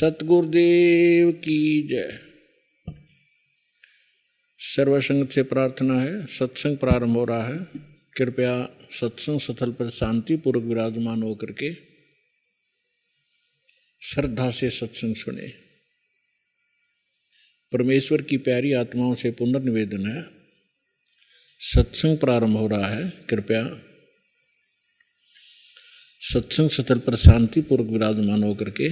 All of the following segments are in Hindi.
सतगुरुदेव की जय। सर्वसंग से प्रार्थना है, सत्संग प्रारंभ हो रहा है। कृपया सत्संग स्थल पर शांति पूर्वक विराजमान होकर के श्रद्धा से सत्संग सुने। परमेश्वर की प्यारी आत्माओं से पुनर्निवेदन है, सत्संग प्रारंभ हो रहा है। कृपया सत्संग स्थल पर शांति पूर्वक विराजमान होकर के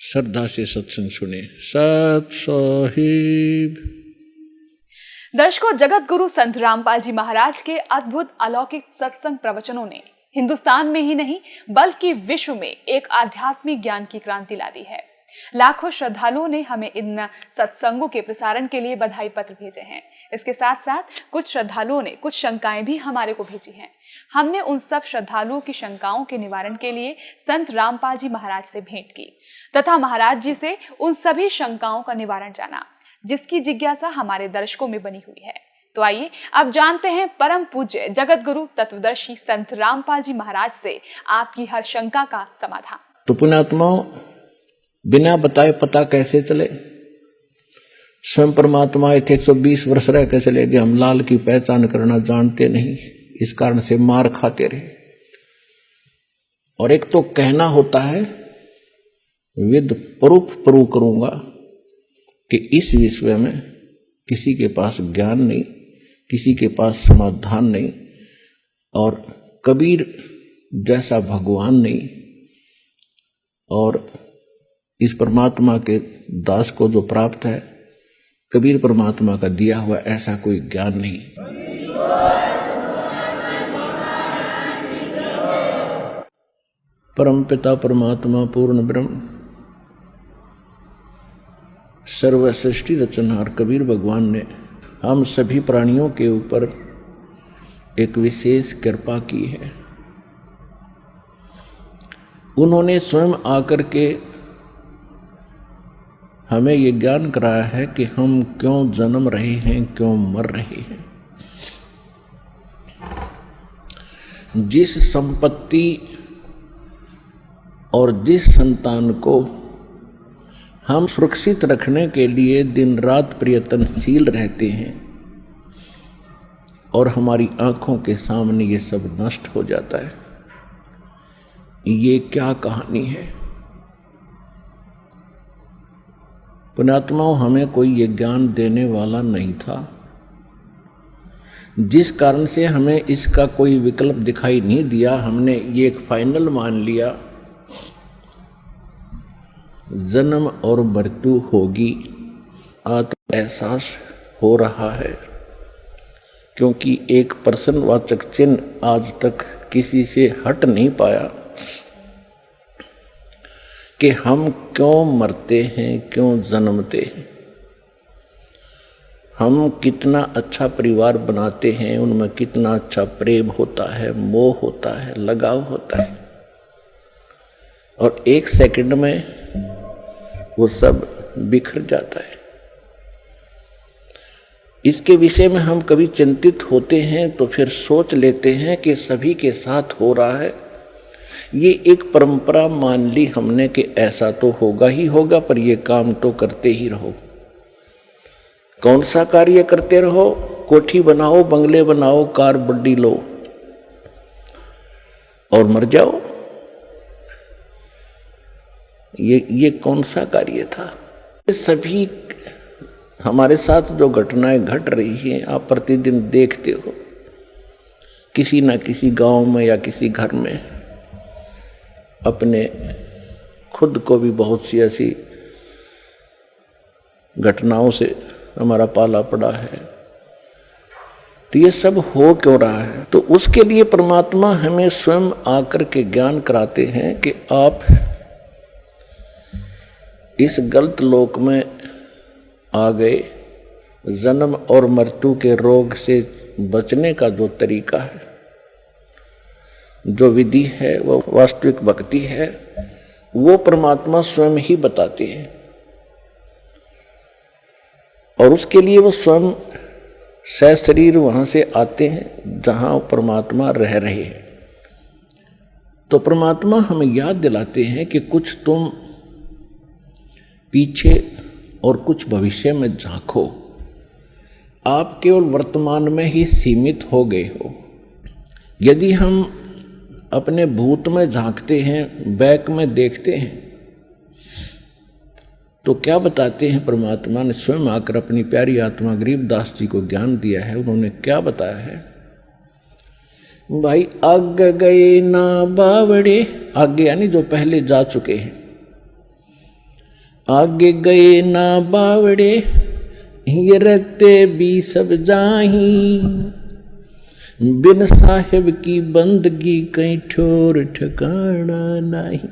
श्रद्धा से सत्संग सुने। सत साहिब। दर्शकों, जगत गुरु संत रामपाल जी महाराज के अद्भुत अलौकिक सत्संग प्रवचनों ने हिंदुस्तान में ही नहीं बल्कि विश्व में एक आध्यात्मिक ज्ञान की क्रांति ला दी है। लाखों श्रद्धालुओं ने हमें इन सत्संगों के प्रसारण के लिए बधाई पत्र भेजे हैं। इसके साथ साथ कुछ श्रद्धालुओं ने कुछ शंकाएं भी हमारे को भेजी हैं। हमने उन सब श्रद्धालुओं की शंकाओं के निवारण के लिए संत रामपाल जी महाराज से भेंट की तथा महाराज जी से उन सभी शंकाओं का निवारण जाना, जिसकी जिज्ञासा हमारे दर्शकों में बनी हुई है। तो आइए अब जानते हैं परम पूज्य जगत गुरु तत्वदर्शी संत रामपाल जी महाराज से आपकी हर शंका का समाधान। तो पुण्यात्माओं, बिना बताए पता कैसे चले? स्वयं परमात्मा 120 वर्ष रह के चले गए, हम लाल की पहचान करना जानते नहीं, इस कारण से मार खाते रहे। और एक तो कहना होता है विद प्रूफ प्रूव करूंगा कि इस विषय में किसी के पास ज्ञान नहीं, किसी के पास समाधान नहीं, और कबीर जैसा भगवान नहीं, और इस परमात्मा के दास को जो प्राप्त है कबीर परमात्मा का दिया हुआ ऐसा कोई ज्ञान नहीं। परम पिता परमात्मा पूर्ण ब्रह्म सर्व सृष्टि रचनहार कबीर भगवान ने हम सभी प्राणियों के ऊपर एक विशेष कृपा की है। उन्होंने स्वयं आकर के हमें ये ज्ञान कराया है कि हम क्यों जन्म रहे हैं, क्यों मर रहे हैं। जिस संपत्ति और जिस संतान को हम सुरक्षित रखने के लिए दिन रात प्रयत्नशील रहते हैं और हमारी आंखों के सामने ये सब नष्ट हो जाता है, ये क्या कहानी है? पुण्यात्माओं, हमें कोई ये ज्ञान देने वाला नहीं था, जिस कारण से हमें इसका कोई विकल्प दिखाई नहीं दिया। हमने ये एक फाइनल मान लिया, जन्म और मृत्यु होगी। आत्म एहसास हो रहा है, क्योंकि एक प्रश्नवाचक चिन्ह आज तक किसी से हट नहीं पाया कि हम क्यों मरते हैं, क्यों जन्मते हैं। हम कितना अच्छा परिवार बनाते हैं, उनमें कितना अच्छा प्रेम होता है, मोह होता है, लगाव होता है, और एक सेकंड में वो सब बिखर जाता है। इसके विषय में हम कभी चिंतित होते हैं तो फिर सोच लेते हैं कि सभी के साथ हो रहा है। ये एक परंपरा मान ली हमने कि ऐसा तो होगा ही होगा, पर ये काम तो करते ही रहो। कौन सा कार्य करते रहो? कोठी बनाओ, बंगले बनाओ, कार बड्डी लो और मर जाओ। ये कौन सा कार्य था? ये सभी हमारे साथ जो घटनाएं घट रही हैं आप प्रतिदिन देखते हो, किसी न किसी गांव में या किसी घर में। अपने खुद को भी बहुत सी ऐसी घटनाओं से हमारा पाला पड़ा है। तो ये सब हो क्यों रहा है? तो उसके लिए परमात्मा हमें स्वयं आकर के ज्ञान कराते हैं कि आप इस गलत लोक में आ गए। जन्म और मृत्यु के रोग से बचने का जो तरीका है, जो विधि है, वो वास्तविक भक्ति है, वो परमात्मा स्वयं ही बताते हैं। और उसके लिए वो स्वयं सशरीर वहां से आते हैं जहां परमात्मा रह रहे हैं। तो परमात्मा हमें याद दिलाते हैं कि कुछ तुम पीछे और कुछ भविष्य में झांको। आप केवल वर्तमान में ही सीमित हो गए हो। यदि हम अपने भूत में झांकते हैं, बैक में देखते हैं, तो क्या बताते हैं परमात्मा ने स्वयं आकर अपनी प्यारी आत्मा गरीबदास जी को ज्ञान दिया है। उन्होंने क्या बताया है? भाई आगे गए ना बावड़े, आगे यानी जो पहले जा चुके हैं, आगे गए ना बावड़े ये रहते भी सब जाही, बिन साहिब की बंदगी कहीं ठोर ठिकाना नहीं।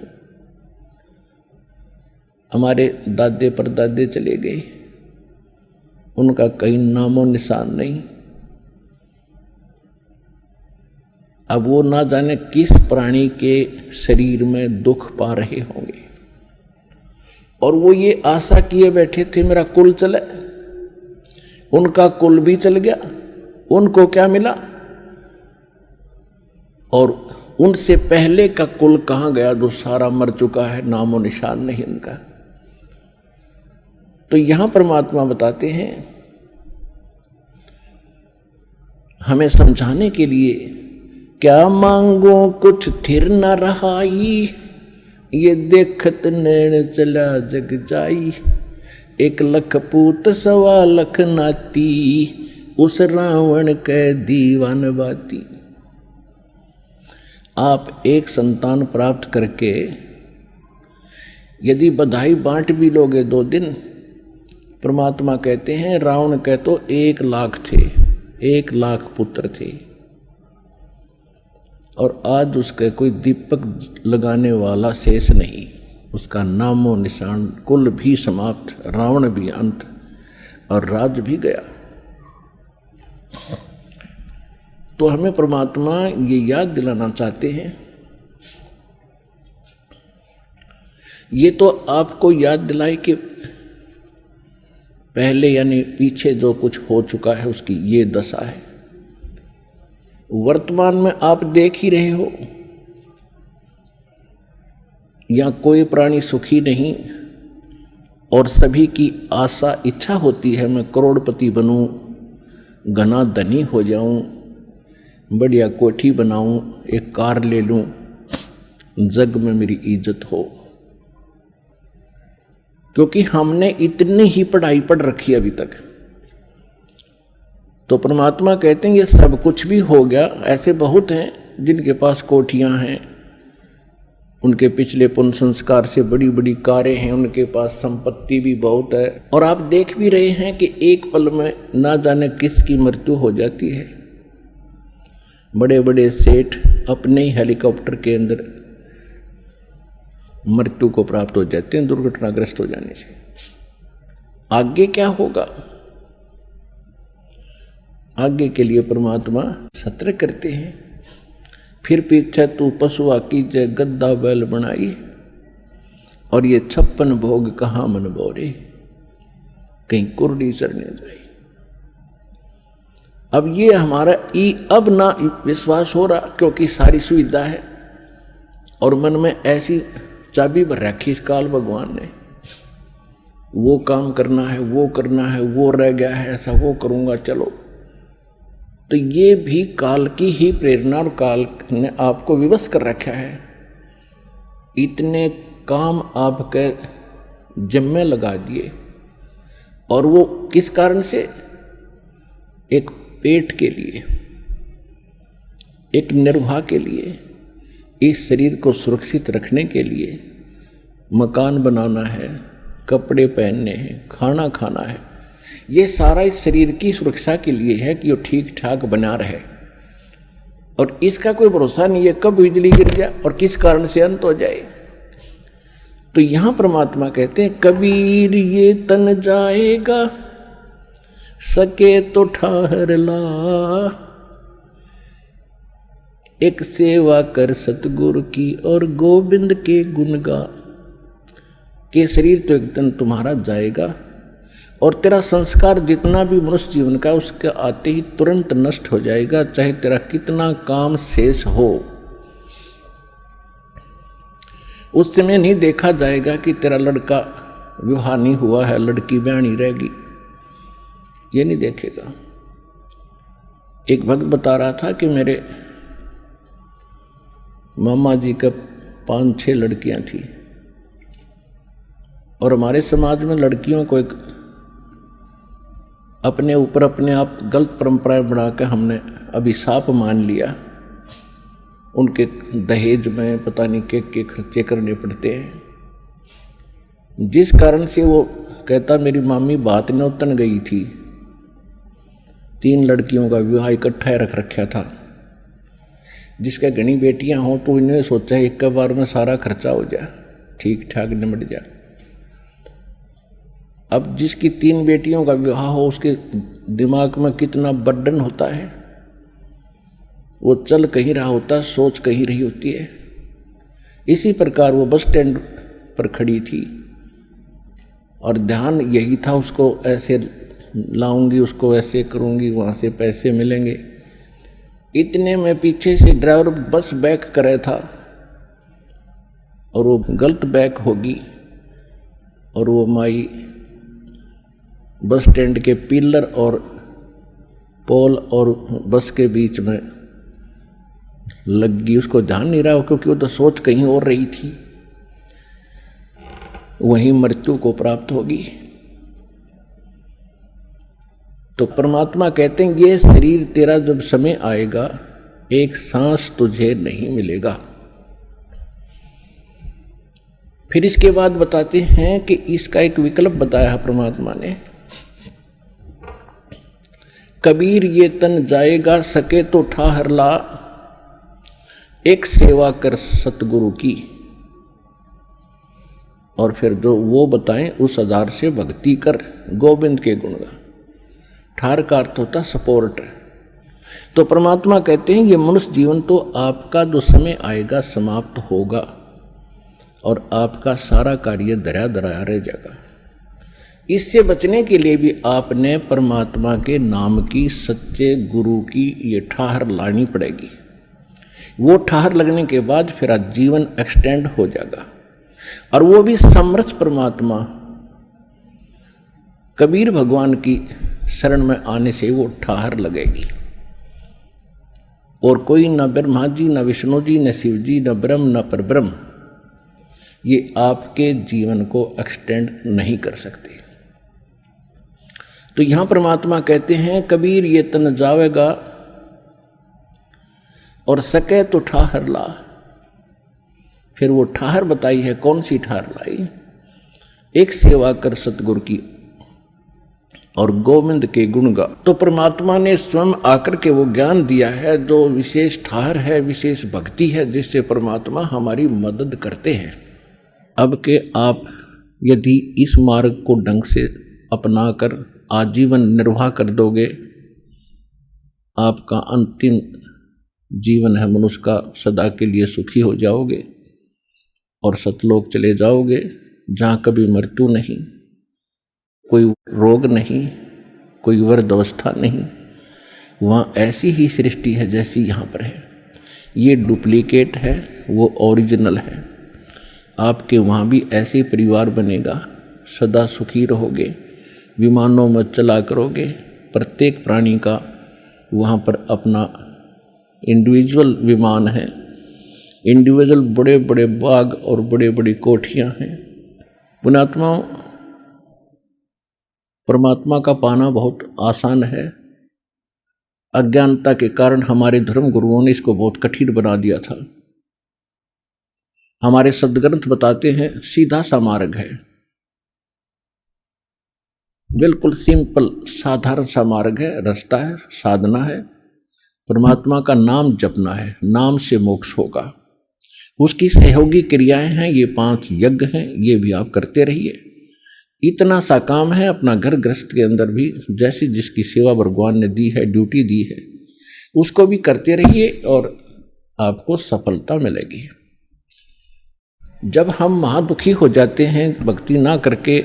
हमारे दादे परदादे चले गए, उनका कहीं नामो निशान नहीं। अब वो ना जाने किस प्राणी के शरीर में दुख पा रहे होंगे, और वो ये आशा किए बैठे थे मेरा कुल चले। उनका कुल भी चल गया, उनको क्या मिला? और उनसे पहले का कुल कहाँ गया? जो सारा मर चुका है, नामो निशान नहीं उनका। तो यहां परमात्मा बताते हैं हमें समझाने के लिए, क्या मांगो कुछ थिर न रहाई, ये देखत नैन चला जग जाई, 1 लख पूत 1.25 लाख नाती, उस रावण के दीवान बाती। आप एक संतान प्राप्त करके यदि बधाई बांट भी लोगे 2 दिन, परमात्मा कहते हैं रावण के तो 1 लाख थे, 1 लाख पुत्र थे, और आज उसके कोई दीपक लगाने वाला शेष नहीं। उसका नामो निशान, कुल भी समाप्त, रावण भी अंत, और राज भी गया। तो हमें परमात्मा ये याद दिलाना चाहते हैं, ये तो आपको याद दिलाए कि पहले यानी पीछे जो कुछ हो चुका है उसकी ये दशा है। वर्तमान में आप देख ही रहे हो, यहाँ कोई प्राणी सुखी नहीं, और सभी की आशा इच्छा होती है मैं करोड़पति बनूं, घना धनी हो जाऊं, बढ़िया कोठी बनाऊं, एक कार ले लूं, जग में मेरी इज्जत हो। क्योंकि हमने इतनी ही पढ़ाई पढ़ रखी अभी तक। तो परमात्मा कहते हैं ये सब कुछ भी हो गया। ऐसे बहुत हैं जिनके पास कोठियां हैं, उनके पिछले पुण्य संस्कार से बड़ी बड़ी कारें हैं, उनके पास संपत्ति भी बहुत है, और आप देख भी रहे हैं कि एक पल में ना जाने किसकी मृत्यु हो जाती है। बड़े बड़े सेठ अपने ही हेलीकॉप्टर के अंदर मृत्यु को प्राप्त हो जाते हैं दुर्घटनाग्रस्त हो जाने से। आगे क्या होगा? आगे के लिए परमात्मा सत्र करते हैं, फिर पीछे तू पशुआ की जय गद्दा बैल बनाई, और ये 56 भोग कहाँ मन बोरे, कहीं कुर्डी चढ़ने जाए। अब ये हमारा अब ना विश्वास हो रहा, क्योंकि सारी सुविधा है, और मन में ऐसी चाबी भर रखी इस काल भगवान ने, वो काम करना है, वो करना है, वो रह गया है, ऐसा वो करूंगा, चलो। तो ये भी काल की ही प्रेरणा, और काल ने आपको विवश कर रखा है। इतने काम आपके जिम्मे लगा दिए, और वो किस कारण से? एक पेट के लिए, एक निर्वाह के लिए, इस शरीर को सुरक्षित रखने के लिए। मकान बनाना है, कपड़े पहनने हैं, खाना खाना है, ये सारा इस शरीर की सुरक्षा के लिए है कि वो ठीक ठाक बना रहे। और इसका कोई भरोसा नहीं है कब बिजली गिर जाए और किस कारण से अंत हो जाए। तो यहां परमात्मा कहते हैं कबीर ये तन जाएगा, सके तो ठहर ला, एक सेवा कर सतगुरु की और गोविंद के गुण गा। के शरीर तो एक दिन तुम्हारा जाएगा, और तेरा संस्कार जितना भी मनुष्य जीवन का उसके आते ही तुरंत नष्ट हो जाएगा, चाहे तेरा कितना काम शेष हो। उस समय नहीं देखा जाएगा कि तेरा लड़का विवाह नहीं हुआ है, लड़की ब्याणी रहेगी, ये नहीं देखेगा। एक भक्त बता रहा था कि मेरे मामा जी का 5-6 लड़कियां थी और हमारे समाज में लड़कियों को एक अपने ऊपर अपने आप गलत परंपराएं बनाकर हमने अभिशाप मान लिया। उनके दहेज में पता नहीं के खर्चे करने पड़ते हैं, जिस कारण से वो कहता मेरी मामी बात न उतन गई थी, 3 लड़कियों का विवाह इकट्ठा रख रखा था। जिसका घनी बेटियां हों तो इन्हें सोचा एक बार में सारा खर्चा हो जाए, ठीक ठाक निमट जाए। अब जिसकी 3 बेटियों का विवाह हो उसके दिमाग में कितना बर्डन होता है, वो चल कहीं रहा होता, सोच कहीं रही होती है। इसी प्रकार वो बस स्टैंड पर खड़ी थी और ध्यान यही था, उसको ऐसे लाऊंगी, उसको ऐसे करूंगी, वहाँ से पैसे मिलेंगे। इतने में पीछे से ड्राइवर बस बैक करे था और वो गलत बैक होगी और वो माई बस स्टैंड के पिलर और पोल और बस के बीच में लग गई। उसको ध्यान नहीं रहा क्योंकि वो तो सोच कहीं और रही थी, वहीं मृत्यु को प्राप्त होगी। तो परमात्मा कहते हैं ये शरीर तेरा जब समय आएगा, एक सांस तुझे नहीं मिलेगा। फिर इसके बाद बताते हैं कि इसका एक विकल्प बताया है परमात्मा ने। कबीर ये तन जाएगा, सके तो ठाहर ला, एक सेवा कर सतगुरु की। और फिर जो वो बताएं उस आधार से भक्ति कर, गोविंद के गुण गा। ठार का अर्थ होता सपोर्ट। तो परमात्मा कहते हैं ये मनुष्य जीवन तो आपका जो समय आएगा समाप्त होगा और आपका सारा कार्य धरा धराया रह जाएगा। इससे बचने के लिए भी आपने परमात्मा के नाम की, सच्चे गुरु की ये ठाहर लानी पड़ेगी। वो ठाहर लगने के बाद फिर जीवन एक्सटेंड हो जाएगा और वो भी समर्थ परमात्मा कबीर भगवान की शरण में आने से वो ठाहर लगेगी। और कोई न ब्रह्मा जी, न विष्णु जी, न शिव जी, न ब्रह्म, न परब्रह्म ये आपके जीवन को एक्सटेंड नहीं कर सकते। तो यहां परमात्मा कहते हैं कबीर ये तन जावेगा और सके तो ठाहर ला। फिर वो ठाहर बताई है, कौन सी ठाहर लाई? एक सेवा कर सतगुरु की और गोविंद के गुण गा। तो परमात्मा ने स्वयं आकर के वो ज्ञान दिया है जो विशेष ठाहर है, विशेष भक्ति है, जिससे परमात्मा हमारी मदद करते हैं। अब के आप यदि इस मार्ग को ढंग से अपनाकर आजीवन निर्वाह कर दोगे, आपका अंतिम जीवन है मनुष्य का, सदा के लिए सुखी हो जाओगे और सतलोक चले जाओगे, जहाँ कभी मृत्यु नहीं, कोई रोग नहीं, कोई वृद्ध अवस्था नहीं। वहाँ ऐसी ही सृष्टि है जैसी यहाँ पर है। ये डुप्लीकेट है, वो ओरिजिनल है। आपके वहाँ भी ऐसे परिवार बनेगा, सदा सुखी रहोगे, विमानों में चला करोगे। प्रत्येक प्राणी का वहाँ पर अपना इंडिविजुअल विमान है, इंडिविजुअल बड़े बड़े बाग और बड़े बड़ी कोठियाँ हैं। पुण्यात्माओं, परमात्मा का पाना बहुत आसान है। अज्ञानता के कारण हमारे धर्म गुरुओं ने इसको बहुत कठिन बना दिया था। हमारे सद्ग्रंथ बताते हैं सीधा सा मार्ग है, बिल्कुल सिंपल साधारण सा मार्ग है, रास्ता है, साधना है। परमात्मा का नाम जपना है, नाम से मोक्ष होगा। उसकी सहयोगी क्रियाएं हैं, ये 5 यज्ञ हैं, ये भी आप करते रहिए। इतना सा काम है, अपना घर गृहस्थ के अंदर भी जैसी जिसकी सेवा भगवान ने दी है, ड्यूटी दी है, उसको भी करते रहिए और आपको सफलता मिलेगी। जब हम महादुखी हो जाते हैं भक्ति ना करके,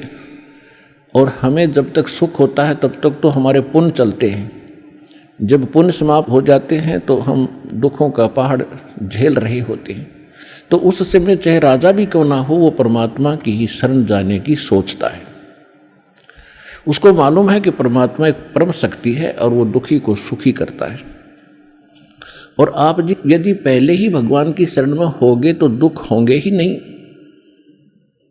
और हमें जब तक सुख होता है तब तक तो हमारे पुण्य चलते हैं। जब पुण्य समाप्त हो जाते हैं तो हम दुखों का पहाड़ झेल रहे होते हैं। तो उस समय चाहे राजा भी क्यों ना हो, वो परमात्मा की ही शरण जाने की सोचता है। उसको मालूम है कि परमात्मा एक परम शक्ति है और वो दुखी को सुखी करता है। और आप यदि पहले ही भगवान की शरण में होगे तो दुख होंगे ही नहीं।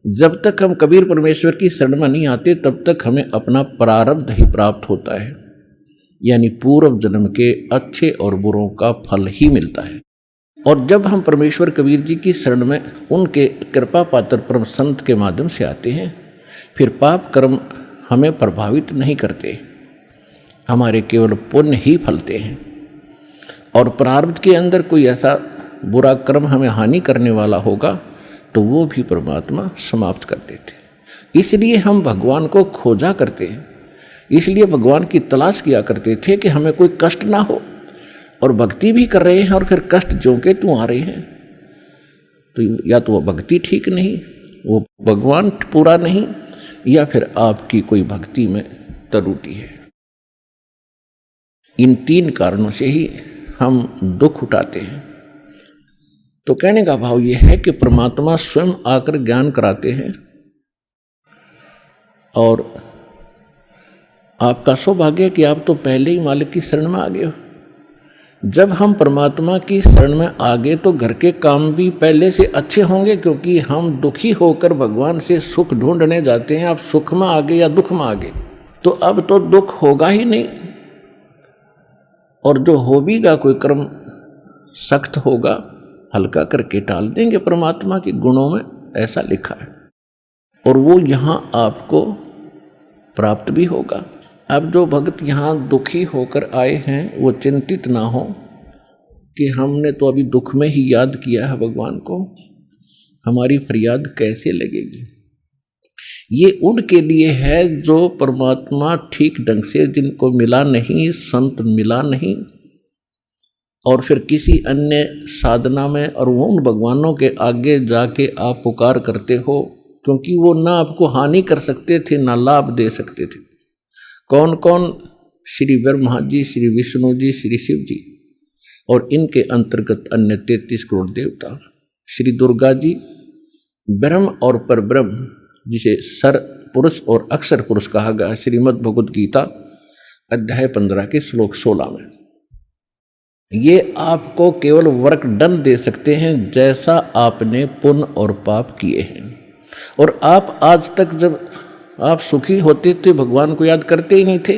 जब तक हम कबीर परमेश्वर की शरण में नहीं आते तब तक हमें अपना प्रारब्ध ही प्राप्त होता है, यानी पूर्व जन्म के अच्छे और बुरों का फल ही मिलता है। और जब हम परमेश्वर कबीर जी की शरण में उनके कृपा पात्र परम संत के माध्यम से आते हैं, फिर पाप कर्म हमें प्रभावित नहीं करते, हमारे केवल पुण्य ही फलते हैं। और प्रारब्ध के अंदर कोई ऐसा बुरा कर्म हमें हानि करने वाला होगा तो वो भी परमात्मा समाप्त कर देते। इसलिए हम भगवान को खोजा करते हैं, इसलिए भगवान की तलाश किया करते थे कि हमें कोई कष्ट ना हो। और भक्ति भी कर रहे हैं और फिर कष्ट जो के तू आ रहे हैं, तो या तो वो भक्ति ठीक नहीं, वो भगवान पूरा नहीं, या फिर आपकी कोई भक्ति में त्रुटि है। इन 3 कारणों से ही हम दुख उठाते हैं। तो कहने का भाव यह है कि परमात्मा स्वयं आकर ज्ञान कराते हैं। और आपका सौभाग्य है कि आप तो पहले ही मालिक की शरण में आ गए हो। जब हम परमात्मा की शरण में आ गए तो घर के काम भी पहले से अच्छे होंगे, क्योंकि हम दुखी होकर भगवान से सुख ढूंढने जाते हैं। आप सुख में आ गए या दुख में आ गए, तो अब तो दुख होगा ही नहीं। और जो होगा कोई कर्म सख्त होगा, हल्का करके टाल देंगे परमात्मा के गुणों में, ऐसा लिखा है। और वो यहाँ आपको प्राप्त भी होगा। अब जो भक्त यहाँ दुखी होकर आए हैं वो चिंतित ना हो कि हमने तो अभी दुख में ही याद किया है भगवान को, हमारी फरियाद कैसे लगेगी। ये उनके लिए है जो परमात्मा ठीक ढंग से जिनको मिला नहीं, संत मिला नहीं, और फिर किसी अन्य साधना में, और वो उन भगवानों के आगे जाके आप पुकार करते हो, क्योंकि वो ना आपको हानि कर सकते थे ना लाभ दे सकते थे। कौन कौन? श्री ब्रह्मा जी, श्री विष्णु जी, श्री शिव जी, और इनके अंतर्गत अन्य 33 करोड़ देवता। श्री दुर्गा जी ब्रह्म और परब्रह्म, जिसे सर पुरुष और अक्षर पुरुष कहा गया, श्रीमद् भगवद गीता अध्याय 15 के श्लोक 16 में। ये आपको केवल वर्क डन दे सकते हैं जैसा आपने पुण्य और पाप किए हैं। और आप आज तक जब आप सुखी होते थे भगवान को याद करते ही नहीं थे,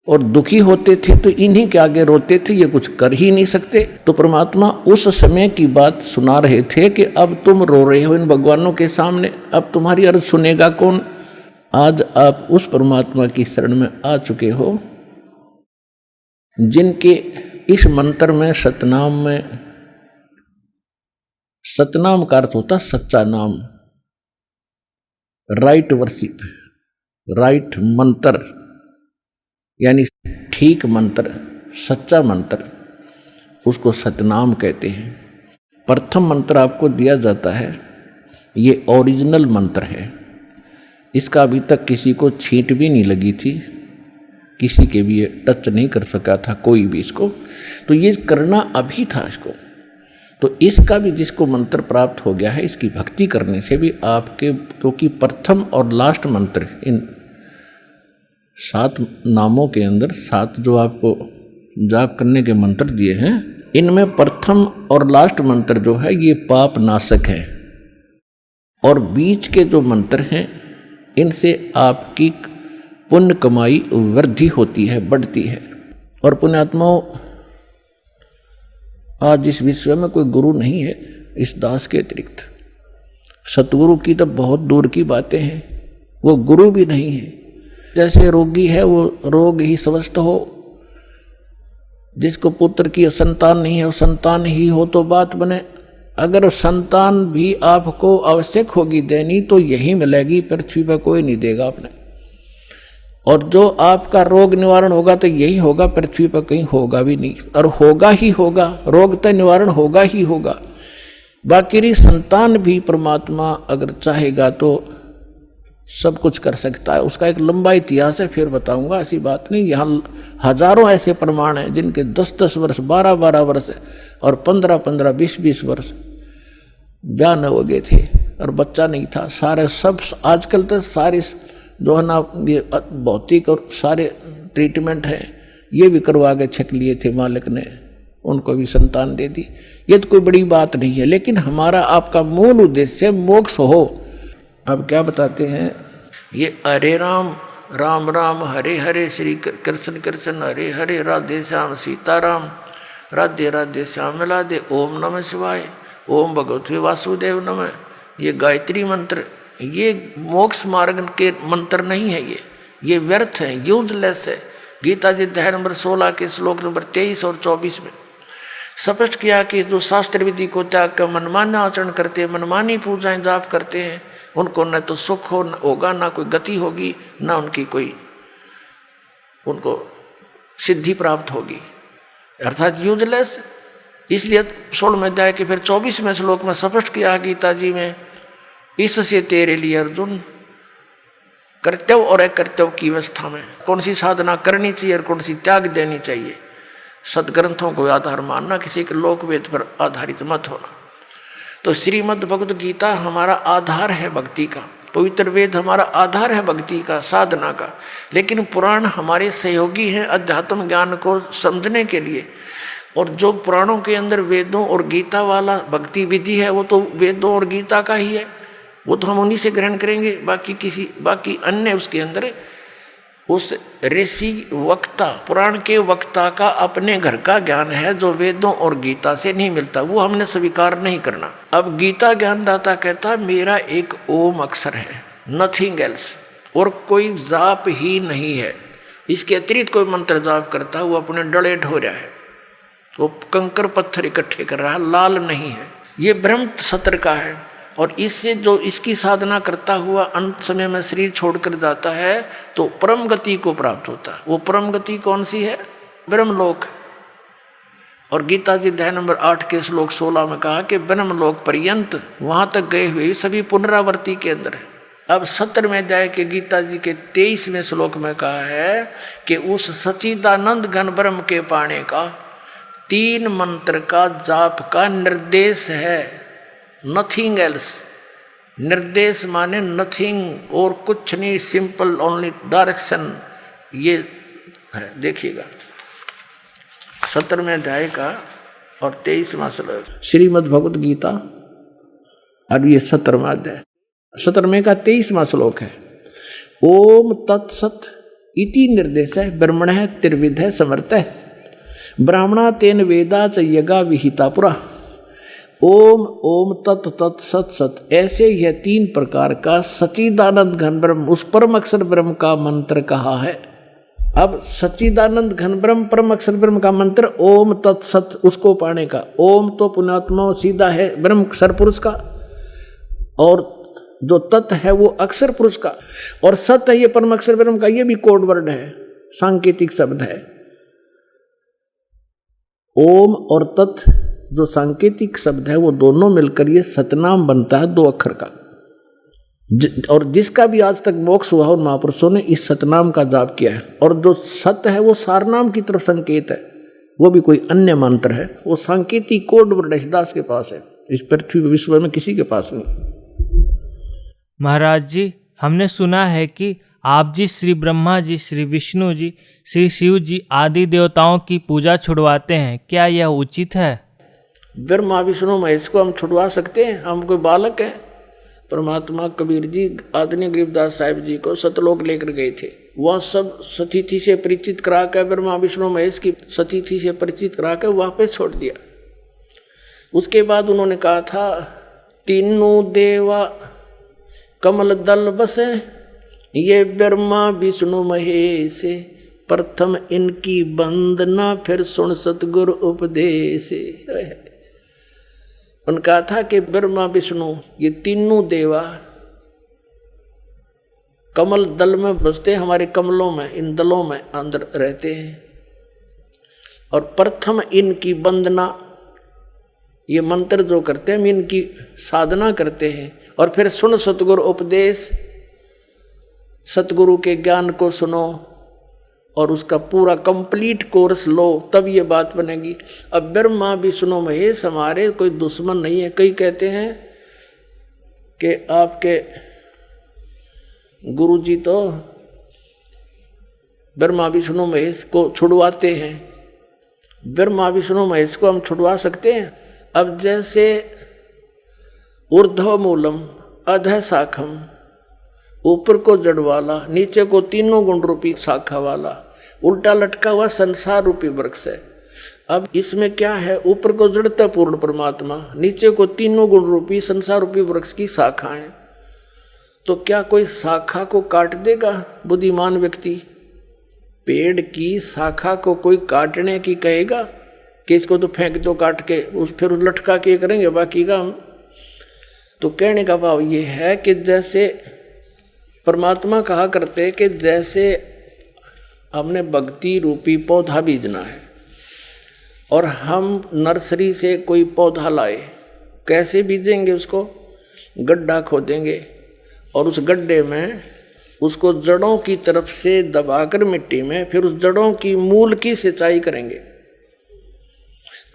और दुखी होते थे तो इन्हीं के आगे रोते थे, ये कुछ कर ही नहीं सकते। तो परमात्मा उस समय की बात सुना रहे थे कि अब तुम रो रहे हो इन भगवानों के सामने, अब तुम्हारी अर्ज सुनेगा कौन। आज आप उस परमात्मा की शरण में आ चुके हो जिनके इस मंत्र में, सतनाम में, सतनाम का अर्थ होता सच्चा नाम, राइट वर्शिप, राइट मंत्र, यानी ठीक मंत्र, सच्चा मंत्र, उसको सतनाम कहते हैं। प्रथम मंत्र आपको दिया जाता है, ये ओरिजिनल मंत्र है, इसका अभी तक किसी को छींट भी नहीं लगी थी, किसी के भी ये टच नहीं कर सका था कोई भी इसको, तो ये करना अभी था इसको। तो इसका भी जिसको मंत्र प्राप्त हो गया है, इसकी भक्ति करने से भी आपके, क्योंकि प्रथम और लास्ट मंत्र, इन 7 नामों के अंदर 7 जो आपको जाप करने के मंत्र दिए हैं, इनमें प्रथम और लास्ट मंत्र जो है ये पाप नाशक है, और बीच के जो मंत्र हैं इनसे आपकी पुण्य कमाई वृद्धि होती है, बढ़ती है। और पुण्यात्माओं, आज इस विश्व में कोई गुरु नहीं है इस दास के अतिरिक्त। सतगुरु की तो बहुत दूर की बातें हैं, वो गुरु भी नहीं है। जैसे रोगी है वो रोग ही स्वस्थ हो, जिसको पुत्र की संतान नहीं है वो संतान ही हो तो बात बने। अगर संतान भी आपको आवश्यक होगी देनी तो यही मिलेगी, पृथ्वी पर कोई नहीं देगा आपने। और जो आपका रोग निवारण होगा तो यही होगा, पृथ्वी पर कहीं होगा भी नहीं, और होगा ही होगा, रोग तो निवारण होगा ही होगा। बाकी संतान भी परमात्मा अगर चाहेगा तो सब कुछ कर सकता है। उसका एक लंबा इतिहास है, फिर बताऊंगा, ऐसी बात नहीं। यहाँ हजारों ऐसे प्रमाण हैं जिनके 10-10 वर्ष, 12-12 वर्ष और 15-15, 20-20 वर्ष बयान हो गए थे और बच्चा नहीं था। सारे सब आजकल तो सारे जो है ना ये भौतिक और सारे ट्रीटमेंट है ये भी करवा के छक लिए थे मालिक ने, उनको भी संतान दे दी। ये तो कोई बड़ी बात नहीं है, लेकिन हमारा आपका मूल उद्देश्य मोक्ष हो। अब क्या बताते हैं, ये हरे राम राम राम हरे हरे, श्री कृष्ण कृष्ण हरे हरे, राधे श्याम सीताराम, राधे राधे श्याम राधे, ओम नमः शिवाय, ओम भगवते वासुदेव नमः। ये गायत्री मंत्र, ये मोक्ष मार्ग के मंत्र नहीं है, ये व्यर्थ है, यूजलेस है। गीता जी अध्याय नंबर 16 के श्लोक नंबर 23 और 24 में स्पष्ट किया कि जो शास्त्र विधि को त्याग कर मनमाना आचरण करते हैं, मनमानी पूजाएं जाप करते हैं, उनको न तो सुख होगा, ना कोई गति होगी, ना उनकी कोई उनको सिद्धि प्राप्त होगी, अर्थात यूजलेस। इसलिए 16वें अध्याय के फिर 24वें श्लोक में स्पष्ट किया गीता जी में, इससे तेरे लिए अर्जुन कर्तव्य और अकर्तव्य की अवस्था में कौन सी साधना करनी चाहिए और कौन सी त्याग देनी चाहिए। सदग्रंथों को आधार मानना, किसी के लोक वेद पर आधारित मत होना। तो श्रीमद् भगवद गीता हमारा आधार है भक्ति का, पवित्र वेद हमारा आधार है भक्ति का, साधना का। लेकिन पुराण हमारे सहयोगी हैं अध्यात्म ज्ञान को समझने के लिए। और जो पुराणों के अंदर वेदों और गीता वाला भक्ति विधि है वो तो वेदों और गीता का ही है, वो तो हम उन्हीं से ग्रहण करेंगे। बाकी अन्य उसके अंदर उस ऋषि वक्ता, पुराण के वक्ता का अपने घर का ज्ञान है जो वेदों और गीता से नहीं मिलता, वो हमने स्वीकार नहीं करना। अब गीता ज्ञानदाता कहता मेरा एक ओम अक्षर है, नथिंग एल्स, और कोई जाप ही नहीं है। इसके अतिरिक्त कोई मंत्र जाप करता है वो अपने डले ढो रहा है, वो कंकर पत्थर इकट्ठे कर रहा है, लाल नहीं है। ये ब्रह्म सत्र का है। और इससे जो इसकी साधना करता हुआ अंत समय में शरीर छोड़कर जाता है तो परम गति को प्राप्त होता है। वो परम गति कौन सी है? ब्रह्मलोक। और गीता जी अध्याय नंबर 8 के श्लोक 16 में कहा कि ब्रह्मलोक पर्यंत, वहां तक गए हुए सभी पुनरावर्ती के अंदर है। अब 17वें अध्याय के गीता जी के 23वें श्लोक में कहा है कि उस सच्चिदानंद घन ब्रह्म के पाने का 3 मंत्र का जाप का निर्देश है, नथिंग एल्स। निर्देश माने नथिंग और कुछ नहीं, सिंपल ओनली डायरेक्शन। ये है, देखिएगा 17वें अध्याय का और 23वां श्लोक श्रीमद् भगवद गीता, और ये 17वां अध्याय, 17वें का 23वां श्लोक है। ओम तत्सत इति निर्देश है, ब्रह्मण त्रिविध समर्थ है, ब्राह्मणा तेन वेदा च यज्ञा विहिता पुरा। ओम ओम तत् तत् सत सत, ऐसे यह 3 प्रकार का सच्चिदानंद घन ब्रह्म, उस परम अक्षर ब्रह्म का मंत्र कहा है। अब सच्चिदानंद घन ब्रह्म परम अक्षर ब्रह्म का मंत्र ओम तत् सत, उसको पाने का। ओम तो पुण्यात्मा सीधा है ब्रह्म अक्षर पुरुष का, और जो तत् है वो अक्षर पुरुष का, और सत है ये परम अक्षर ब्रह्म का। ये भी कोड वर्ड है, सांकेतिक शब्द है। ओम और तत् जो सांकेतिक शब्द है वो दोनों मिलकर ये सतनाम बनता है, 2 अक्षर का। और जिसका भी आज तक मोक्ष हुआ और महापुरुषों ने इस सतनाम का जाप किया है। और जो सत्य है वो सारनाम की तरफ संकेत है, वो भी कोई अन्य मंत्र है, वो सांकेतिक कोड वर्ड दास के पास है, इस पृथ्वी विश्व में किसी के पास नहीं। महाराज जी, हमने सुना है कि आप जी श्री ब्रह्मा जी, श्री विष्णु जी, श्री शिव जी आदि देवताओं की पूजा छुड़वाते हैं, क्या यह उचित है? ब्रह्मा विष्णु महेश को हम छुड़वा सकते हैं? हम कोई बालक हैं? परमात्मा कबीर जी आदरणीय गरीबदास साहिब जी को सतलोक लेकर गए थे, वह सब सतिथि से परिचित करा कर, ब्रह्मा विष्णु महेश की सतिथि से परिचित करा कर वापस छोड़ दिया। उसके बाद उन्होंने कहा था, तीनों देवा कमल दल बसे, ये ब्रह्मा विष्णु महेश, प्रथम इनकी वंदना फिर सुन सतगुरु उपदेश। उनका था कि ब्रह्मा विष्णु ये तीनों देवा कमल दल में बसते, हमारे कमलों में, इन दलों में अंदर रहते हैं, और प्रथम इनकी वंदना, ये मंत्र जो करते हैं हम इनकी साधना करते हैं, और फिर सुन सतगुरु उपदेश, सतगुरु के ज्ञान को सुनो और उसका पूरा कंप्लीट कोर्स लो, तब ये बात बनेगी। अब ब्रह्मा विष्णु महेश हमारे कोई दुश्मन नहीं है। कई कहते हैं कि आपके गुरुजी तो ब्रह्मा विष्णु महेश को छुड़वाते हैं। ब्रह्मा विष्णु महेश को हम छुड़वा सकते हैं? अब जैसे ऊर्ध्व मूलम अधः शाखम, ऊपर को जड़ वाला, नीचे को तीनों गुण रूपी शाखा वाला, उल्टा लटका हुआ संसार रूपी वृक्ष है। अब इसमें क्या है? ऊपर को जड़ता पूर्ण परमात्मा, नीचे को तीनों गुण रूपी संसार रूपी वृक्ष की शाखा है। तो क्या कोई शाखा को काट देगा बुद्धिमान व्यक्ति? पेड़ की शाखा को कोई काटने की कहेगा कि इसको तो फेंक दो काट के, फिर लटका के करेंगे बाकी काम? तो कहने का भाव ये है कि जैसे परमात्मा कहा करते कि जैसे हमने भक्ति रूपी पौधा बीजना है और हम नर्सरी से कोई पौधा लाए, कैसे बीजेंगे? उसको गड्ढा खोदेंगे और उस गड्ढे में उसको जड़ों की तरफ से दबाकर मिट्टी में, फिर उस जड़ों की मूल की सिंचाई करेंगे।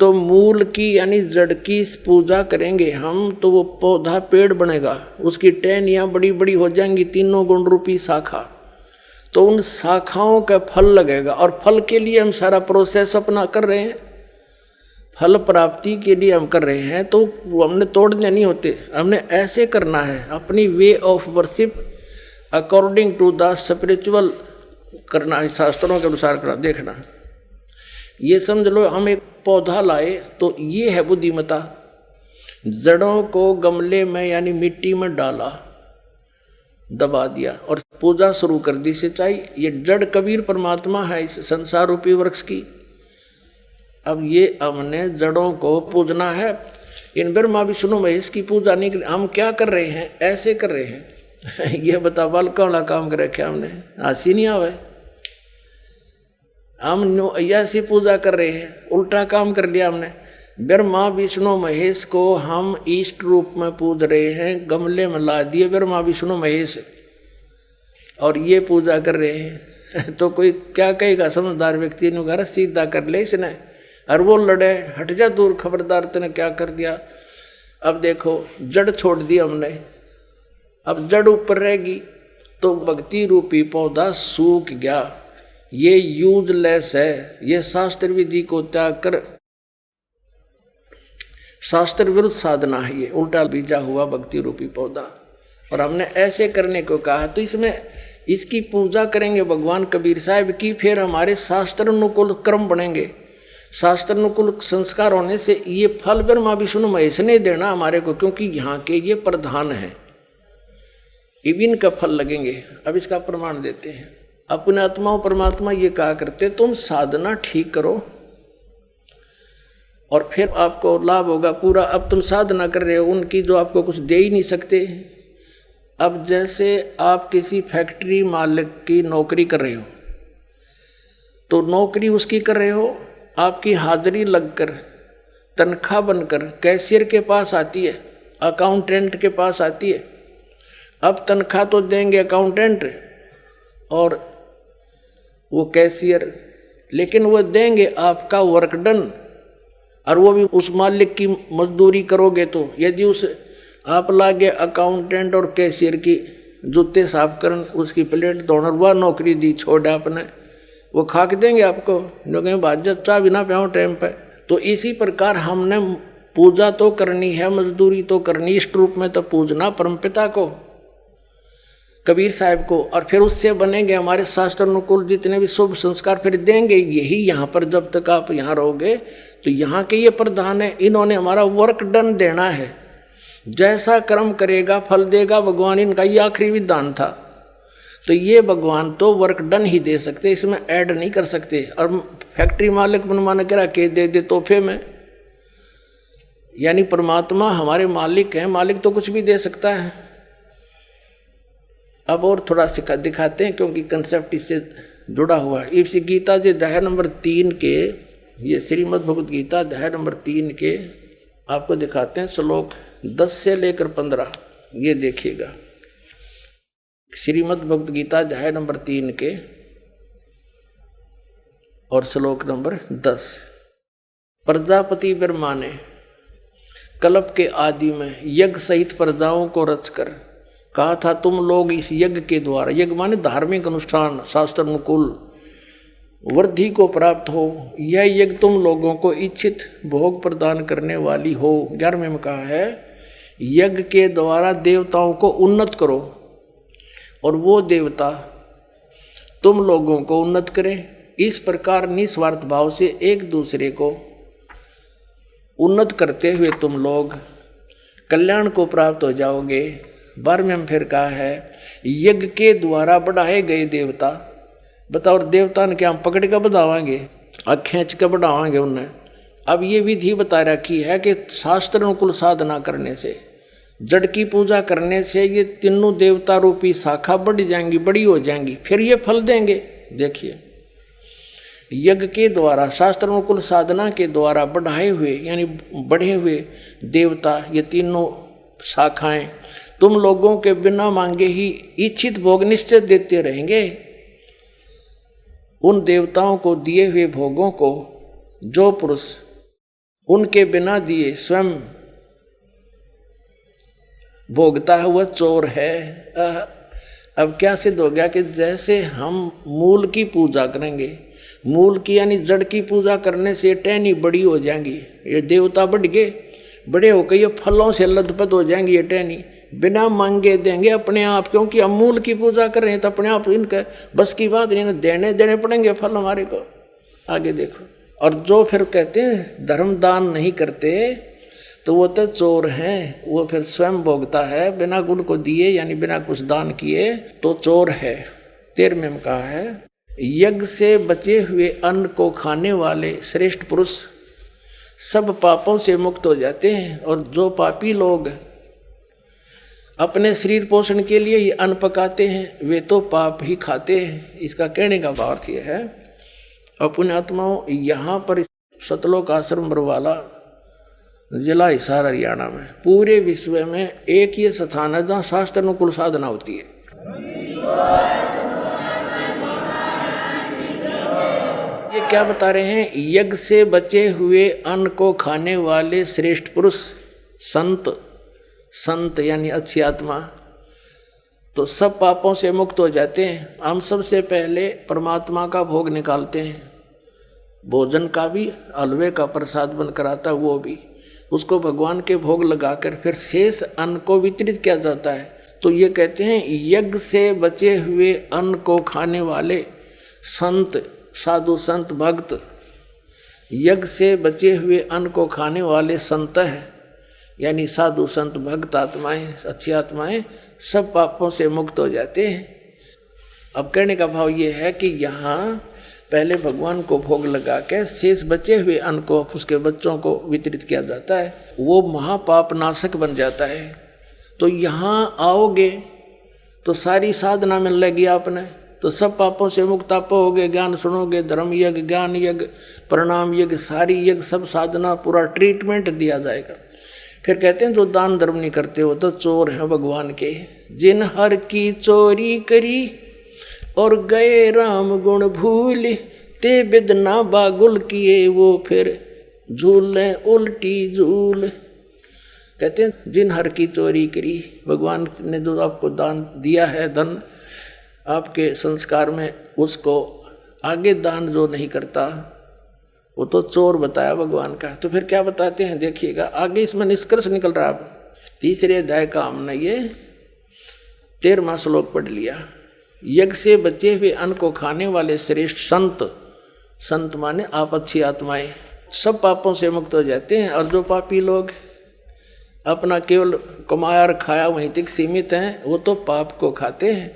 तो मूल की यानी जड़ की पूजा करेंगे हम, तो वो पौधा पेड़ बनेगा, उसकी टहनियाँ बड़ी बड़ी हो जाएंगी, तीनों गुण रूपी शाखा। तो उन शाखाओं का फल लगेगा और फल के लिए हम सारा प्रोसेस अपना कर रहे हैं, फल प्राप्ति के लिए हम कर रहे हैं। तो वो हमने तोड़ने नहीं होते, हमने ऐसे करना है, अपनी way of worship according to the spiritual करना है, शास्त्रों के अनुसार करना। देखना, ये समझ लो हम एक पौधा लाए तो ये है बुद्धिमता। जड़ों को गमले में यानी मिट्टी में डाला, दबा दिया और पूजा शुरू कर दी, सिंचाई। ये जड़ कबीर परमात्मा है इस संसार रूपी वृक्ष की। अब ये हमने जड़ों को पूजना है, इन ब्रह्मा विष्णु महेश की पूजा नहीं कर। हम क्या कर रहे हैं? ऐसे कर रहे हैं। यह बता बालका वाला काम कर रखे हमने, हंसी नहीं आवे। हम ऐसी पूजा कर रहे हैं, उल्टा काम कर लिया हमने। ब्रह्मा विष्णु महेश को हम इष्ट रूप में पूज रहे हैं, गमले में ला दिए ब्रह्मा विष्णु महेश और ये पूजा कर रहे हैं। तो कोई क्या कहेगा? समझदार व्यक्ति ने कहा सीधा कर ले इसने, और वो लड़े, हट जा दूर, खबरदार तूने क्या कर दिया। अब देखो जड़ छोड़ दी हमने, अब जड़ ऊपर रहेगी तो भक्ति रूपी पौधा सूख गया, ये यूजलेस है। ये शास्त्र विधि को त्याग कर शास्त्र विरुद्ध साधना है, ये उल्टा बीजा हुआ भक्ति रूपी पौधा। और हमने ऐसे करने को कहा, तो इसमें इसकी पूजा करेंगे भगवान कबीर साहब की, फिर हमारे शास्त्र अनुकूल कर्म बनेंगे। शास्त्र अनुकूल संस्कार होने से ये फल ब्रह्मा विष्णु महेश ने देना हमारे को, क्योंकि यहाँ के ये प्रधान है, इबिन का फल लगेंगे। अब इसका प्रमाण देते हैं। अपने आत्मा परमात्मा ये कहा करते, तुम साधना ठीक करो और फिर आपको लाभ होगा पूरा। अब तुम साधना कर रहे हो उनकी जो आपको कुछ दे ही नहीं सकते। अब जैसे आप किसी फैक्ट्री मालिक की नौकरी कर रहे हो, तो नौकरी उसकी कर रहे हो, आपकी हाजिरी लगकर तनख्वाह बनकर कैशियर के पास आती है, अकाउंटेंट के पास आती है। अब तनख्वाह तो देंगे अकाउंटेंट और वो कैशियर, लेकिन वो देंगे आपका वर्क डन, और वो भी उस मालिक की मजदूरी करोगे। तो यदि उस आप लागे अकाउंटेंट और कैशियर की जूते साफ करन, उसकी प्लेट धोना, वह नौकरी दी छोड़ आपने, वो खा के देंगे आपको, जो कहें बाजत चाह बिना प्याओ टाइम पे। तो इसी प्रकार हमने पूजा तो करनी है, मजदूरी तो करनी, इष्ट रूप में तो पूजना परमपिता को, कबीर साहब को, और फिर उससे बनेंगे हमारे शास्त्र अनुकूल जितने भी शुभ संस्कार फिर देंगे। यही यहाँ पर जब तक आप यहाँ रहोगे तो यहाँ के ये प्रधान है, इन्होंने हमारा वर्क डन देना है। जैसा कर्म करेगा फल देगा भगवान, इनका ये आखिरी विधान था। तो ये भगवान तो वर्क डन ही दे सकते, इसमें ऐड नहीं कर सकते। और फैक्ट्री मालिक बनवाने करा के दे दे तोहफे में, यानी परमात्मा हमारे मालिक हैं, मालिक तो कुछ भी दे सकता है। अब और थोड़ा दिखाते हैं क्योंकि कंसेप्ट इससे जुड़ा हुआ है। इसी गीता जी अध्याय नंबर 3 के, ये श्रीमद् भगवद गीता अध्याय नंबर 3 के आपको दिखाते हैं श्लोक 10 से लेकर 15। ये देखिएगा, श्रीमद् भगवद गीता अध्याय नंबर 3 के और श्लोक नंबर 10। प्रजापति ब्रह्मा ने कल्प के आदि में यज्ञ सहित प्रजाओं को रचकर कहा था तुम लोग इस यज्ञ के द्वारा, यज्ञ माने धार्मिक अनुष्ठान, शास्त्र अनुकूल वृद्धि को प्राप्त हो। यह यज्ञ तुम लोगों को इच्छित भोग प्रदान करने वाली हो। 11वें में कहा है यज्ञ के द्वारा देवताओं को उन्नत करो और वो देवता तुम लोगों को उन्नत करें। इस प्रकार निस्वार्थ भाव से एक दूसरे को उन्नत करते हुए तुम लोग कल्याण को प्राप्त हो जाओगे। 12वें में फिर कहा है यज्ञ के द्वारा बढ़ाए गए देवता, बताओ देवता ने क्या हम पकड़ कर बढ़ावांगे, खींच कर बढ़ावांगे उन्हें। अब ये विधि बता रखी है कि शास्त्र अनुकूल साधना करने से, जड़ की पूजा करने से ये तीनों देवता रूपी शाखा बढ़ जाएंगी, बड़ी हो जाएंगी, फिर ये फल देंगे। देखिए यज्ञ के द्वारा, शास्त्र अनुकूल साधना के द्वारा बढ़ाए हुए यानी बढ़े हुए देवता, ये तीनों शाखाएं तुम लोगों के बिना मांगे ही इच्छित भोग निश्चित देते रहेंगे। उन देवताओं को दिए हुए भोगों को जो पुरुष उनके बिना दिए स्वयं भोगता है वह चोर है। अब क्या सिद्ध हो गया कि जैसे हम मूल की पूजा करेंगे, मूल की यानी जड़ की पूजा करने से टहनी बड़ी हो जाएंगी, ये देवता बढ़ गए, बड़े होकर ये फलों से लथपथ हो जाएंगी, ये टहनी बिना मांगे देंगे अपने आप, क्योंकि हम मूल की पूजा कर रहे हैं तो अपने आप इनका बस की बात नहीं, देने पड़ेंगे फल हमारे को। आगे देखो, और जो फिर कहते हैं धर्म दान नहीं करते तो वो तो चोर हैं, वो फिर स्वयं भोगता है बिना गुण को दिए यानी बिना कुछ दान किए तो चोर है। 13वें में कहा है यज्ञ से बचे हुए अन्न को खाने वाले श्रेष्ठ पुरुष सब पापों से मुक्त हो जाते हैं, और जो पापी लोग अपने शरीर पोषण के लिए ही अन्न पकाते हैं वे तो पाप ही खाते हैं। इसका कहने का भाव अर्थ यह है अपने आत्माओं, यहाँ पर सतलोक आश्रम बरवाला जिला हिसार हरियाणा में पूरे विश्व में एक ये स्थान है जहाँ शास्त्र अनुकूल साधना होती है। ये क्या बता रहे हैं, यज्ञ से बचे हुए अन्न को खाने वाले श्रेष्ठ पुरुष संत यानी अच्छी आत्मा तो सब पापों से मुक्त हो जाते हैं। हम सबसे पहले परमात्मा का भोग निकालते हैं, भोजन का भी, हलवे का प्रसाद बनकर आता है वो भी, उसको भगवान के भोग लगाकर फिर शेष अन्न को वितरित किया जाता है। तो ये कहते हैं यज्ञ से बचे हुए अन्न को खाने वाले संत, साधु संत भक्त, यज्ञ से बचे हुए अन्न को खाने वाले संत है यानी साधु संत भक्त आत्माएं, अच्छी आत्माएं सब पापों से मुक्त हो जाते हैं। अब कहने का भाव ये है कि यहाँ पहले भगवान को भोग लगा के शेष बचे हुए अन्न को उसके बच्चों को वितरित किया जाता है, वो महापाप नाशक बन जाता है। तो यहाँ आओगे तो सारी साधना मिल लगेगी आपने, तो सब पापों से मुक्त आप होगे। ज्ञान सुनोगे, धर्म यज्ञ, ज्ञान यज्ञ, प्रणाम यज्ञ, सारी यज्ञ, सब साधना पूरा ट्रीटमेंट दिया जाएगा। फिर कहते हैं जो दान धर्म नहीं करते हो तो चोर हैं भगवान के। जिन हर की चोरी करी और गए राम गुण भूल, ते बिदना बागुल किए वो फिर झूले उल्टी झूल। कहते हैं जिन हर की चोरी करी, भगवान ने जो आपको दान दिया है, धन आपके संस्कार में, उसको आगे दान जो नहीं करता वो तो चोर बताया भगवान का। तो फिर क्या बताते हैं देखिएगा आगे, इसमें निष्कर्ष निकल रहा है। 3रे अध्याय का हमने ये 13वां श्लोक पढ़ लिया। यज्ञ से बचे हुए अन्न को खाने वाले श्रेष्ठ संत माने आप अच्छी आत्माएं सब पापों से मुक्त हो जाते हैं, और जो पापी लोग अपना केवल कमाया और खाया वहीं तक सीमित हैं वो तो पाप को खाते हैं।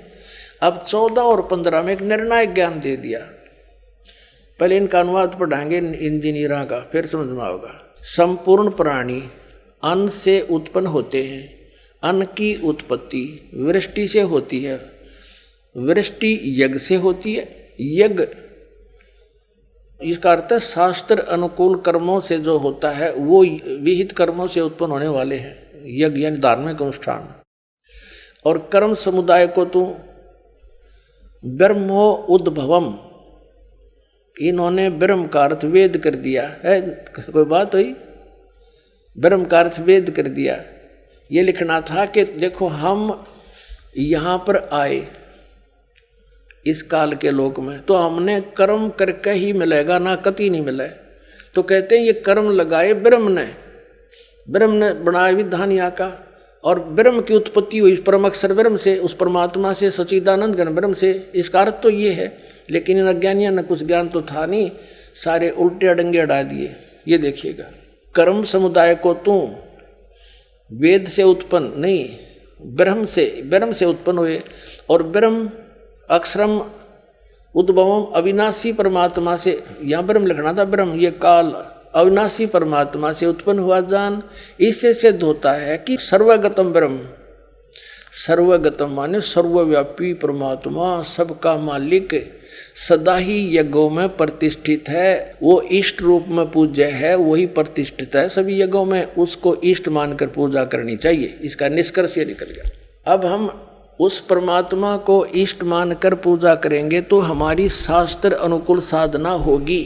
अब 14 और 15 में एक निर्णायक ज्ञान दे दिया। पहले इनका अनुवाद पढ़ाएंगे इंजीनियरों का, फिर समझ में आएगा। संपूर्ण प्राणी अन्न से उत्पन्न होते हैं। अन्न की उत्पत्ति वृष्टि से होती है, वृष्टि यज्ञ से होती है। यज्ञ इसका अर्थ है शास्त्र अनुकूल कर्मों से जो होता है वो विहित कर्मों से उत्पन्न होने वाले हैं, यज्ञ यानी धार्मिक अनुष्ठान। और कर्म समुदाय को तो ब्रह्मो उद्भवम, इन्होंने ब्रह्म का अर्थ वेद कर दिया है। कोई बात हुई? ब्रह्म का अर्थ वेद कर दिया। ये लिखना था कि देखो हम यहाँ पर आए इस काल के लोक में, तो हमने कर्म करके ही मिलेगा, ना कति नहीं मिले। तो कहते हैं ये कर्म लगाए ब्रह्म ने बनाया विधान यहाँ का, और ब्रह्म की उत्पत्ति हुई परम अक्षर ब्रह्म से, उस परमात्मा से, सच्चिदानंद घन ब्रह्म से। इसका अर्थ तो ये है, लेकिन इन अज्ञानियों ने कुछ ज्ञान तो था नहीं, सारे उल्टे अडंगे अड़ा दिए। ये देखिएगा, कर्म समुदाय को तू वेद से उत्पन्न नहीं, ब्रह्म से उत्पन्न हुए, और ब्रह्म अक्षरम उद्भवम अविनाशी परमात्मा से, यहाँ ब्रह्म लिखना था, ब्रह्म ये काल अविनाशी परमात्मा से उत्पन्न हुआ जान। इससे सिद्ध होता है कि सर्वगतम ब्रह्म, सर्वगतम माने सर्वव्यापी परमात्मा, सबका मालिक, सदा ही यज्ञों में प्रतिष्ठित है। वो इष्ट रूप में पूज्य है, वही प्रतिष्ठित है सभी यज्ञों में, उसको इष्ट मानकर पूजा करनी चाहिए। इसका निष्कर्ष ये निकल गया। अब हम उस परमात्मा को इष्ट मानकर पूजा करेंगे तो हमारी शास्त्र अनुकूल साधना होगी।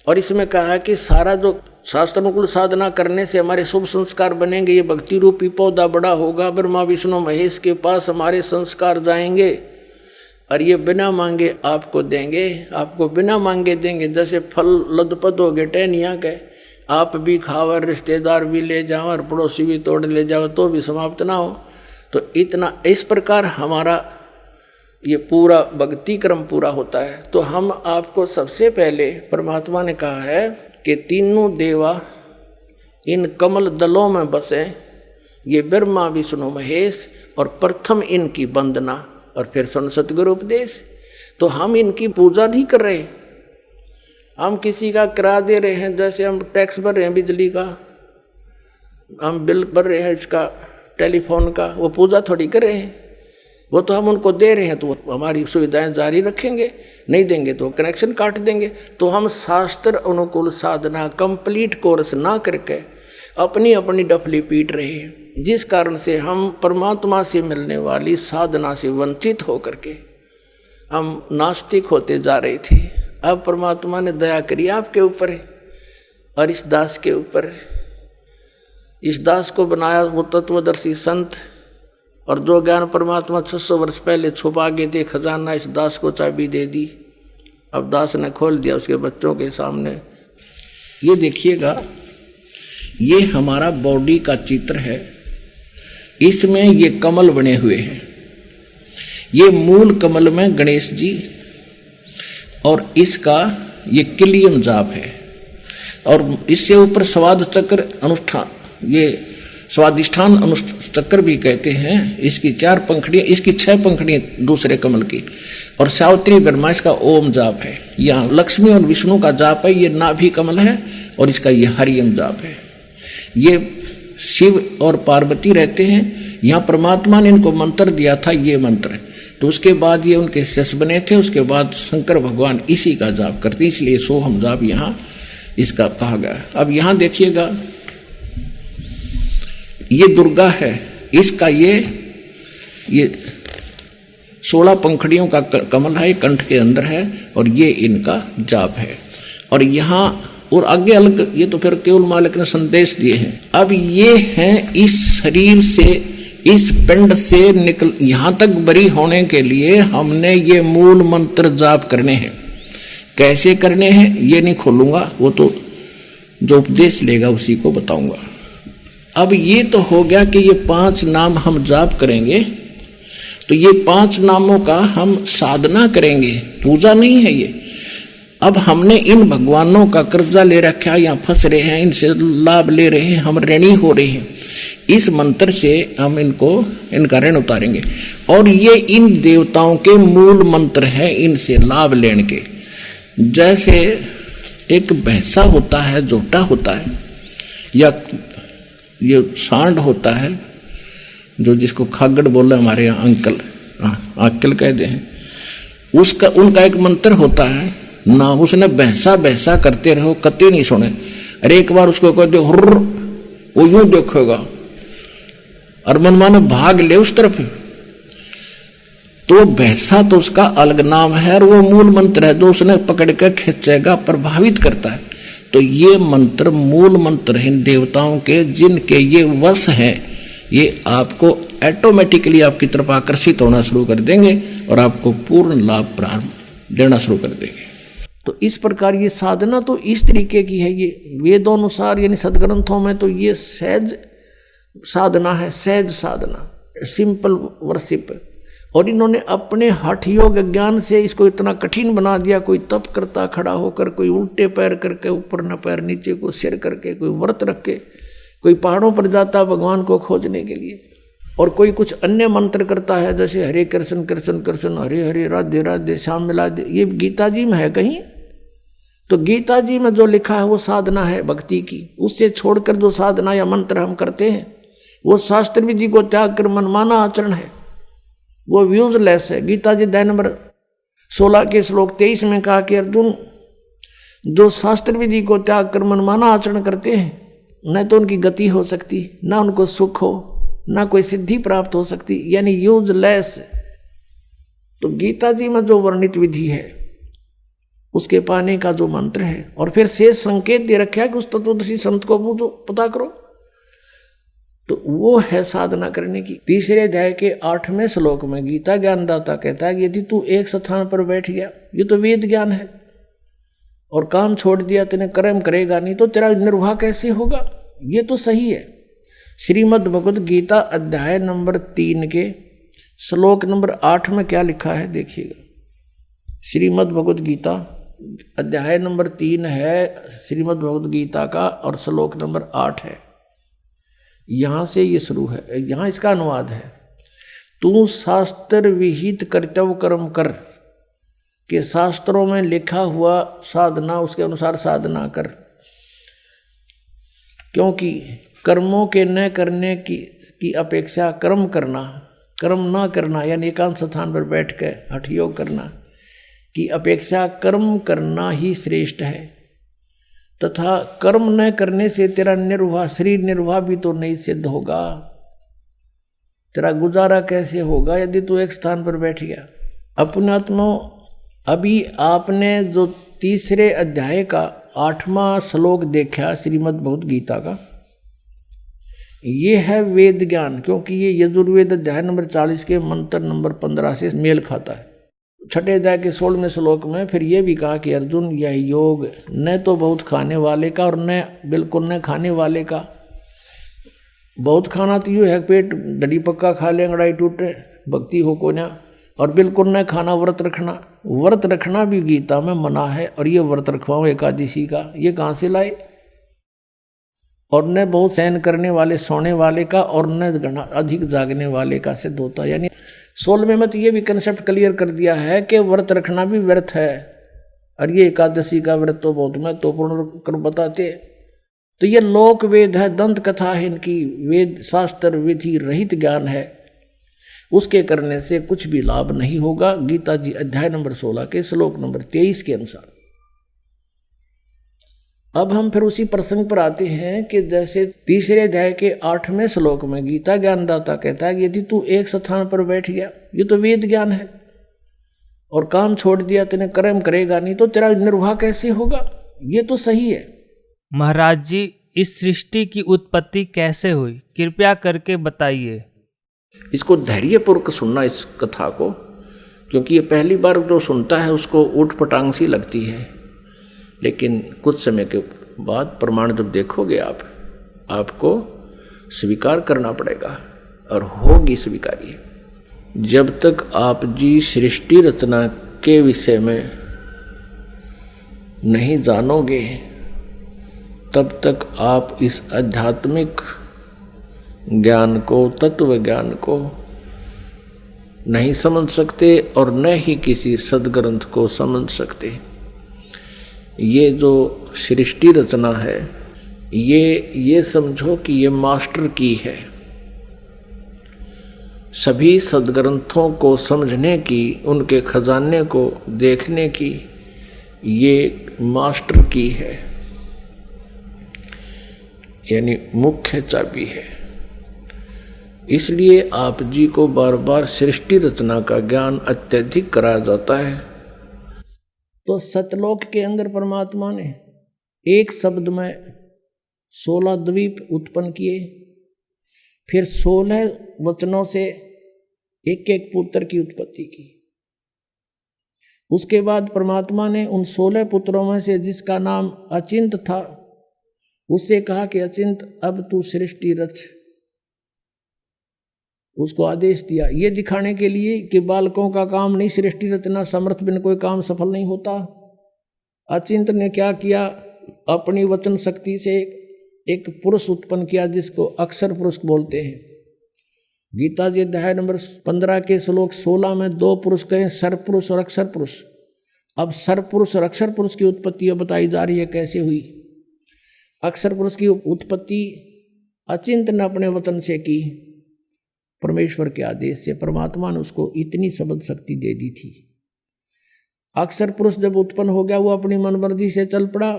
और इसमें कहा है कि सारा जो शास्त्र अनुकूल साधना करने से हमारे शुभ संस्कार बनेंगे, ये भक्ति रूपी पौधा बड़ा होगा, ब्रह्मा विष्णु महेश के पास हमारे संस्कार जाएंगे, और ये बिना मांगे आपको देंगे, आपको बिना मांगे देंगे। जैसे फल लदपद हो गए टहनिया के, आप भी खाओ, रिश्तेदार भी ले जाओ, और पड़ोसी भी तोड़ ले जाओ, तो भी समाप्त ना हो। तो इतना इस प्रकार हमारा ये पूरा भक्ति क्रम पूरा होता है। तो हम आपको सबसे पहले परमात्मा ने कहा है कि तीनों देवा इन कमल दलों में बसे, ये ब्रह्मा विष्णु महेश, और प्रथम इनकी वंदना, और फिर सुन सतगुरु उपदेश। तो हम इनकी पूजा नहीं कर रहे, हम किसी का किराया दे रहे हैं, जैसे हम टैक्स भर रहे हैं बिजली का, हम बिल भर रहे हैं इसका टेलीफोन का, वो पूजा थोड़ी कर रहे हैं, वो तो हम उनको दे रहे हैं, तो वो हमारी सुविधाएं जारी रखेंगे, नहीं देंगे तो कनेक्शन काट देंगे। तो हम शास्त्र अनुकूल साधना कंप्लीट कोर्स ना करके अपनी अपनी डफली पीट रहे हैं, जिस कारण से हम परमात्मा से मिलने वाली साधना से वंचित होकर के हम नास्तिक होते जा रहे थे। अब परमात्मा ने दया करी आपके ऊपर और इस दास के ऊपर। इस दास को बनाया वो तत्वदर्शी संत, और जो ज्ञान परमात्मा 600 वर्ष पहले छुपा गए थे खजाना, इस दास को चाबी दे दी। अब दास ने खोल दिया उसके बच्चों के सामने। ये देखिएगा, ये हमारा बॉडी का चित्र है, इसमें ये कमल बने हुए हैं। ये मूल कमल में गणेश जी, और इसका ये किलियम जाप है, और इससे ऊपर स्वाद चक्र अनुष्ठान, ये स्वादिष्ठान अनुचक्र भी कहते हैं। इसकी 4 पंखड़ियां, इसकी 6 पंखड़ियां दूसरे कमल की, और सावित्री ब्रह्मा इसका ओम जाप है। यहाँ लक्ष्मी और विष्णु का जाप है, ये नाभि कमल है, और इसका ये हरियम जाप है। ये शिव और पार्वती रहते हैं, यहाँ परमात्मा ने इनको मंत्र दिया था, ये मंत्र। तो उसके बाद ये उनके शिष्य बने थे, उसके बाद शंकर भगवान इसी का जाप करते, इसलिए सोहम जाप यहाँ इसका कहा गया। अब यहाँ देखिएगा, ये दुर्गा है, इसका ये 16 पंखड़ियों का कमल है, कंठ के अंदर है, और ये इनका जाप है। और यहाँ और आगे अलग, ये तो फिर केवल मालिक ने संदेश दिए हैं। अब ये हैं इस शरीर से, इस पिंड से निकल यहाँ तक बरी होने के लिए हमने ये मूल मंत्र जाप करने हैं। कैसे करने हैं ये नहीं खोलूंगा, वो तो जो उपदेश लेगा उसी को बताऊंगा। अब ये तो हो गया कि ये 5 नाम हम जाप करेंगे, तो ये 5 नामों का हम साधना करेंगे, पूजा नहीं है ये। अब हमने इन भगवानों का कर्जा ले रखा है, यहाँ फंस रहे हैं, इनसे लाभ ले रहे हैं, हम ऋणी हो रहे हैं। इस मंत्र से हम इनका ऋण उतारेंगे, और ये इन देवताओं के मूल मंत्र है, इनसे लाभ लेने के। जैसे एक भैंसा होता है, जोटा होता है, या ये सांड होता है, जो जिसको खागड़ बोले हमारे यहाँ अंकल कहते हैं, उसका उनका एक मंत्र होता है ना, उसने भैंसा भैंसा करते रहो, कते नहीं सुने। अरे एक बार उसको कह दो हुर्र, वो यूं देखेगा और मनमाने भाग ले उस तरफ। तो भैंसा तो उसका अलग नाम है, और वो मूल मंत्र है जो उसने पकड़ कर खींचेगा, प्रभावित करता है। तो ये मंत्र मूल मंत्र हैं देवताओं के, जिनके ये वश हैं, ये आपको ऑटोमेटिकली आपकी तरफ आकर्षित होना शुरू कर देंगे और आपको पूर्ण लाभ प्राप्त देना शुरू कर देंगे। तो इस प्रकार ये साधना तो इस तरीके की है, ये वेदों अनुसार यानी सदग्रंथों में तो ये सहज साधना है, सहज साधना, सिंपल वर्शिप। और इन्होंने अपने हठ योग ज्ञान से इसको इतना कठिन बना दिया। कोई तप करता खड़ा होकर, कोई उल्टे पैर करके, ऊपर न पैर नीचे को सिर करके, कोई व्रत रख के, कोई पहाड़ों पर जाता भगवान को खोजने के लिए, और कोई कुछ अन्य मंत्र करता है जैसे हरे कृष्ण कृष्ण कृष्ण हरे हरे राधे राधे श्याम मिला दे। ये गीता जी में है कहीं? तो गीता जी में जो लिखा है वो साधना है भक्ति की। उससे छोड़कर जो साधना या मंत्र हम करते हैं वो शास्त्र विधि को त्याग कर मनमाना आचरण है, वो यूजलेस है। गीता जी अध्याय नंबर 16 के श्लोक 23 में कहा कि अर्जुन, जो शास्त्र विधि को त्याग कर मनमाना आचरण करते हैं न तो उनकी गति हो सकती, ना उनको सुख हो, ना कोई सिद्धि प्राप्त हो सकती, यानी यूजलेस। तो गीता जी में जो वर्णित विधि है उसके पाने का जो मंत्र है, और फिर शेष संकेत दे रखा है कि उस तत्वदर्शी संत को पूछो, पता करो, तो वो है साधना करने की। तीसरे अध्याय के 8वें श्लोक में गीता ज्ञानदाता कहता है कि यदि तू एक स्थान पर बैठ गया, ये तो वेद ज्ञान है, और काम छोड़ दिया, तेने कर्म करेगा नहीं, तो तेरा निर्वाह कैसे होगा? ये तो सही है। श्रीमद् भगवद गीता अध्याय नंबर 3 के श्लोक नंबर 8 में क्या लिखा है देखिएगा। श्रीमद् भगवद गीता अध्याय नंबर 3 है श्रीमद् भगवद गीता का, और श्लोक नंबर 8 है। यहां से ये शुरू है, यहां इसका अनुवाद है, तू शास्त्र विहित कर्तव्य कर्म कर, के शास्त्रों में लिखा हुआ साधना उसके अनुसार साधना कर, क्योंकि कर्मों के न करने की अपेक्षा कर्म करना, कर्म ना करना यानी एकांत स्थान पर बैठ कर हठ योग करना की अपेक्षा कर्म करना ही श्रेष्ठ है। तथा कर्म न करने से तेरा निर्वाह, शरीर निर्वाह भी तो नहीं सिद्ध होगा। तेरा गुजारा कैसे होगा यदि तू एक स्थान पर बैठ गया? अपने आत्मा, अभी आपने जो तीसरे अध्याय का 8वां श्लोक देखा श्रीमद् भगवद गीता का, ये है वेद ज्ञान, क्योंकि ये यजुर्वेद अध्याय नंबर 40 के मंत्र नंबर 15 से मेल खाता है। छठे अध्याय के 16वें श्लोक में फिर ये भी कहा कि अर्जुन, यह योग न तो बहुत खाने वाले का और न बिल्कुल न खाने वाले का। बहुत खाना तो यूँ है पेट डडी पक्का खा ले अंगड़ाई टूटे, भक्ति हो को ना, और बिल्कुल न खाना व्रत रखना। व्रत रखना भी गीता में मना है, और ये व्रत रखवाओ एकादशी का, ये कहाँ से लाए? और न बहुत सहन करने वाले सोने वाले का, और न अधिक जागने वाले का सिद्ध होता। यानी 16वें में तो ये भी कंसेप्ट क्लियर कर दिया है कि व्रत रखना भी व्यर्थ है, और ये एकादशी का व्रत तो बहुत महत्वपूर्ण कर बताते। तो ये लोक वेद है, दंत कथा है इनकी, वेद शास्त्र विधि रहित ज्ञान है, उसके करने से कुछ भी लाभ नहीं होगा। गीता जी अध्याय नंबर 16 के श्लोक नंबर 23 के अनुसार। अब हम फिर उसी प्रसंग पर आते हैं कि जैसे तीसरे अध्याय के 8वें श्लोक में गीता ज्ञानदाता कहता है कि यदि तू एक स्थान पर बैठ गया, ये तो वेद ज्ञान है, और काम छोड़ दिया, तेने कर्म करेगा नहीं, तो तेरा निर्वाह कैसे होगा? ये तो सही है। महाराज जी, इस सृष्टि की उत्पत्ति कैसे हुई, कृपया करके बताइए। इसको धैर्यपूर्वक सुनना इस कथा को, क्योंकि ये पहली बार जो सुनता है उसको ऊट पटांग सी लगती है, लेकिन कुछ समय के बाद प्रमाण जब देखोगे आपको स्वीकार करना पड़ेगा, और होगी स्वीकार्य। जब तक आप जी सृष्टि रचना के विषय में नहीं जानोगे तब तक आप इस आध्यात्मिक ज्ञान को, तत्व ज्ञान को नहीं समझ सकते, और न ही किसी सदग्रंथ को समझ सकते। ये जो सृष्टि रचना है, ये समझो कि ये मास्टर की है। सभी सदग्रंथों को समझने की, उनके खजाने को देखने की ये मास्टर की है, यानी मुख्य चाबी है। इसलिए आप जी को बार बार सृष्टि रचना का ज्ञान अत्यधिक कराया जाता है। तो सतलोक के अंदर परमात्मा ने एक शब्द में 16 द्वीप उत्पन्न किए, फिर 16 वचनों से एक एक पुत्र की उत्पत्ति की। उसके बाद परमात्मा ने उन 16 पुत्रों में से जिसका नाम अचिंत था उससे कहा कि अचिंत अब तू सृष्टि रच। उसको आदेश दिया ये दिखाने के लिए कि बालकों का काम नहीं सृष्टि रचना, समर्थ बिन कोई काम सफल नहीं होता। अचिंत ने क्या किया, अपनी वचन शक्ति से एक पुरुष उत्पन्न किया जिसको अक्षर पुरुष बोलते हैं। गीता जी अध्याय नंबर 15 के श्लोक 16 में 2 पुरुष कहे, सरपुरुष और अक्षर पुरुष। अब सरपुरुष और अक्षर पुरुष की उत्पत्ति बताई जा रही है कैसे हुई। अक्षर पुरुष की उत्पत्ति अचिंत ने अपने वचन से की, परमेश्वर के आदेश से। परमात्मा ने उसको इतनी शब्द शक्ति दे दी थी। अक्षर पुरुष जब उत्पन्न हो गया वो अपनी मनमर्जी से चल पड़ा।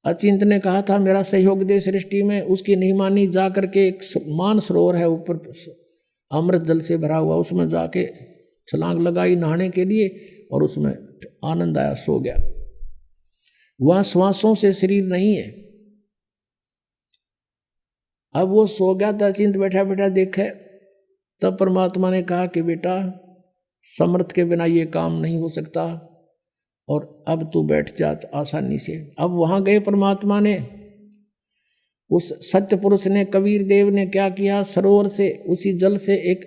अचिंत ने कहा था मेरा सहयोग दे सृष्टि में, उसकी नहीं मानी। जा करके एक मान सरोवर है ऊपर अमृत जल से भरा हुआ, उसमें जाके छलांग लगाई नहाने के लिए और उसमें आनंद आया, सो गया। वहां श्वासों से शरीर नहीं है। अब वो सो गया था, अचिंत बैठा बैठा देखे, तब परमात्मा ने कहा कि बेटा समर्थ के बिना ये काम नहीं हो सकता और अब तू बैठ जा आसानी से। अब वहां गए परमात्मा ने, उस सत्य पुरुष ने, कबीर देव ने क्या किया, सरोवर से उसी जल से एक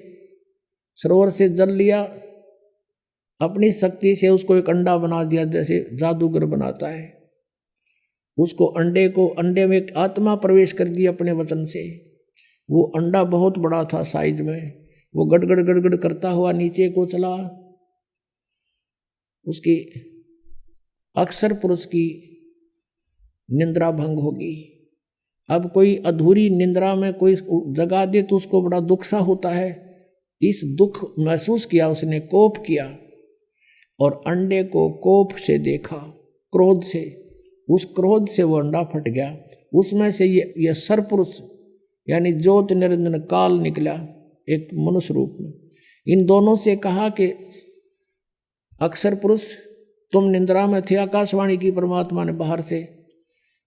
सरोवर से जल लिया, अपनी शक्ति से उसको एक अंडा बना दिया जैसे जादूगर बनाता है। उसको अंडे में एक आत्मा प्रवेश कर दी अपने वचन से। वो अंडा बहुत बड़ा था साइज में, वो गड़गड़ गड़गड़ करता हुआ नीचे को चला। उसकी अक्षर पुरुष की निंद्रा भंग होगी। अब कोई अधूरी निंद्रा में कोई जगा दे तो उसको बड़ा दुख सा होता है। इस दुख महसूस किया उसने, कोप किया और अंडे को कोप से देखा, क्रोध से। उस क्रोध से वो अंडा फट गया। उसमें से ये सरपुरुष यानी ज्योत निरंजन काल निकला एक मनुष्य रूप में। इन दोनों से कहा कि अक्षर पुरुष तुम निंद्रा में थे, आकाशवाणी की परमात्मा ने बाहर से,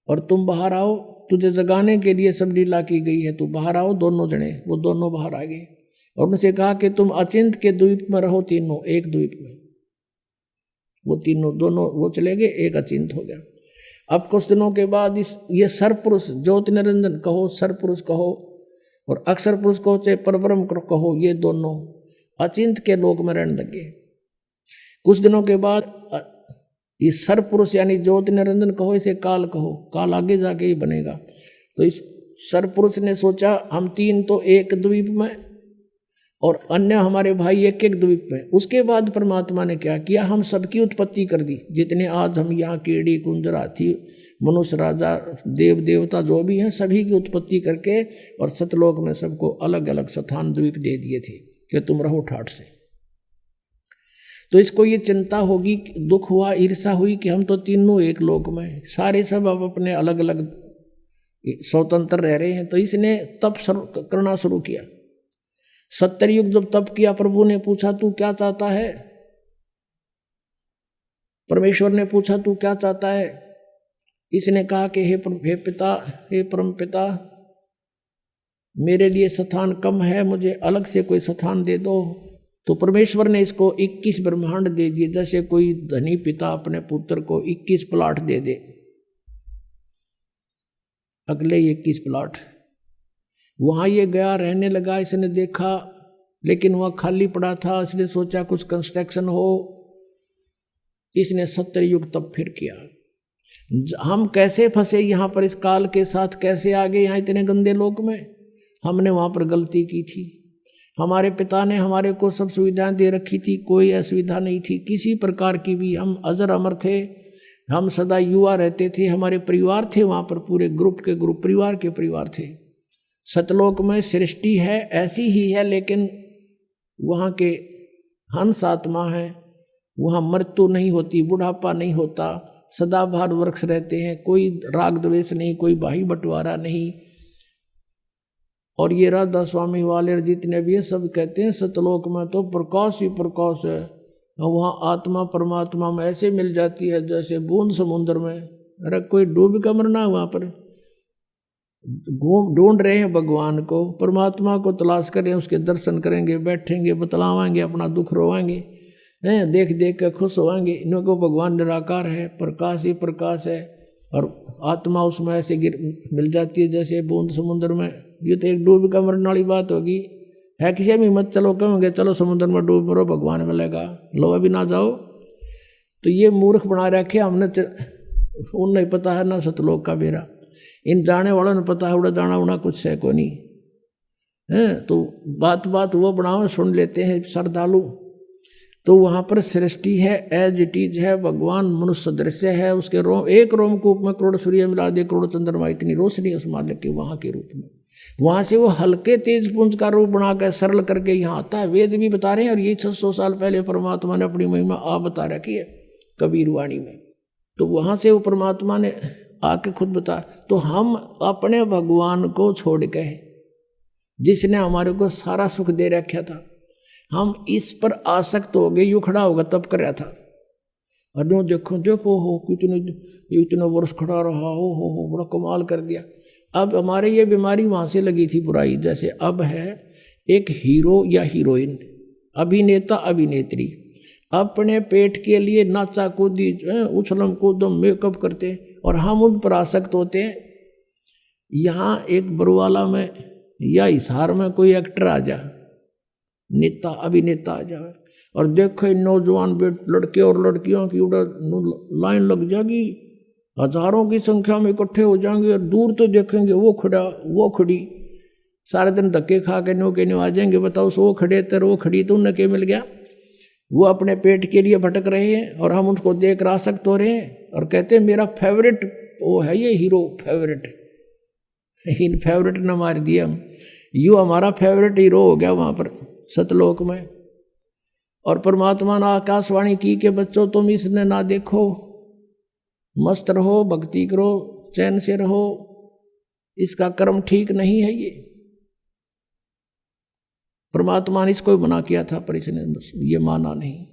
और तुम बाहर आओ, तुझे जगाने के लिए सब लीला की गई है, तू बाहर आओ। दोनों जने वो दोनों बाहर आ गए और उनसे कहा कि तुम अचिंत के द्वीप में रहो, तीनों एक द्वीप में। वो तीनों दोनों वो चले गए, एक अचिंत हो गया। अब कुछ दिनों के बाद ये सरपुरुष ज्योति निरंजन कहो, सरपुरुष कहो और अक्षर पुरुष कहो, चाहे परब्रह्म कहो, ये दोनों अचिंत के लोक में रहने लगे। कुछ दिनों के बाद ये सरपुरुष यानी ज्योति निरंजन कहो, इसे काल कहो, काल आगे जाके ही बनेगा। तो इस सरपुरुष ने सोचा हम तीन तो एक द्वीप में और अन्य हमारे भाई एक एक द्वीप में। उसके बाद परमात्मा ने क्या किया, हम सबकी उत्पत्ति कर दी। जितने आज हम यहाँ कीड़ी कुंजर हाथी मनुष्य राजा देव देवता जो भी हैं सभी की उत्पत्ति करके और सतलोक में सबको अलग अलग स्थान द्वीप दे दिए थे कि तुम रहो ठाठ से। तो इसको ये चिंता होगी, दुख हुआ, ईर्षा हुई कि हम तो तीनों एक लोक में, सारे सब अब अपने अलग अलग स्वतंत्र रह रहे हैं। तो इसने तप करना शुरू किया। 70 युग जब तप किया, प्रभु ने पूछा तू क्या चाहता है, परमेश्वर ने पूछा तू क्या चाहता है। इसने कहा कि हे पिता, हे परम पिता, मेरे लिए स्थान कम है, मुझे अलग से कोई स्थान दे दो। तो परमेश्वर ने इसको 21 ब्रह्मांड दे दिए, जैसे कोई धनी पिता अपने पुत्र को 21 प्लाट दे दे, अगले 21 प्लाट। वहाँ ये गया, रहने लगा। इसने देखा लेकिन वहाँ खाली पड़ा था, इसने सोचा कुछ कंस्ट्रक्शन हो। इसने 70 युग तब फिर किया। हम कैसे फंसे यहाँ पर, इस काल के साथ कैसे आ गए यहाँ इतने गंदे लोक में। हमने वहाँ पर गलती की थी। हमारे पिता ने हमारे को सब सुविधाएं दे रखी थी, कोई असुविधा नहीं थी किसी प्रकार की भी। हम अजर अमर थे, हम सदा युवा रहते थे। हमारे परिवार थे वहाँ पर, पूरे ग्रुप के ग्रुप, परिवार के परिवार थे। सतलोक में सृष्टि है ऐसी ही है, लेकिन वहाँ के हंस आत्मा है, वहाँ मृत्यु नहीं होती, बुढ़ापा नहीं होता, सदाबहार वृक्ष रहते हैं, कोई राग द्वेष नहीं, कोई भाई बंटवारा नहीं। और ये राधा स्वामी वाले जितने भी हैं सब कहते हैं सतलोक में तो प्रकाश ही प्रकाश है, और वहाँ आत्मा परमात्मा में ऐसे मिल जाती है जैसे बूंद समुद्र में। अरे कोई डूब कर मरना, वहाँ पर ढूंढ रहे हैं भगवान को, परमात्मा को तलाश करें, उसके दर्शन करेंगे, बैठेंगे, बतलावाएंगे, अपना दुख रोवाएंगे, हैं, देख देख कर खुश होवाएंगे। इन्हों को भगवान निराकार है, प्रकाश ही प्रकाश है, और आत्मा उसमें ऐसे मिल जाती है जैसे बूंद समुद्र में। ये तो एक डूब कर मरने वाली बात होगी। है किसी में मत चलो, कहोगे चलो समुद्र में डूब मरो, भगवान मिलेगा, लो अभी ना जाओ। तो ये मूर्ख बना रखे हमने, उन नहीं पता है ना सतलोक का बेरा। इन जाने वालों ने पता है उड़ा जाना उड़ा कुछ है को नहीं है। तो बात बात वो बनाओ, सुन लेते हैं श्रद्धालु। तो वहाँ पर सृष्टि है, एज इट इज है, भगवान मनुष्य दृश्य है, उसके रोम, एक रोमकूप में करोड़ सूर्य मिला दे, करोड़ चंद्रमा, इतनी रोशनी उस मालिक के वहाँ के रूप में। वहाँ से वो हल्के तेज पुंज का रूप बनाकर सरल करके यहाँ आता है। वेद भी बता रहे हैं, और ये 600 साल पहले परमात्मा ने अपनी महिमा आप बता रखी है कबीर वाणी में। तो वहाँ से वो परमात्मा ने आके खुद बता। तो हम अपने भगवान को छोड़ के, जिसने हमारे को सारा सुख दे रखा था, हम इस पर आसक्त हो गए। यूँ खड़ा होगा तब कर रहा था, और यूँ देखो देखो हो इतने वर्ष खड़ा रहा, हो बड़ा कमाल कर दिया। अब हमारे ये बीमारी वहाँ से लगी थी बुराई। जैसे अब है एक हीरो या हीरोइन, अभिनेता अभिनेत्री, अपने पेट के लिए नाचा कूदी, उछलम कूदम, मेकअप करते, और हम उन पर आसक्त होते हैं। यहाँ एक बरुवाला में या हिसार में कोई एक्टर आ जा, नेता अभिनेता आ जाए, और देखो नौजवान लड़के और लड़कियों की लाइन लग जाएगी, हजारों की संख्या में इकट्ठे हो जाएंगे, और दूर तो देखेंगे वो खड़ा वो खड़ी, सारे दिन धक्के खा के नो के नो आ जाएंगे। बताओ, सो खड़े तर वो खड़ी, तो उन्हें क्या मिल गया? वो अपने पेट के लिए भटक रहे हैं, और हम उसको देख आसक्त हो रहे हैं, और कहते हैं मेरा फेवरेट वो है ये हीरो, फेवरेट। इन फेवरेट ने मार दिया, यू हमारा फेवरेट हीरो हो गया वहाँ पर सतलोक में। और परमात्मा ने आकाशवाणी की कि बच्चों तुम इसने ना देखो, मस्त रहो, भक्ति करो, चैन से रहो, इसका कर्म ठीक नहीं है। ये परमात्मा ने इसको मना किया था, पर इसने ये माना नहीं।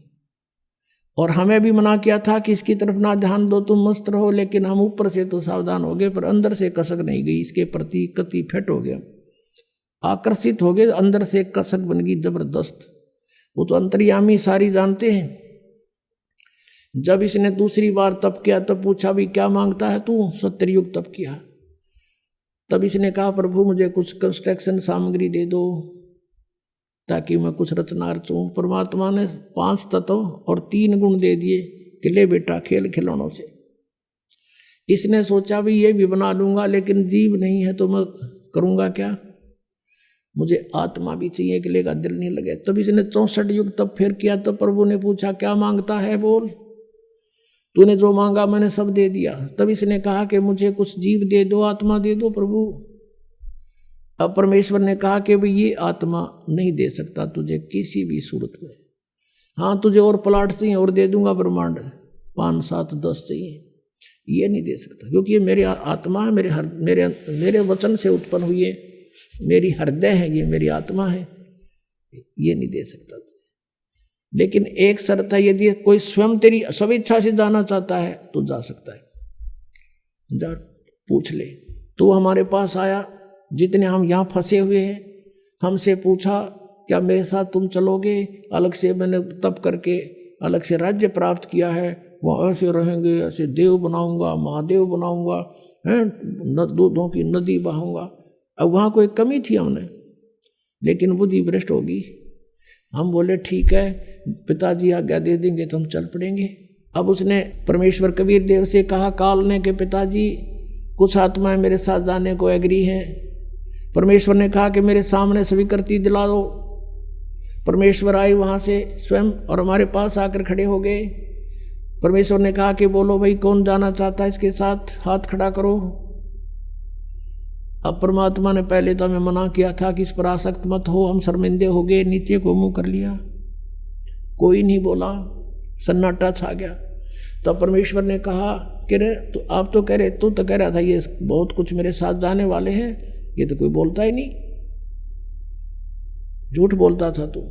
और हमें भी मना किया था कि इसकी तरफ ना ध्यान दो, तुम मस्त रहो। लेकिन हम ऊपर से तो सावधान हो गए, पर अंदर से कसक नहीं गई, इसके प्रति कति फिट हो गया, आकर्षित हो गए, अंदर से कसक बन गई जबरदस्त। वो तो अंतर्यामी सारी जानते हैं। जब इसने दूसरी बार तप किया तब पूछा भी क्या मांगता है तू? 70 युग तप किया। तब इसने कहा प्रभु मुझे कुछ कंस्ट्रक्शन सामग्री दे दो ताकि मैं कुछ रचना रचूं। परमात्मा ने 5 तत्व और 3 गुण दे दिए कि ले बेटा खेल खिलौनों से। इसने सोचा भी ये भी बना लूंगा, लेकिन जीव नहीं है तो मैं करूंगा क्या? मुझे आत्मा भी चाहिए कि लेगा, दिल नहीं लगे। तब इसने 64 युग तब फिर किया। तो प्रभु ने पूछा क्या मांगता है, बोल। तूने जो मांगा मैंने सब दे दिया। तब इसने कहा कि मुझे कुछ जीव दे दो, आत्मा दे दो प्रभु। अब परमेश्वर ने कहा कि भाई ये आत्मा नहीं दे सकता तुझे किसी भी सूरत में। हाँ तुझे और प्लाट चाहिए और दे दूंगा, ब्रह्मांड 5, 7, 10 चाहिए, ये नहीं दे सकता, क्योंकि ये मेरी आत्मा है, मेरे वचन से उत्पन्न हुई है, मेरी हृदय है, ये मेरी आत्मा है, ये नहीं दे सकता। लेकिन एक शर्त है, यदि कोई स्वयं तेरी सब इच्छा से जाना चाहता है तो जा सकता है, जा पूछ ले। तो हमारे पास आया, जितने हम यहाँ फंसे हुए हैं, हमसे पूछा क्या मेरे साथ तुम चलोगे? अलग से मैंने तप करके अलग से राज्य प्राप्त किया है, वहाँ ऐसे रहेंगे, ऐसे देव बनाऊंगा, महादेव बनाऊंगा, हैं दूधों की नदी बहाऊंगा। अब वहाँ कोई कमी थी हमने, लेकिन बुद्धि भ्रष्ट होगी। हम बोले ठीक है पिताजी आज्ञा दे देंगे तो हम चल पड़ेंगे। अब उसने परमेश्वर कबीर देव से कहा काल ने कि पिताजी कुछ आत्माएं मेरे साथ जाने को एग्री हैं। परमेश्वर ने कहा कि मेरे सामने स्वीकृति दिला दो। परमेश्वर आए वहाँ से स्वयं और हमारे पास आकर खड़े हो गए। परमेश्वर ने कहा कि बोलो भाई कौन जाना चाहता है इसके साथ, हाथ खड़ा करो। अब परमात्मा ने पहले तो हमें मना किया था कि इस पर आसक्त मत हो, हम शर्मिंदे हो गए, नीचे को मुंह कर लिया, कोई नहीं बोला, सन्नाटा छा गया। तब परमेश्वर ने कहा कि रे तो आप तो कह रहे, तू तो कह रहा था ये बहुत कुछ मेरे साथ जाने वाले हैं, ये तो कोई बोलता ही नहीं, झूठ बोलता था तू।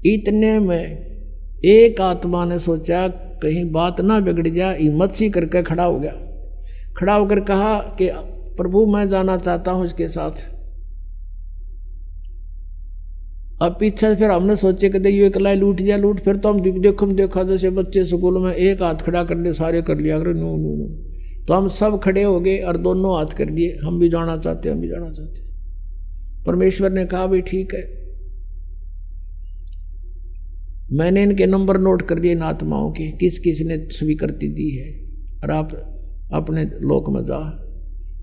इतने में एक आत्मा ने सोचा कहीं बात ना बिगड़ जाए, हिम्मत सी करके खड़ा हो गया। खड़ा होकर कहा कि प्रभु मैं जाना चाहता हूं इसके साथ। अब पीछे फिर हमने सोचे कि ये अकेला लूट जा लूट, फिर तो हम देखा जैसे बच्चे स्कूल में एक हाथ खड़ा कर ले, सारे कर लिया अगर नो नो नो, तो हम सब खड़े हो गए और दोनों हाथ कर दिए, हम भी जाना चाहते, हम भी जाना चाहते। परमेश्वर ने कहा भाई ठीक है, मैंने इनके नंबर नोट कर लिए इन आत्माओं के, किस किस ने स्वीकृति दी है, और आप अपने लोक में जा।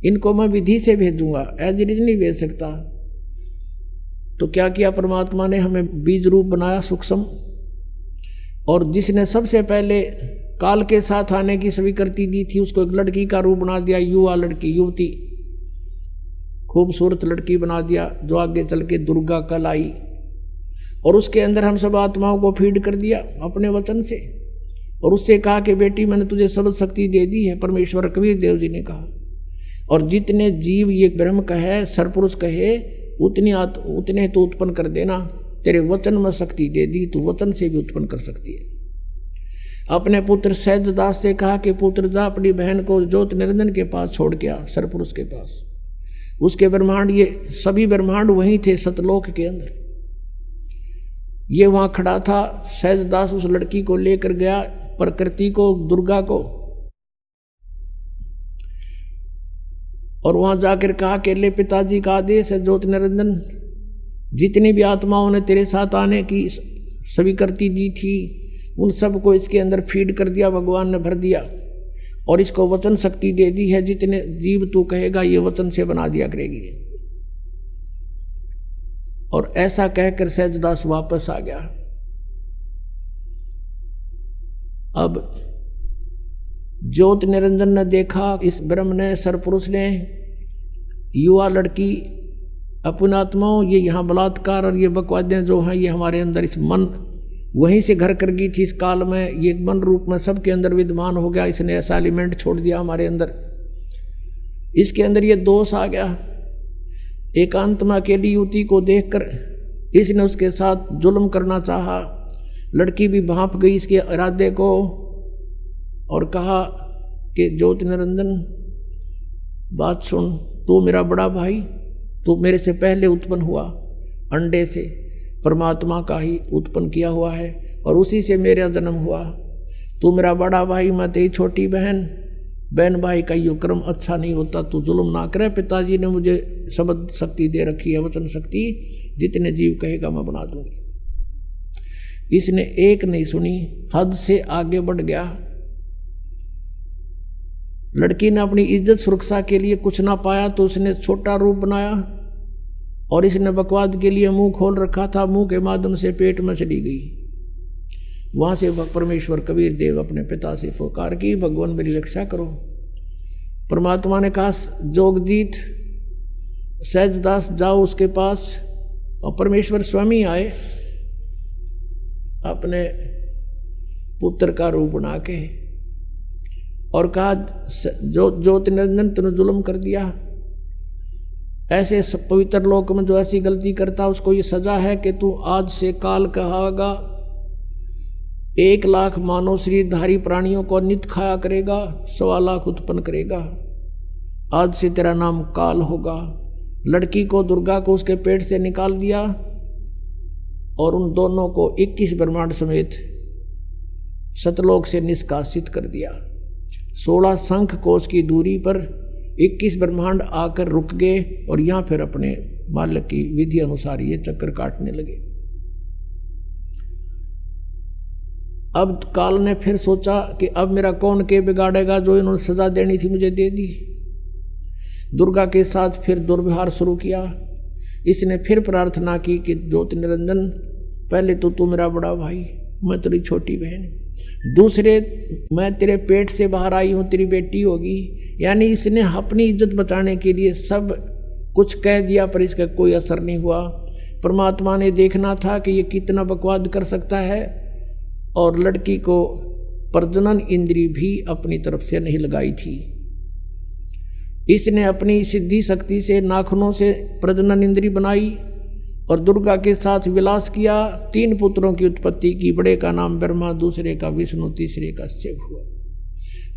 इनको मैं विधि से भेजूंगा, एज इट इज नहीं भेज सकता। तो क्या किया परमात्मा ने, हमें बीज रूप बनाया सूक्ष्म, और जिसने सबसे पहले काल के साथ आने की स्वीकृति दी थी उसको एक लड़की का रूप बना दिया, युवा लड़की, युवती, खूबसूरत लड़की बना दिया, जो आगे चल के दुर्गा कल आई। और उसके अंदर हम सब आत्माओं को फीड कर दिया अपने वचन से, और उससे कहा कि बेटी मैंने तुझे शब्द शक्ति दे दी है, परमेश्वर कबीर देव जी ने कहा। और जितने जीव ये ब्रह्म कहे, सरपुरुष कहे, उतने तो उत्पन्न कर देना, तेरे वचन में शक्ति दे दी, तू वचन से भी उत्पन्न कर सकती है। अपने पुत्र सहजदास से कहा कि पुत्र जा अपनी बहन को ज्योत निरंजन के पास छोड़ के आ, सरपुरुष के पास। उसके ब्रह्मांड, ये सभी ब्रह्मांड वहीं थे सतलोक के अंदर। ये वहां खड़ा था, सहजदास उस लड़की को लेकर गया, प्रकृति को, दुर्गा को, और वहां जाकर कहा कि ले पिताजी का आदेश है, ज्योत निरंजन जितनी भी आत्माओं ने तेरे साथ आने की स्वीकृति दी थी उन सबको इसके अंदर फीड कर दिया, भगवान ने भर दिया, और इसको वचन शक्ति दे दी है, जितने जीव तू कहेगा ये वचन से बना दिया करेगी। और ऐसा कहकर सहजदास वापस आ गया। अब ज्योत निरंजन ने देखा, इस ब्रह्म ने, सरपुरुष ने, युवा लड़की, अपनी आत्माओं, ये यहाँ बलात्कार और ये बकवादें जो हैं ये हमारे अंदर, इस मन वहीं से घर कर गई थी, इस काल में ये मन रूप में सबके अंदर विद्यमान हो गया, इसने ऐसा एलिमेंट छोड़ दिया हमारे अंदर, इसके अंदर ये दोष आ गया। एकांत में अकेली युवती को देखकर इसने उसके साथ जुल्म करना चाहा, लड़की भी भांप गई इसके इरादे को, और कहा कि ज्योति निरंजन बात सुन, तू मेरा बड़ा भाई, तू मेरे से पहले उत्पन्न हुआ, अंडे से परमात्मा का ही उत्पन्न किया हुआ है, और उसी से मेरा जन्म हुआ। तू मेरा बड़ा भाई, मैं तेरी छोटी बहन, बहन भाई का यो क्रम अच्छा नहीं होता, तू जुल्म ना करे। पिताजी ने मुझे शब्द शक्ति दे रखी है, वचन शक्ति, जितने जीव कहेगा मैं बना दूंगी। इसने एक नहीं सुनी, हद से आगे बढ़ गया। लड़की ने अपनी इज्जत सुरक्षा के लिए कुछ ना पाया तो उसने छोटा रूप बनाया, और इसने बकवाद के लिए मुंह खोल रखा था, मुंह के माध्यम से पेट में चली गई। वहां से परमेश्वर कबीर देव अपने पिता से पुकार की, भगवान मेरी रक्षा करो। परमात्मा ने कहा जोगजीत, सहजदास जाओ उसके पास, और परमेश्वर स्वयं आए अपने पुत्र का रूप बना के, और कहा ज्योति निरंजन तूने जुल्म कर दिया, ऐसे पवित्र लोक में जो ऐसी गलती करता उसको ये सजा है कि तू आज से काल कहागा, 1 लाख मानव शरीरधारी प्राणियों को नित खाया करेगा, 1.25 लाख उत्पन्न करेगा, आज से तेरा नाम काल होगा। लड़की को, दुर्गा को उसके पेट से निकाल दिया, और उन दोनों को 21 ब्रह्मांड समेत सतलोक से निष्कासित कर दिया। 16 शंख कोश की दूरी पर 21 ब्रह्मांड आकर रुक गए, और यहाँ फिर अपने मालिक की विधि अनुसार ये चक्कर काटने लगे। अब काल ने फिर सोचा कि अब मेरा कौन के बिगाड़ेगा, जो इन्होंने सजा देनी थी मुझे दे दी। दुर्गा के साथ फिर दुर्व्यवहार शुरू किया। इसने फिर प्रार्थना की कि ज्योति निरंजन, पहले तो तू मेरा बड़ा भाई, मैं तेरी छोटी बहन, दूसरे मैं तेरे पेट से बाहर आई हूँ, तेरी बेटी होगी। यानी इसने अपनी इज्जत बचाने के लिए सब कुछ कह दिया, पर इसका कोई असर नहीं हुआ। परमात्मा ने देखना था कि ये कितना बकवाद कर सकता है, और लड़की को प्रजनन इंद्री भी अपनी तरफ से नहीं लगाई थी। इसने अपनी सिद्धि शक्ति से नाखूनों से प्रजनन इंद्री बनाई, और दुर्गा के साथ विलास किया। 3 पुत्रों की उत्पत्ति की। बड़े का नाम ब्रह्मा, दूसरे का विष्णु, तीसरे का शिव हुआ।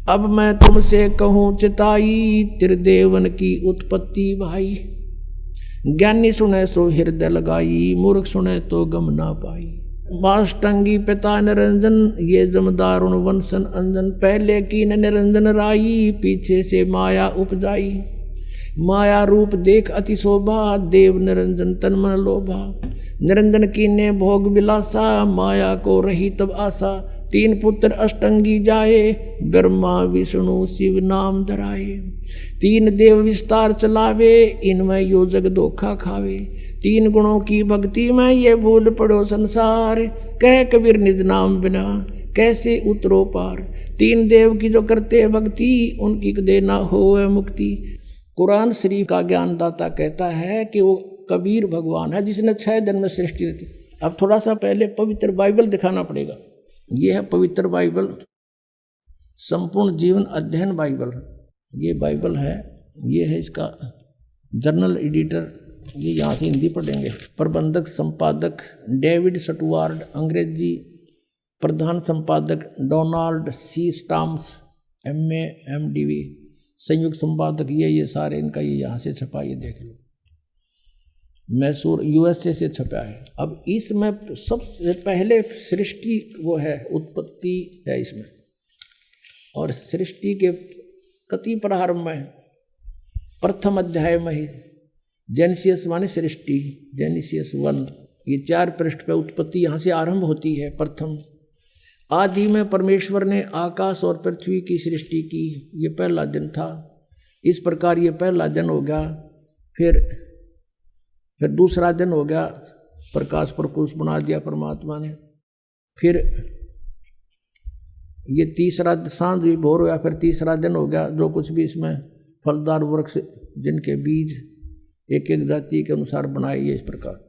अब मैं तुमसे कहूँ चिताई, त्रिदेवन की उत्पत्ति भाई। ज्ञानी सुने सो हृदय लगाई, मूर्ख सुने तो गम ना पाई। माष्टंगी पिता निरंजन, ये जमदारुण वंशन अंजन। पहले की निरंजन राई, पीछे से माया उपजाई। माया रूप देख अति शोभा, देव निरंजन तन मन लोभा। निरंजन की ने भोग विलासा, माया को रही तब आशा। 3 पुत्र अष्टंगी जाए, ब्रह्मा विष्णु शिव नाम धराए। 3 देव विस्तार चलावे, इनमें यो जग धोखा खावे। 3 गुणों की भक्ति में ये भूल पड़ो संसार, कह कबीर निज नाम बिना कैसे उतरो पार। 3 देव की जो करते भक्ति, उनकी कदे ना होए मुक्ति। कुरान शरीफ का ज्ञानदाता कहता है कि वो कबीर भगवान है जिसने 6 दिन में सृष्टि रची। अब थोड़ा सा पहले पवित्र बाइबल दिखाना पड़ेगा। ये है पवित्र बाइबल, संपूर्ण जीवन अध्ययन बाइबल। ये बाइबल है, ये है इसका जर्नल एडिटर, ये यहाँ से हिंदी पढ़ेंगे। प्रबंधक संपादक डेविड स्टुअर्ट, अंग्रेजी प्रधान संपादक डोनाल्ड सी स्टाम्स, MA MDV, संयुक्त संपादक ये सारे इनका ये यहाँ से छपा, ये देख लो, मैसूर USA से छपा है। अब इसमें सबसे पहले सृष्टि वो है, उत्पत्ति है इसमें, और सृष्टि के कति प्रारंभ में प्रथम अध्याय में ही जेनेसिस माने सृष्टि, जेनेसिस 1, ये 4 पृष्ठ पे उत्पत्ति यहाँ से आरंभ होती है। प्रथम आदि में परमेश्वर ने आकाश और पृथ्वी की सृष्टि की, ये पहला दिन था। इस प्रकार ये पहला दिन हो गया। फिर दूसरा दिन हो गया, प्रकाश प्रकुश बना दिया परमात्मा ने। फिर ये तीसरा सांझ हुई, भोर हुआ, फिर तीसरा दिन हो गया। जो कुछ भी इसमें फलदार वृक्ष जिनके बीज एक एक जाति के अनुसार बनाए, ये इस प्रकार।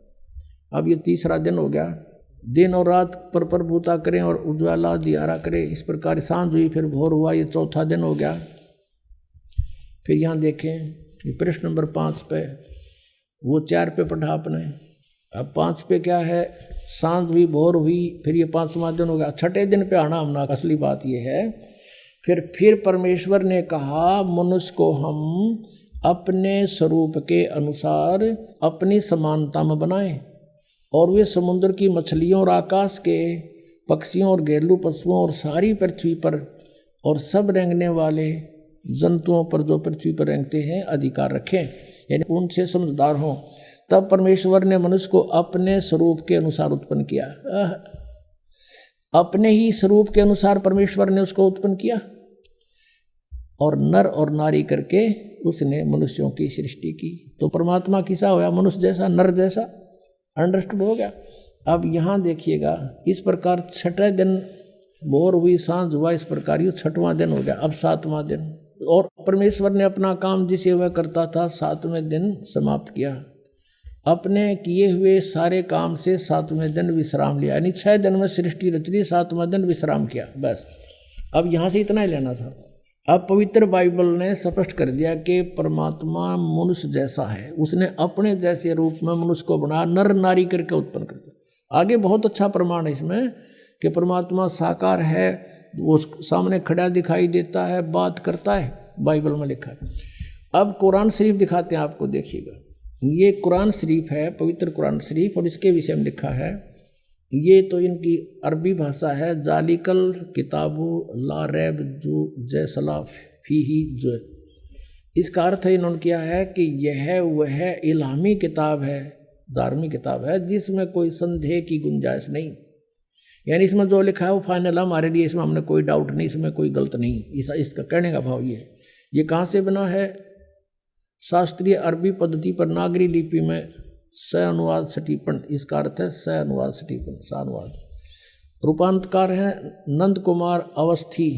अब ये तीसरा दिन हो गया। दिन और रात पर प्रभुता करें और उज्ज्वला दियारा करें, इस प्रकार सांझ हुई, फिर भोर हुआ, ये चौथा दिन हो गया। फिर यहाँ देखें प्रश्न नंबर 5 पे, वो 4 पे पढ़ा आपने। अब 5 पे क्या है, सांझ हुई, भोर हुई, फिर ये 5वां दिन हो गया। 6ठे दिन पे आना हमना, असली बात ये है। फिर परमेश्वर ने कहा मनुष्य को हम अपने स्वरूप के अनुसार अपनी समानता में बनाएं, और वे समुद्र की मछलियों और आकाश के पक्षियों और घरेलू पशुओं और सारी पृथ्वी पर और सब रेंगने वाले जंतुओं पर जो पृथ्वी पर रेंगते हैं अधिकार रखें, यानी उनसे समझदार हों। तब परमेश्वर ने मनुष्य को अपने स्वरूप के अनुसार उत्पन्न किया। अपने ही स्वरूप के अनुसार परमेश्वर ने उसको उत्पन्न किया, और नर और नारी करके उसने मनुष्यों की सृष्टि की। तो परमात्मा किसा होया, मनुष्य जैसा, नर जैसा। अंडरस्टूड हो गया। अब यहाँ देखिएगा, इस प्रकार 6ठे दिन भोर हुई, सांझ हुआ, इस प्रकार ये 6वां दिन हो गया। अब 7वां दिन, और परमेश्वर ने अपना काम जिसे वह करता था 7वें दिन समाप्त किया। अपने किए हुए सारे काम से 7वें दिन विश्राम लिया, यानी 6 दिन में सृष्टि रच दी, 7वां दिन विश्राम किया, बस। अब यहाँ से इतना ही लेना था। अब पवित्र बाइबल ने स्पष्ट कर दिया कि परमात्मा मनुष्य जैसा है, उसने अपने जैसे रूप में मनुष्य को बना, नर नारी करके उत्पन्न कर दिया। आगे बहुत अच्छा प्रमाण है इसमें कि परमात्मा साकार है, वो सामने खड़ा दिखाई देता है, बात करता है, बाइबल में लिखा है। अब कुरान शरीफ दिखाते हैं आपको, देखिएगा। ये कुरान शरीफ है, पवित्र कुरान शरीफ, और इसके विषय में लिखा है। ये तो इनकी अरबी भाषा है, जालिकल किताबु ला रैब जो जैसला फीही जो। इसका अर्थ इन्होंने किया है कि यह वह इल्हामी किताब है, धार्मिक किताब है, जिसमें कोई संदेह की गुंजाइश नहीं, यानी इसमें जो लिखा है वो फाइनल है हमारे लिए, इसमें हमने कोई डाउट नहीं, इसमें कोई गलत नहीं। इसका कहने का भाव ये है। ये कहाँ से बना है, शास्त्रीय अरबी पद्धति पर नागरी लिपि में स अनुवाद सटीपन, इसका अर्थ है स अनुवाद सटीपन, स अनुवाद। रूपांतकार है नंद कुमार अवस्थी,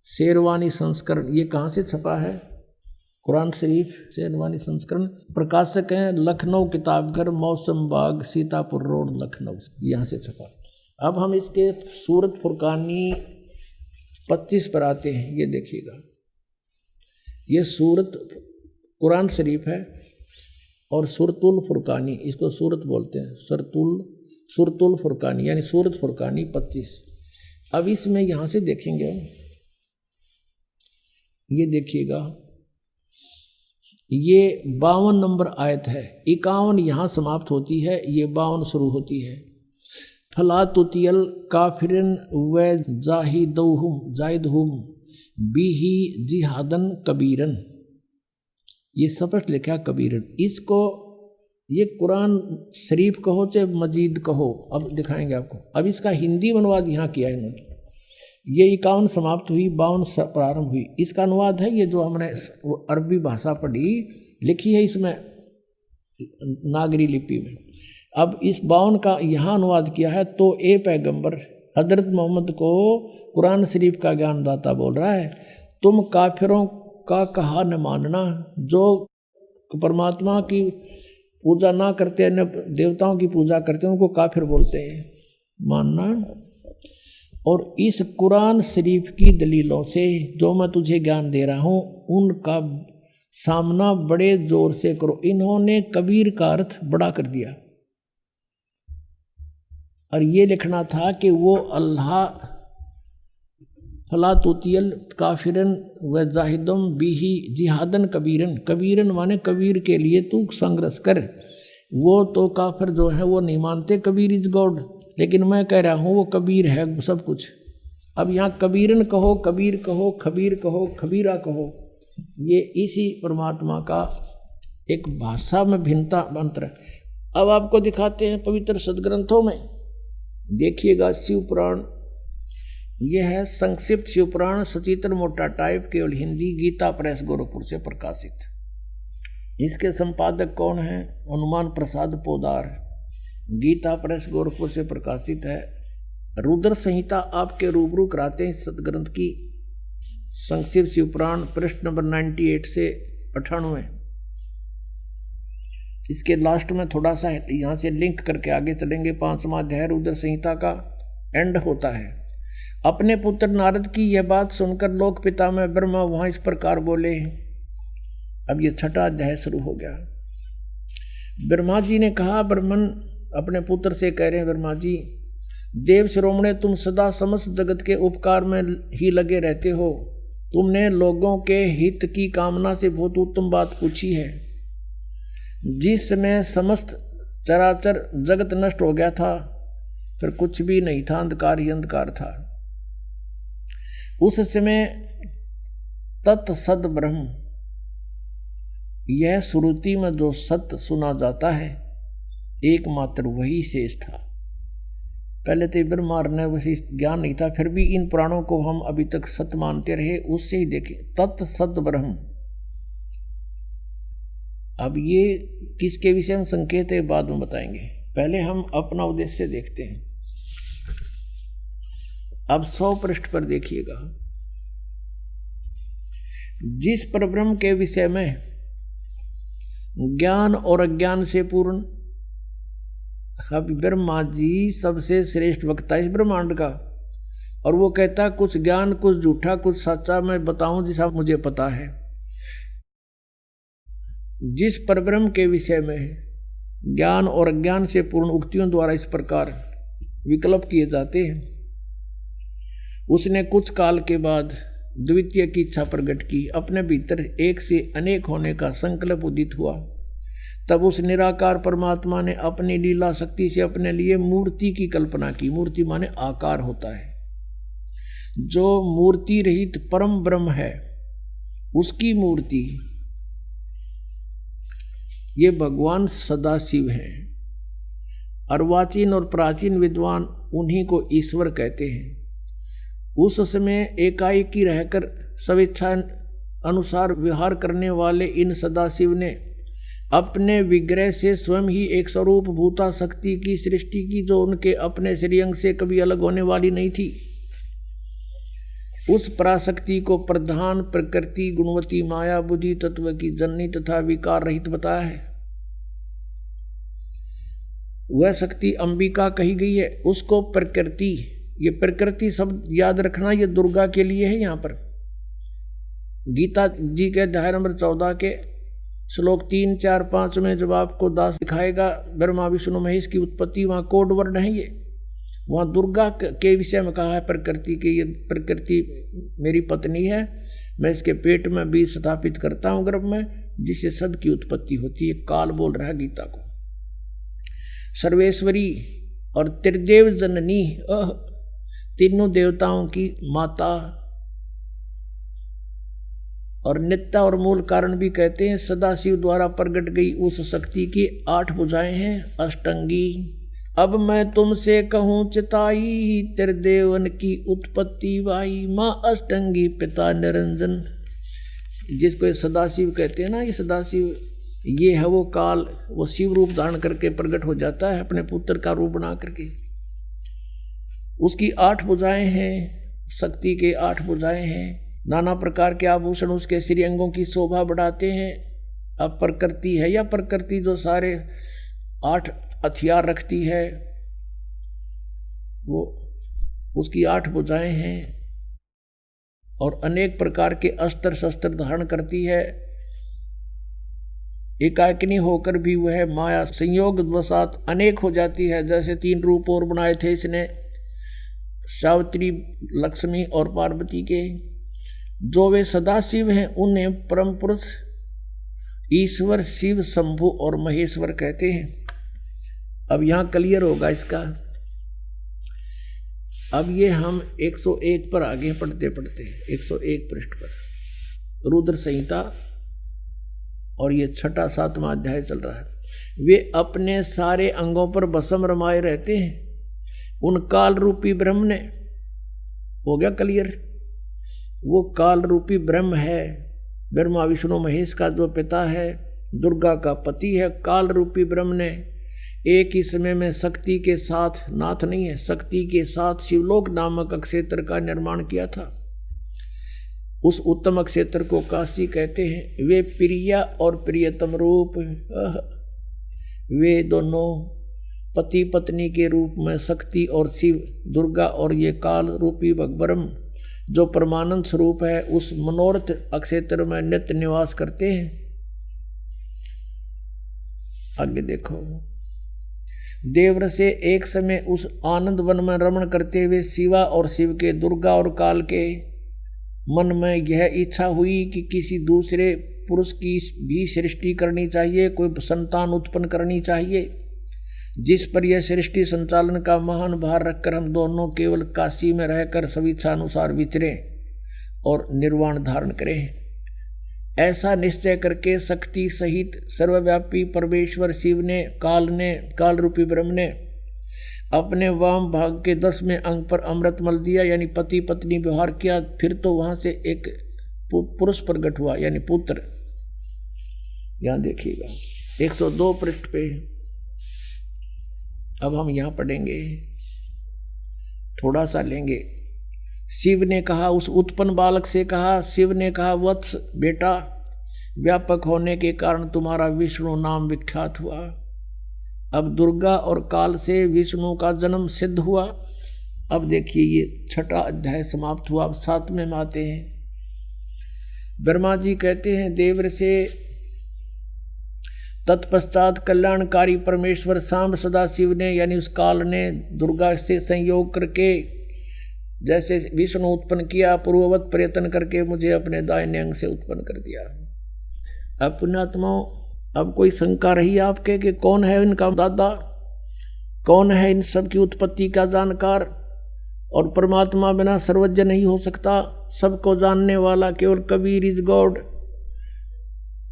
शेरवानी संस्करण। ये कहाँ से छपा है, कुरान शरीफ शेरवानी संस्करण। प्रकाशक हैं लखनऊ किताबघर, मौसम बाग, सीतापुर रोड, लखनऊ, यहाँ से छपा। अब हम इसके सूरत फुरकानी 25 पर आते हैं। ये देखिएगा, ये सूरत कुरान शरीफ है, और सूरतुल फुरकानी, इसको सूरत बोलते हैं, सूरतुल फुरकानी यानी सूरत फुरकानी 25। अब इसमें यहां से देखेंगे हम, ये देखिएगा, ये 52 नंबर आयत है, 51 यहां समाप्त होती है, ये 52 शुरू होती है। फला तुतियल काफिरन व जाहिदहुम बिही जिहादन कबीरन, ये स्पष्ट लिखा कबीरन। इसको ये कुरान शरीफ कहो चाहे मजीद कहो, अब दिखाएंगे आपको। अब इसका हिंदी अनुवाद यहाँ किया है इन्होंने। ये 51 समाप्त हुई, 52 प्रारंभ हुई। इसका अनुवाद है ये जो हमने अरबी भाषा पढ़ी, लिखी है इसमें नागरी लिपि में। अब इस 52 का यहाँ अनुवाद किया है। तो ए पैगंबर हजरत मोहम्मद को कुरान शरीफ का ज्ञानदाता बोल रहा है, तुम काफिरों का कहा न मानना, जो परमात्मा की पूजा ना करते, न देवताओं की पूजा करते हैं, उनको काफिर बोलते हैं, मानना। और इस कुरान शरीफ की दलीलों से जो मैं तुझे ज्ञान दे रहा हूँ उनका सामना बड़े जोर से करो। इन्होंने कबीर का अर्थ बड़ा कर दिया और ये लिखना था कि वो अल्लाह फला तुतियल काफिरन व जाहिदम बिही जिहादन कबीरन, कबीरन माने कबीर के लिए तू संघर्ष कर। वो तो काफिर जो है वो नहीं मानते कबीर इज गॉड, लेकिन मैं कह रहा हूँ वो कबीर है सब कुछ। अब यहाँ कबीरन कहो, कबीर कहो, खबीर कहो, खबीरा कहो, ये इसी परमात्मा का एक भाषा में भिन्नता मंत्र। अब आपको दिखाते हैं पवित्र सदग्रंथों में, देखिएगा शिव पुराण, यह है संक्षिप्त शिव पुराण, सचित्र मोटा टाइप, केवल हिंदी, गीता प्रेस गोरखपुर से प्रकाशित। इसके संपादक कौन है? हनुमान प्रसाद पोदार, गीता प्रेस गोरखपुर से प्रकाशित है। रुद्र संहिता आपके रूबरू कराते हैं सदग्रंथ की, संक्षिप्त शिव पुराण, पृष्ठ नंबर 98 से 98। इसके लास्ट में थोड़ा सा यहाँ से लिंक करके आगे चलेंगे। 5वां अध्याय रुद्र संहिता का एंड होता है। अपने पुत्र नारद की यह बात सुनकर लोक पिता में ब्रह्मा वहां इस प्रकार बोले। अब ये 6वां अध्याय शुरू हो गया। ब्रह्मा जी ने कहा, ब्रह्मन अपने पुत्र से कह रहे हैं, ब्रह्मा जी देव शिरोमणे, तुम सदा समस्त जगत के उपकार में ही लगे रहते हो। तुमने लोगों के हित की कामना से बहुत उत्तम बात पूछी है। जिस समय समस्त चराचर जगत नष्ट हो गया था, फिर कुछ भी नहीं था, अंधकार ही अंधकार था। उस समय तत्सद ब्रह्म, यह श्रुति में जो सत्य सुना जाता है एकमात्र वही शेष था। पहले तो ब्रह्मा ने वैसे ज्ञान नहीं था, फिर भी इन पुराणों को हम अभी तक सत्य मानते रहे, उससे ही देखें तत्सद ब्रह्म। अब ये किसके विषय में संकेत है बाद में बताएंगे, पहले हम अपना उद्देश्य देखते हैं। अब 100 पृष्ठ पर देखिएगा। जिस परब्रह्म के विषय में ज्ञान और अज्ञान से पूर्ण, अब ब्रह्मा जी सबसे श्रेष्ठ वक्ता इस ब्रह्मांड का, और वो कहता कुछ ज्ञान कुछ झूठा कुछ सच्चा मैं बताऊं जैसा मुझे पता है। जिस परब्रह्म के विषय में ज्ञान और अज्ञान से पूर्ण उक्तियों द्वारा इस प्रकार विकल्प किए जाते हैं, उसने कुछ काल के बाद द्वितीय की इच्छा प्रकट की। अपने भीतर एक से अनेक होने का संकल्प उदित हुआ। तब उस निराकार परमात्मा ने अपनी लीला शक्ति से अपने लिए मूर्ति की कल्पना की। मूर्ति माने आकार होता है। जो मूर्ति रहित परम ब्रह्म है उसकी मूर्ति ये भगवान सदाशिव हैं। अर्वाचीन और प्राचीन विद्वान उन्हीं को ईश्वर कहते हैं। उस समय एकाएकी रहकर स्वेच्छा अनुसार व्यवहार करने वाले इन सदाशिव ने अपने विग्रह से स्वयं ही एक स्वरूप भूता शक्ति की सृष्टि की, जो उनके अपने श्रीअंग से कभी अलग होने वाली नहीं थी। उस पराशक्ति को प्रधान प्रकृति गुणवती माया बुद्धि तत्व की जननी तथा विकार रहित बताया है। वह शक्ति अंबिका कही गई है। उसको प्रकृति, ये प्रकृति शब्द याद रखना, ये दुर्गा के लिए है। यहाँ पर गीता जी के अध्याय नंबर 14 के श्लोक 3, 4, 5 में जब आपको दास दिखाएगा ब्रह्मा विष्णु महेश की उत्पत्ति, वहाँ कोड वर्ण है ये। वहाँ दुर्गा के विषय में कहा है प्रकृति के, ये प्रकृति मेरी पत्नी है, मैं इसके पेट में बीज स्थापित करता हूँ गर्भ में, जिससे सबकी उत्पत्ति होती है। काल बोल रहा है गीता को। सर्वेश्वरी और त्रिदेव जननी, तीनों देवताओं की माता, और नित्य और मूल कारण भी कहते हैं। सदाशिव द्वारा प्रकट गई उस शक्ति की 8 भुजाएं हैं, अष्टंगी। अब मैं तुमसे कहूँ चिताई, त्रिदेवन की उत्पत्ति वाई, माँ अष्टंगी पिता निरंजन। जिसको ये सदाशिव कहते हैं ना, ये सदाशिव ये है वो काल, वो शिव रूप धारण करके प्रकट हो जाता है अपने पुत्र का रूप बना करके। उसकी 8 भुजाएं हैं, शक्ति के 8 भुजाएं हैं। नाना प्रकार के आभूषण उसके श्री अंगों की शोभा बढ़ाते हैं। अब प्रकृति है या प्रकृति जो सारे 8 हथियार रखती है, वो उसकी 8 भुजाएं हैं और अनेक प्रकार के अस्त्र शस्त्र धारण करती है। एकाकिनी होकर भी वह माया संयोग वसात अनेक हो जाती है। जैसे 3 रूप और बनाए थे इसने, सावित्री, लक्ष्मी और पार्वती के। जो वे सदाशिव हैं उन्हें परम पुरुष ईश्वर, शिव, शंभु और महेश्वर कहते हैं। अब यहाँ क्लियर होगा इसका। अब ये हम 101 पर आगे पढ़ते पढ़ते 101 पृष्ठ पर रुद्र संहिता, और ये 6, 7वां अध्याय चल रहा है। वे अपने सारे अंगों पर भस्म रमाए रहते हैं। उन काल रूपी ब्रह्म ने, हो गया क्लियर, वो काल रूपी ब्रह्म है, ब्रह्मा विष्णु महेश का जो पिता है, दुर्गा का पति है। काल रूपी ब्रह्म ने एक ही समय में शक्ति के साथ, नाथ नहीं है, शक्ति के साथ शिवलोक नामक अक्षेत्र का निर्माण किया था। उस उत्तम अक्षेत्र को काशी कहते हैं। वे प्रिया और प्रियतम रूप, वे दोनों पति पत्नी के रूप में शक्ति और शिव, दुर्गा और ये काल रूपी ब्रह्म जो परमानंद स्वरूप है, उस मनोरथ अक्षेत्र में नित्य निवास करते हैं। आगे देखो, देवर से एक समय उस आनंद वन में रमण करते हुए शिवा और शिव के, दुर्गा और काल के मन में यह इच्छा हुई कि किसी दूसरे पुरुष की भी सृष्टि करनी चाहिए, कोई संतान उत्पन्न करनी चाहिए। जिस पर यह सृष्टि संचालन का महान भार रखकर हम दोनों केवल काशी में रहकर स्वेच्छानुसार विचरें और निर्वाण धारण करें। ऐसा निश्चय करके शक्ति सहित सर्वव्यापी परमेश्वर शिव ने, काल रूपी ब्रह्म ने अपने वाम भाग के 10वें अंग पर अमृत मल दिया, यानी पति पत्नी व्यवहार किया। फिर तो वहां से एक पुरुष प्रकट हुआ, यानी पुत्र। यहां देखिएगा 102 पृष्ठ पे। अब हम यहां पढ़ेंगे, थोड़ा सा लेंगे। शिव ने कहा, उस उत्पन्न बालक से कहा, शिव ने कहा, वत्स बेटा, व्यापक होने के कारण तुम्हारा विष्णु नाम विख्यात हुआ। अब दुर्गा और काल से विष्णु का जन्म सिद्ध हुआ। अब देखिए ये 6वां अध्याय समाप्त हुआ। अब 7वें में आते हैं। ब्रह्मा जी कहते हैं देवर से, तत्पश्चात कल्याणकारी परमेश्वर सांब सदाशिव ने, यानी उस काल ने दुर्गा से संयोग करके जैसे विष्णु उत्पन्न किया, पूर्ववत प्रयत्न करके मुझे अपने दाहिने अंग से उत्पन्न कर दिया। अब पुण्यात्माओं, अब कोई शंका रही आपके कि कौन है इनका दादा, कौन है इन सब की उत्पत्ति का जानकार? और परमात्मा बिना सर्वज्ञ नहीं हो सकता, सबको जानने वाला केवल कबीर इज गॉड।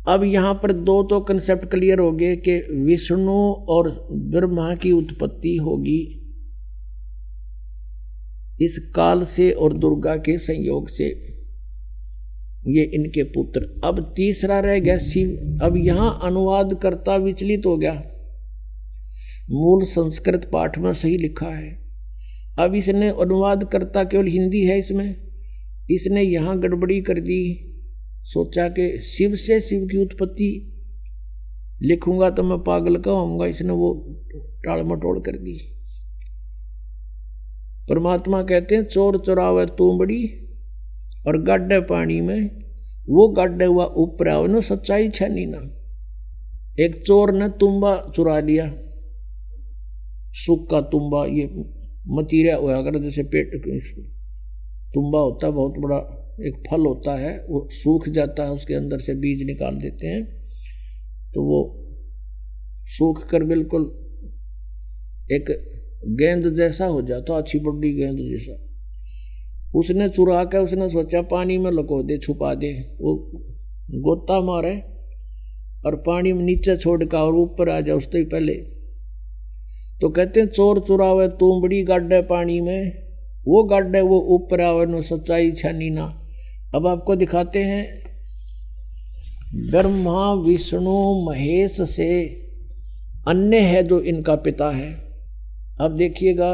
अब यहाँ पर 2 तो कंसेप्ट क्लियर हो गए कि विष्णु और ब्रह्मा की उत्पत्ति होगी इस काल से और दुर्गा के संयोग से, ये इनके पुत्र। अब तीसरा रह गया शिव। अब यहाँ अनुवाद करता विचलित हो गया। मूल संस्कृत पाठ में सही लिखा है, अब इसने अनुवाद करता केवल हिंदी है इसमें, इसने यहाँ गड़बड़ी कर दी। सोचा कि शिव से शिव की उत्पत्ति लिखूंगा तो मैं पागल कहूंगा, इसने वो टाल मटोल कर दी। परमात्मा कहते हैं चोर चुरावे तुमड़ी और गाड्डे पानी में, वो गाड्डे हुआ ऊपर आवे न सच्चाई छनी ना। एक चोर ने तुम्बा चुरा लिया, सुख का तुम्बा, ये मतीरा हुआ अगर जैसे पेट तुम्बा होता है, बहुत बड़ा एक फल होता है, वो सूख जाता है, उसके अंदर से बीज निकाल देते हैं तो वो सूख कर बिल्कुल एक गेंद जैसा हो जाता, अच्छी बड़ी गेंद जैसा। उसने चुरा कर उसने सोचा पानी में लुको दे, छुपा दे, वो गोता मारे और पानी में नीचे छोड़ का और ऊपर आ जाए उससे ही पहले। तो कहते हैं चोर चुरावे तुमबड़ी गाड्डे पानी में, वो गाड्डे वो ऊपर आवे न सच्चाई छानी ना। अब आपको दिखाते हैं ब्रह्मा विष्णु महेश से अन्य है जो इनका पिता है। अब देखिएगा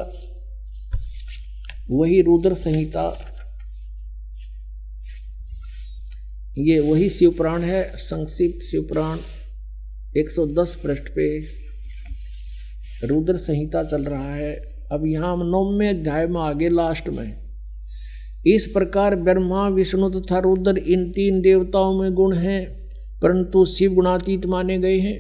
वही रुद्र संहिता, ये वही शिवपुराण है, संक्षिप्त शिवपुराण 110 पृष्ठ पे रुद्र संहिता चल रहा है। अब यहाँ हम 9वें अध्याय में आगे लास्ट में, इस प्रकार ब्रह्मा विष्णु तथा रुद्र इन 3 देवताओं में गुण हैं, परंतु शिव गुणातीत माने गए हैं।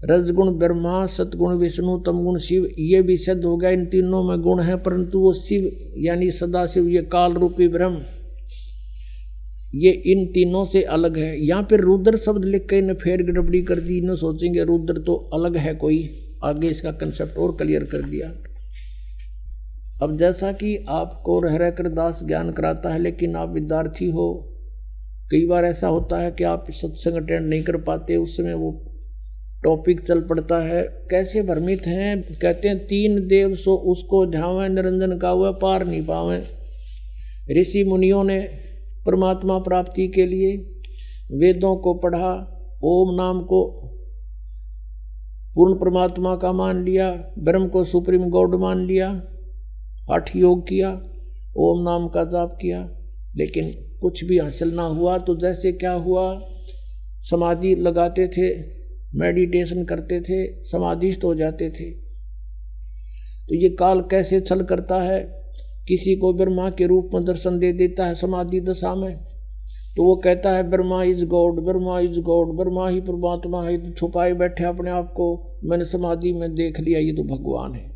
रजगुण ब्रह्मा, सतगुण विष्णु, तमगुण शिव, ये भी सिद्ध हो गया इन तीनों में गुण है, परंतु वो शिव यानी सदाशिव, ये काल रूपी ब्रह्म, ये इन तीनों से अलग है। यहाँ पर रुद्र शब्द लिख के इन्हें फेर गड़बड़ी कर दी, इन्हें सोचेंगे रुद्र तो अलग है कोई, आगे इसका कंसेप्ट और क्लियर कर दिया। अब जैसा कि आपको रह रह कर दास ज्ञान कराता है, लेकिन आप विद्यार्थी हो, कई बार ऐसा होता है कि आप सत्संग अटेंड नहीं कर पाते, उस समय वो टॉपिक चल पड़ता है। कैसे भ्रमित हैं, कहते हैं 3 देव सो उसको ध्यावें, निरंजन का हुआ पार नहीं पावें। ऋषि मुनियों ने परमात्मा प्राप्ति के लिए वेदों को पढ़ा, ओम नाम को पूर्ण परमात्मा का मान लिया, ब्रह्म को सुप्रीम गॉड मान लिया, हठ योग किया, ओम नाम का जाप किया, लेकिन कुछ भी हासिल ना हुआ। तो जैसे क्या हुआ, समाधि लगाते थे, मेडिटेशन करते थे, समाधिस्थ हो जाते थे। तो ये काल कैसे छल करता है, किसी को ब्रह्मा के रूप में दर्शन दे देता है समाधि दशा में, तो वो कहता है Brahma is God, Brahma is God, Brahma ही परमात्मा है, तो छुपाए बैठे अपने आप को, मैंने समाधि में देख लिया ये तो भगवान है।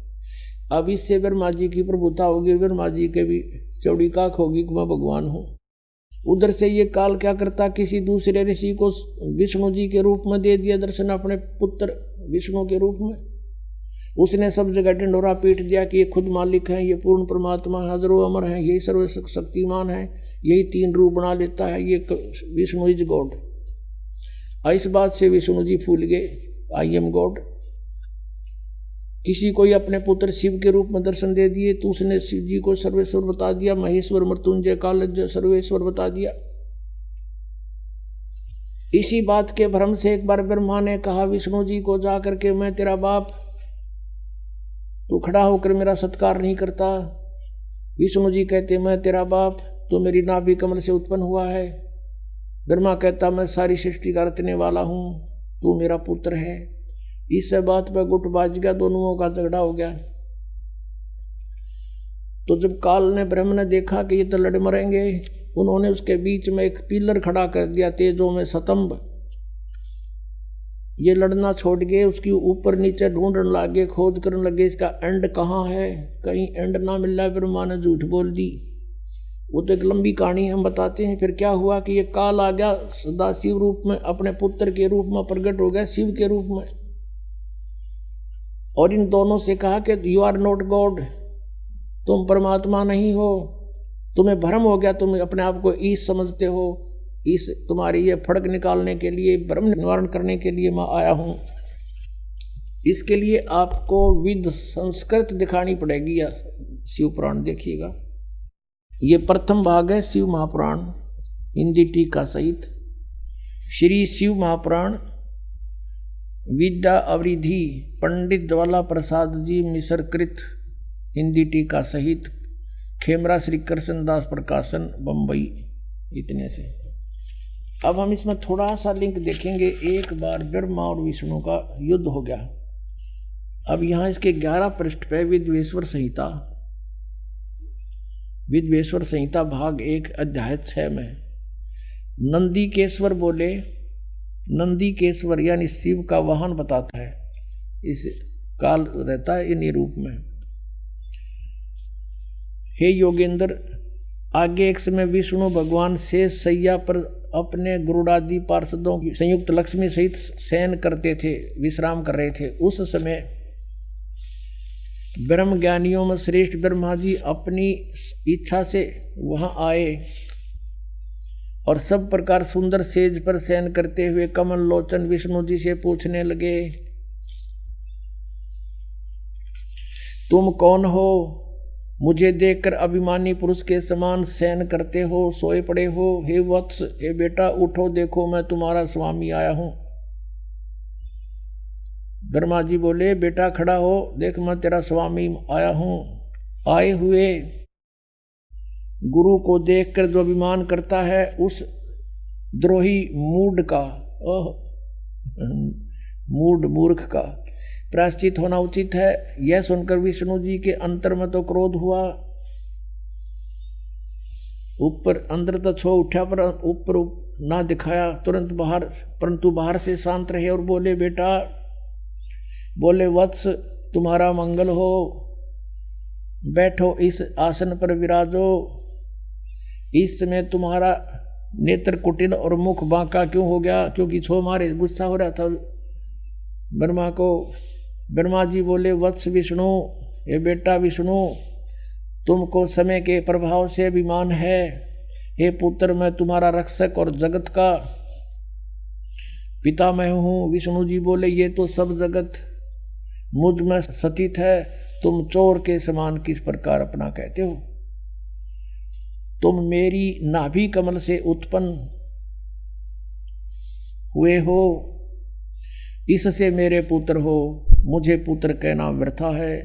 अब इससे ब्रह्मा जी की प्रभुता होगी, ब्रह्मा जी के भी चौड़ी काख होगी कि मैं भगवान हूँ। उधर से ये काल क्या करता, किसी दूसरे ऋषि को विष्णु जी के रूप में दे दिया दर्शन, अपने पुत्र विष्णु के रूप में। उसने सब जगह ढिंढोरा पीट दिया कि ये खुद मालिक है, ये पूर्ण परमात्मा है, हजारों अमर है, यही सर्व शक्तिमान है, यही 3 रूप बना लेता है, ये विष्णु इज गॉड। इस बात से विष्णु जी फूल गए, आई एम गॉड। किसी को ही अपने पुत्र शिव के रूप में दर्शन दे दिए, तो उसने शिव जी को सर्वेश्वर बता दिया, महेश्वर मृत्युंजय काल सर्वेश्वर बता दिया। इसी बात के भ्रम से एक बार ब्रह्मा ने कहा विष्णु जी को जाकर के, मैं तेरा बाप, तू खड़ा होकर मेरा सत्कार नहीं करता। विष्णु जी कहते मैं तेरा बाप, तो मेरी नाभि कमल से उत्पन्न हुआ है। ब्रह्मा कहता मैं सारी सृष्टि का रचने वाला हूँ, तू मेरा पुत्र है। इस बात पर गुट बाज गया, दोनों का झगड़ा हो गया। तो जब काल ने ब्रह्म ने देखा कि ये तो लड़ मरेंगे, उन्होंने उसके बीच में एक पिलर खड़ा कर दिया, तेजों में स्तंभ। ये लड़ना छोड़ गए, उसकी ऊपर नीचे ढूंढने लगे, खोज करने लगे इसका एंड कहाँ है। कहीं एंड ना मिल रहा, ब्रह्मा ने झूठ बोल दी। वो तो एक लंबी कहानी हम बताते हैं। फिर क्या हुआ कि ये काल आ गया सदाशिव रूप में, अपने पुत्र के रूप में प्रकट हो गया, शिव के रूप में, और इन दोनों से कहा कि यू आर नॉट गॉड, तुम परमात्मा नहीं हो, तुम्हें भ्रम हो गया, तुम अपने आप को ईश समझते हो, इस तुम्हारी ये फड़क निकालने के लिए, भ्रम निवारण करने के लिए मैं आया हूं। इसके लिए आपको विद संस्कृत दिखानी पड़ेगी। शिव पुराण देखिएगा, ये प्रथम भाग है शिव महापुराण, हिंदी टीका सहित। श्री शिव महापुराण विद्या अवरिधि पंडित ज्वाला प्रसाद जी मिश्र कृत, हिंदी टीका सहित, खेमरा श्री कृष्ण दास प्रकाशन बम्बई। इतने से अब हम इसमें थोड़ा सा लिंक देखेंगे। एक बार ब्रह्मा और विष्णु का युद्ध हो गया। अब यहाँ इसके 11 पृष्ठ पे विद्वेश्वर संहिता, विद्वेश्वर संहिता भाग 1 अध्याय 6 में नंदीकेश्वर बोले नंदीकेश्वर यानी शिव का वाहन बताता है। इस काल रहता है इन्हीं रूप में। हे योगेंद्र, आगे एक समय विष्णु भगवान शेष शैया पर अपने गरुड़ादि पार्षदों की संयुक्त लक्ष्मी सहित शयन करते थे, विश्राम कर रहे थे। उस समय ब्रह्म ज्ञानियों में श्रेष्ठ ब्रह्मा जी अपनी इच्छा से वहां आए और सब प्रकार सुंदर सेज पर शयन करते हुए कमल लोचन विष्णु जी से पूछने लगे, तुम कौन हो? मुझे देखकर अभिमानी पुरुष के समान शयन करते हो, सोए पड़े हो। हे वत्स, हे बेटा, उठो, देखो मैं तुम्हारा स्वामी आया हूं। ब्रह्मा जी बोले, बेटा खड़ा हो, देख मैं तेरा स्वामी आया हूं। आए हुए गुरु को देखकर जो अभिमान करता है उस द्रोही मूर्ख का प्रायश्चित होना उचित है। यह सुनकर विष्णु जी के अंतर में तो क्रोध हुआ, ऊपर अंदर तो छो उठा पर ऊपर ना दिखाया तुरंत बाहर, परंतु बाहर से शांत रहे और बोले, बेटा, बोले वत्स, तुम्हारा मंगल हो, बैठो, इस आसन पर विराजो। इस समय तुम्हारा नेत्र कुटिल और मुख बांका क्यों हो गया? क्योंकि छो मारे गुस्सा हो रहा था ब्रह्मा को। ब्रह्मा जी बोले, वत्स विष्णु, ये बेटा विष्णु, तुमको समय के प्रभाव से अभिमान है। हे पुत्र, मैं तुम्हारा रक्षक और जगत का पिता मैं हूँ। विष्णु जी बोले, ये तो सब जगत मुझ में स्थित है, तुम चोर के समान किस प्रकार अपना कहते हो? तुम मेरी नाभि कमल से उत्पन्न हुए हो, इससे मेरे पुत्र हो, मुझे पुत्र कहना व्यर्था है।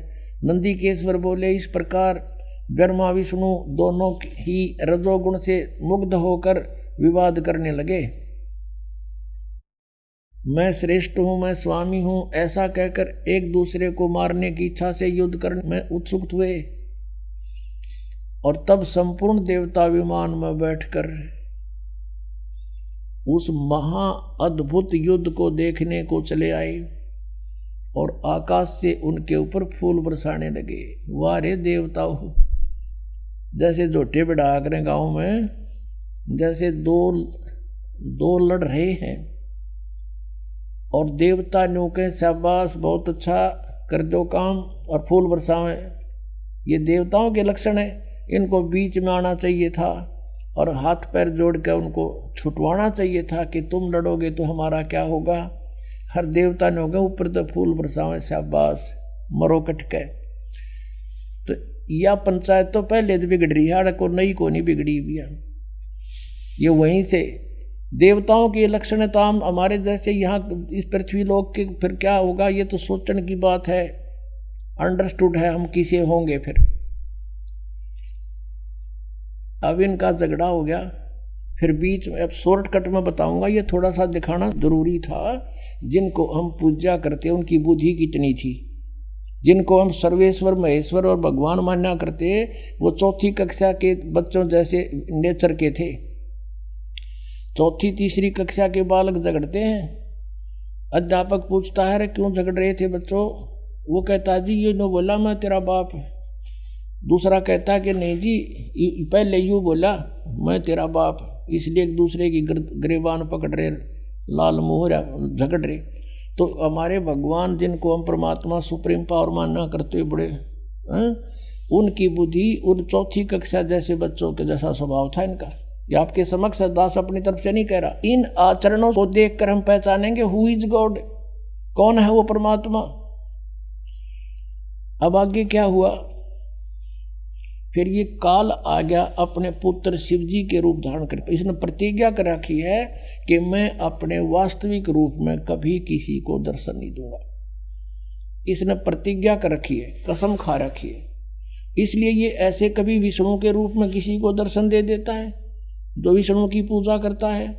नंदीकेश्वर बोले, इस प्रकार ब्रह्मा विष्णु दोनों ही रजोगुण से मुग्ध होकर विवाद करने लगे। मैं श्रेष्ठ हूं, मैं स्वामी हूं, ऐसा कहकर एक दूसरे को मारने की इच्छा से युद्ध करने में उत्सुक हुए। और तब संपूर्ण देवता विमान में बैठकर उस महा अद्भुत युद्ध को देखने को चले आए और आकाश से उनके ऊपर फूल बरसाने लगे। वाह रे देवताओं, जैसे जोटे बढ़ा करें गांव में, जैसे दो लड़ रहे हैं और देवता न्यू के शाबाश, बहुत अच्छा कर दो काम, और फूल बरसावे। ये देवताओं के लक्षण है। इनको बीच में आना चाहिए था और हाथ पैर जोड़ कर उनको छुटवाना चाहिए था कि तुम लड़ोगे तो हमारा क्या होगा। हर देवता ने होगा ऊपर तो फूल बरसावे, शाबाश, मरो कटके। तो यह पंचायत तो पहले तो बिगड़ रही है, को नई को नहीं बिगड़ी भी है। ये वहीं से देवताओं के लक्षण है। तो हम हमारे जैसे यहाँ इस पृथ्वी लोक के फिर क्या होगा, ये तो सोचने की बात है। अंडरस्टूड है हम किसे होंगे फिर। अब इनका झगड़ा हो गया, फिर बीच में, अब शॉर्टकट में बताऊंगा, ये थोड़ा सा दिखाना जरूरी था। जिनको हम पूजा करते उनकी बुद्धि कितनी थी। जिनको हम सर्वेश्वर महेश्वर और भगवान मान्या करते, वो चौथी कक्षा के बच्चों जैसे नेचर के थे। चौथी तीसरी कक्षा के बालक झगड़ते हैं। अध्यापक पूछता है, क्यों झगड़ रहे थे बच्चों? वो कहता जी, ये नो बोला मैं तेरा बाप। दूसरा कहता कि नहीं जी, पहले यूँ बोला मैं तेरा बाप, इसलिए एक दूसरे की गिरबान पकड़ रहे, लाल मुंह झगड़ रहे। तो हमारे भगवान जिनको हम परमात्मा सुप्रीम पावर मानना करते हुए बड़े उनकी बुद्धि उन चौथी कक्षा जैसे बच्चों के जैसा स्वभाव था इनका। ये आपके समक्ष दास अपनी तरफ से नहीं कह रहा। इन आचरणों को देखकर हम पहचानेंगे हु इज गॉड, कौन है वो परमात्मा। अब आगे क्या हुआ, फिर ये काल आ गया अपने पुत्र शिव जी के रूप धारण कर। इसने प्रतिज्ञा कर रखी है कि मैं अपने वास्तविक रूप में कभी किसी को दर्शन नहीं दूंगा। इसने प्रतिज्ञा कर रखी है, कसम खा रखी है। इसलिए ये ऐसे कभी विष्णु के रूप में किसी को दर्शन दे देता है। जो विष्णु की पूजा करता है,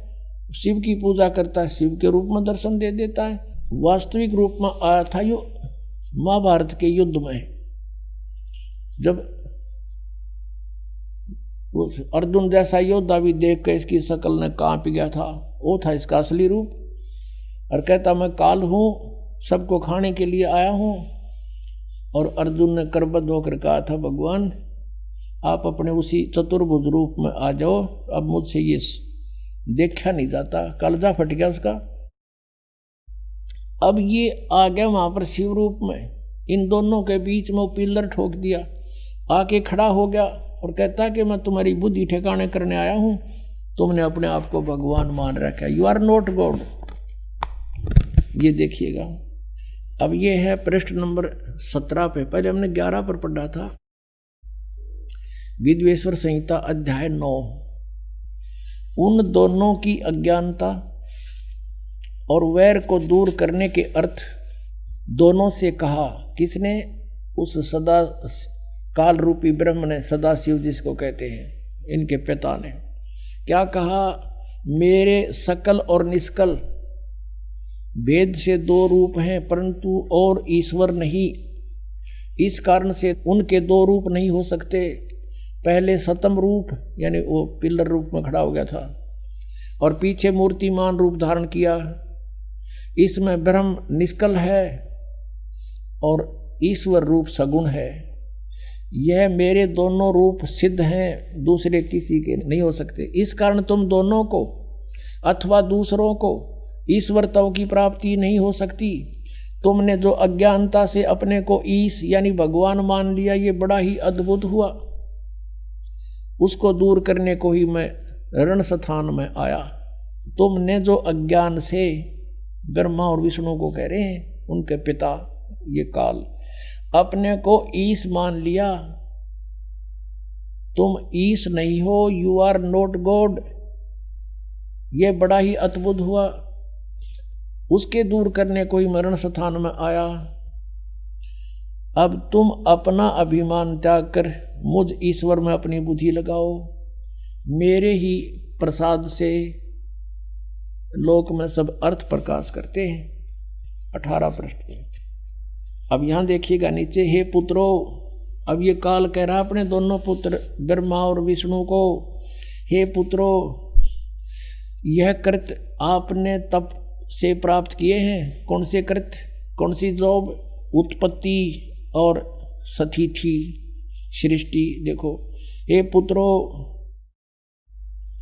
शिव की पूजा करता है, शिव के रूप में दर्शन दे देता है। वास्तविक रूप में आया था यो महाभारत के युद्ध में, जब अर्जुन जैसा योद्धा भी देख कर इसकी शकल ने कांप गया था। वो था इसका असली रूप। और कहता मैं काल हूं, सबको खाने के लिए आया हूं। और अर्जुन ने करबद्ध होकर कहा था भगवान आप अपने उसी चतुर्भुज रूप में आ जाओ, अब मुझसे ये देखा नहीं जाता। कलजा फट गया उसका। अब ये आ गया वहां पर शिव रूप में, इन दोनों के बीच में वो पिल्लर ठोक दिया, आके खड़ा हो गया और कहता कि मैं तुम्हारी बुद्धि ठिकाने करने आया हूं, तुमने अपने आप को भगवान मान रखा, यू आर नॉट गॉड। ये देखिएगा। अब ये है पृष्ठ नंबर 17 पे, पहले हमने 11 पर पढ़ा था। विद्वेश्वर संहिता अध्याय 9। उन दोनों की अज्ञानता और वैर को दूर करने के अर्थ दोनों से कहा। किसने? उस सदा काल रूपी ब्रह्म ने, सदा शिव जिसको कहते हैं, इनके पिता ने क्या कहा? मेरे सकल और निष्कल भेद से दो रूप हैं, परंतु और ईश्वर नहीं। इस कारण से उनके दो रूप नहीं हो सकते। पहले सतम रूप यानी वो पिल्लर रूप में खड़ा हो गया था और पीछे मूर्तिमान रूप धारण किया। इसमें ब्रह्म निष्कल है और ईश्वर रूप सगुण है। यह मेरे दोनों रूप सिद्ध हैं, दूसरे किसी के नहीं हो सकते। इस कारण तुम दोनों को अथवा दूसरों को ईश्वरत्व की प्राप्ति नहीं हो सकती। तुमने जो अज्ञानता से अपने को ईश यानी भगवान मान लिया, ये बड़ा ही अद्भुत हुआ। उसको दूर करने को ही मैं रण स्थान में आया। तुमने जो अज्ञान से ब्रह्मा और विष्णु को कह रहे हैं, उनके पिता ये काल, अपने को ईश मान लिया। तुम ईश नहीं हो, यू आर नॉट गॉड। ये बड़ा ही अद्भुत हुआ। उसके दूर करने को ही मरण स्थान में आया। अब तुम अपना अभिमान त्याग कर मुझ ईश्वर में अपनी बुद्धि लगाओ। मेरे ही प्रसाद से लोक में सब अर्थ प्रकाश करते हैं। 18 पृष्ठ पे। अब यहाँ देखिएगा नीचे, हे पुत्रो, अब ये काल कह रहा अपने दोनों पुत्र ब्रह्मा और विष्णु को, हे पुत्रो, यह कृत आपने तप से प्राप्त किए हैं। कौन से कृत, कौन सी जॉब? उत्पत्ति और सतिथि सृष्टि। देखो, हे पुत्रो,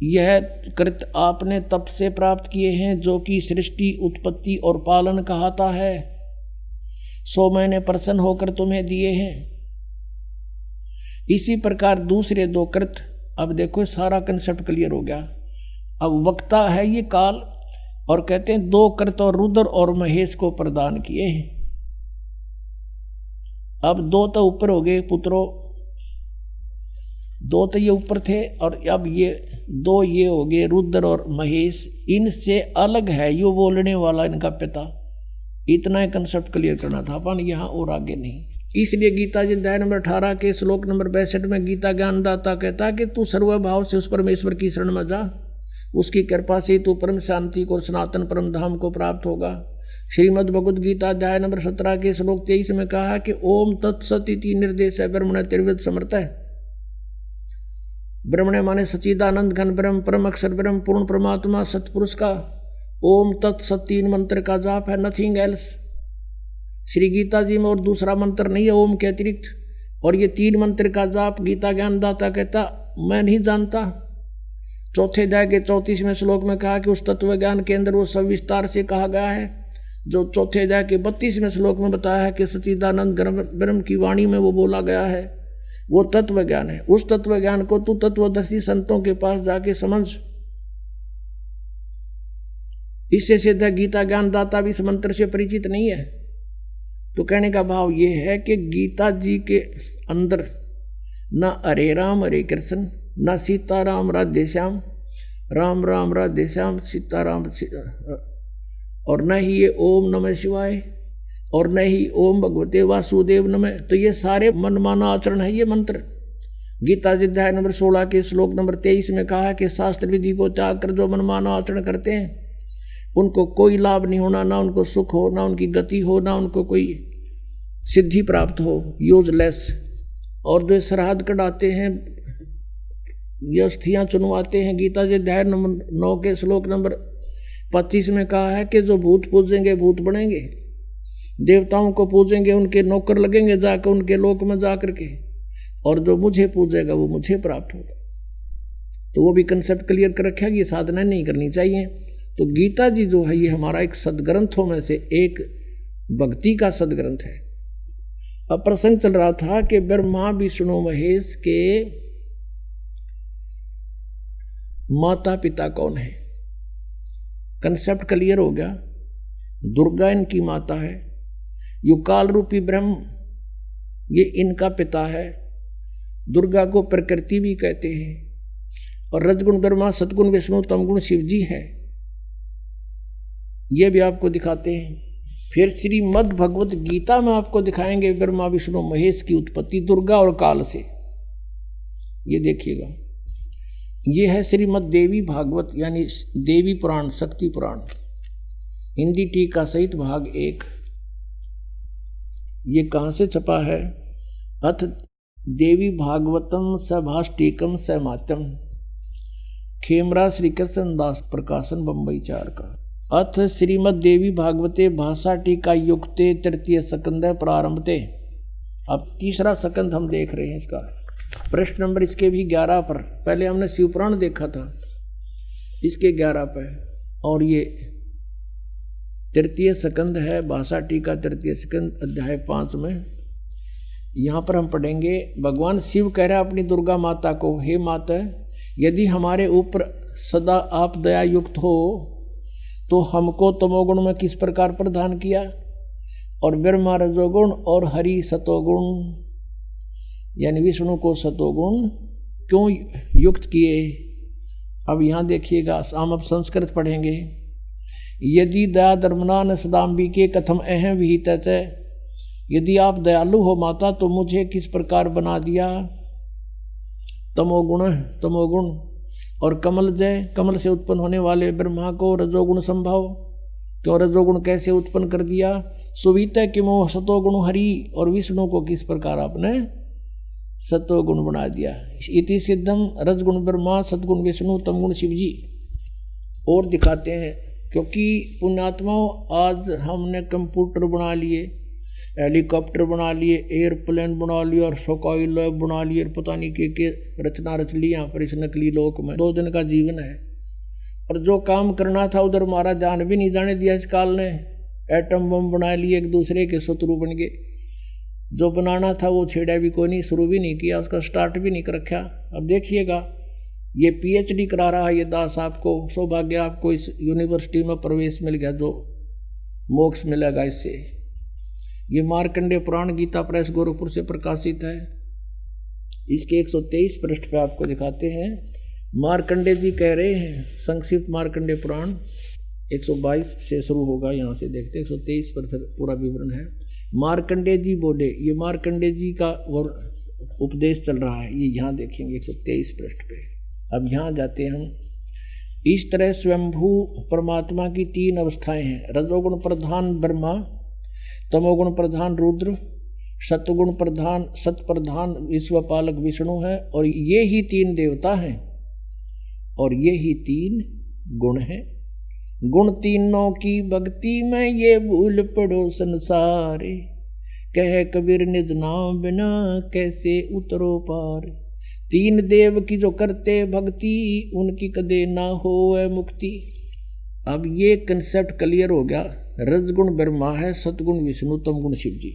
यह कृत आपने तप से प्राप्त किए हैं जो कि सृष्टि, उत्पत्ति और पालन कहता है, सो मैंने प्रसन्न होकर तुम्हें दिए हैं। इसी प्रकार दूसरे दो कृत। अब देखो सारा कंसेप्ट क्लियर हो गया। अब वक्ता है ये काल और कहते हैं दो कृत और रुद्र और महेश को प्रदान किए हैं। अब दो तो ऊपर हो गए पुत्रों, दो तो ये ऊपर थे और अब ये दो ये हो गए रुद्र और महेश। इनसे अलग है यो बोलने वाला इनका पिता। इतना ही कंसेप्ट क्लियर करना था अपन, यहाँ और आगे नहीं। इसलिए गीता जी अध्याय नंबर 18 के श्लोक नंबर 62 में गीता ज्ञानदाता कहता है कि तू सर्वभाव से उस परमेश्वर की शरण में जा, उसकी कृपा से तू परम शांति को, सनातन परम धाम को प्राप्त होगा। श्रीमद् भगवद गीता अध्याय नंबर 17 के श्लोक 23 में कहा कि ओम तत्सत इति निर्देश है ब्रह्मण त्रिविध समर्थ है। ब्रह्मण माने सच्चिदानंद घन ब्रह्म, परम अक्षर ब्रह्म, पूर्ण परमात्मा सतपुरुष का ओम तत्सत 3 मंत्र का जाप है, नथिंग एल्स। श्री गीता जी में और दूसरा मंत्र नहीं है ओम के अतिरिक्त। और ये 3 मंत्र का जाप गीता ज्ञानदाता कहता मैं नहीं जानता। चौथे अध्याय के 34वें श्लोक में कहा कि उस तत्व ज्ञान के अंदर वो सब विस्तार से कहा गया है जो चौथे अध्याय के 32वें श्लोक में बताया है कि सच्चिदानंद ब्रह्म की वाणी में वो बोला गया है। वो तत्व ज्ञान है। उस तत्व ज्ञान को तू तत्वदर्शी संतों के पास जाके समझ। इससे सिद्ध है गीता ज्ञानदाता भी इस मंत्र से परिचित नहीं है। तो कहने का भाव ये है कि गीता जी के अंदर ना हरे राम हरे कृष्ण, ना सीताराम राधे श्याम, राम राम राधे श्याम सीताराम, और न ही ये ओम नमः शिवाय और न ही ओम भगवते वासुदेव नमः। तो ये सारे मनमाना आचरण है ये मंत्र। गीता जी अध्याय नंबर 16 के श्लोक नंबर 23 में कहा है कि शास्त्र विधि को त्याग कर जो मनमाना आचरण करते हैं उनको कोई लाभ नहीं होना, ना उनको सुख हो, ना उनकी गति हो, ना उनको कोई सिद्धि प्राप्त हो, यूजलेस। और जो श्राद्ध कढ़ाते हैं, ये अस्थियाँ चुनवाते हैं, गीता जी अध्याय नंबर 9 के श्लोक नंबर 25 में कहा है कि जो भूत पूजेंगे भूत बनेंगे, देवताओं को पूजेंगे उनके नौकर लगेंगे जाकर उनके लोक में जा करके, और जो मुझे पूजेगा वो मुझे प्राप्त होगा। तो वो भी कंसेप्ट क्लियर कर रखा है कि ये साधना नहीं करनी चाहिए। तो गीता जी जो है ये हमारा एक सदग्रंथों में से एक भक्ति का सदग्रंथ है। अब प्रसंग चल रहा था कि ब्रह्मा विष्णु महेश के माता पिता कौन है। कंसेप्ट क्लियर हो गया। दुर्गा इनकी माता है, युकाल रूपी ब्रह्म ये इनका पिता है। दुर्गा को प्रकृति भी कहते हैं, और रजगुण ब्रह्मा, सतगुण विष्णु, तमगुण शिव जी है। ये भी आपको दिखाते हैं। फिर श्रीमद् भगवत गीता में आपको दिखाएंगे ब्रह्मा विष्णु महेश की उत्पत्ति दुर्गा और काल से। ये देखिएगा, ये है श्रीमद् देवी भागवत यानी देवी पुराण, शक्ति पुराण, हिंदी टीका सहित भाग 1। ये कहाँ से छपा है? अथ देवी भागवतम सभाष टीकम समात्यम, खेमरा श्री कृष्ण दास प्रकाशन बम्बई 4 का। अथ श्रीमद् देवी भागवते भाषा टीका युक्ते तृतीय स्कंद प्रारंभते। अब तीसरा स्कंद हम देख रहे हैं इसका। प्रश्न नंबर इसके भी 11 पर, पहले हमने शिवपुराण देखा था, इसके 11 पे, और ये तृतीय स्कंद है भाषा टीका तृतीय स्कंद अध्याय 5 में। यहाँ पर हम पढ़ेंगे, भगवान शिव कह रहा है अपनी दुर्गा माता को, हे माता यदि हमारे ऊपर सदा आप दया युक्त हो तो हमको तमोगुण में किस प्रकार प्रदान किया, और ब्रह्मा रजोगुण और हरि सतोगुण यानी विष्णु को सतोगुण क्यों युक्त किए। अब यहाँ देखिएगा, हम अब संस्कृत पढ़ेंगे। यदि दया धर्मना न सदाम्बिके कथम अहम विहित, यदि आप दयालु हो माता तो मुझे किस प्रकार बना दिया। तमोगुण और कमल जय, कमल से उत्पन्न होने वाले ब्रह्मा को रजोगुण संभव, क्यों रजोगुण कैसे उत्पन्न कर दिया। सुवित किमो सतोगुण हरि, और विष्णु को किस प्रकार आपने सतोगुण बना दिया। इति सिद्धम रजगुण ब्रह्मा सतगुण विष्णु तमगुण शिव जी। और दिखाते हैं, क्योंकि पुण्यात्माओं आज हमने कंप्यूटर बना लिए, हेलीकॉप्टर बना लिए, एयरप्लेन बना लिए, और सोकाई लैब बना लिए, पता नहीं के रचना रच ली यहाँ पर इस नकली लोक में। 2 दिन का जीवन है, और जो काम करना था उधर हमारा जान भी नहीं जाने दिया इस काल ने। एटम बम बना लिए, एक दूसरे के शत्रु बन गए। जो बनाना था वो छेड़ा भी कोई नहीं, शुरू भी नहीं किया, उसका स्टार्ट भी नहीं कर रखा। अब देखिएगा, ये PhD करा रहा है ये दास आपको, सौभाग्य आपको इस यूनिवर्सिटी में प्रवेश मिल गया, जो मोक्ष मिलेगा इससे। ये मार्कंडेय पुराण गीता प्रेस गोरखपुर से प्रकाशित है। इसके 123 पृष्ठ पे आपको दिखाते हैं। मार्कंडेय जी कह रहे हैं, संक्षिप्त मार्कंडेय पुराण 122 से शुरू होगा, यहाँ से देखते हैं 123 पर फिर पूरा विवरण है। मार्कंडेय जी बोले, ये मार्कंडेय जी का उपदेश चल रहा है, ये यहाँ देखेंगे 123 पृष्ठ पे। अब यहाँ जाते हैं हम। इस तरह स्वयंभू परमात्मा की 3 अवस्थाएं हैं। रजोगुण प्रधान ब्रह्मा, तमोगुण प्रधान रुद्र, सतगुण प्रधान सत प्रधान विश्वपालक विष्णु है, और ये ही 3 देवता हैं, और ये ही 3 गुण हैं। गुण तीनों की भक्ति में ये भूल पड़ो संसारे, कह कबीर निज नाम बिना कैसे उतरो पार। 3 देव की जो करते भक्ति, उनकी कदे ना हो मुक्ति। अब ये कंसेप्ट क्लियर हो गया। रजगुण ब्रह्मा है, सतगुण विष्णु, तमगुण शिव जी।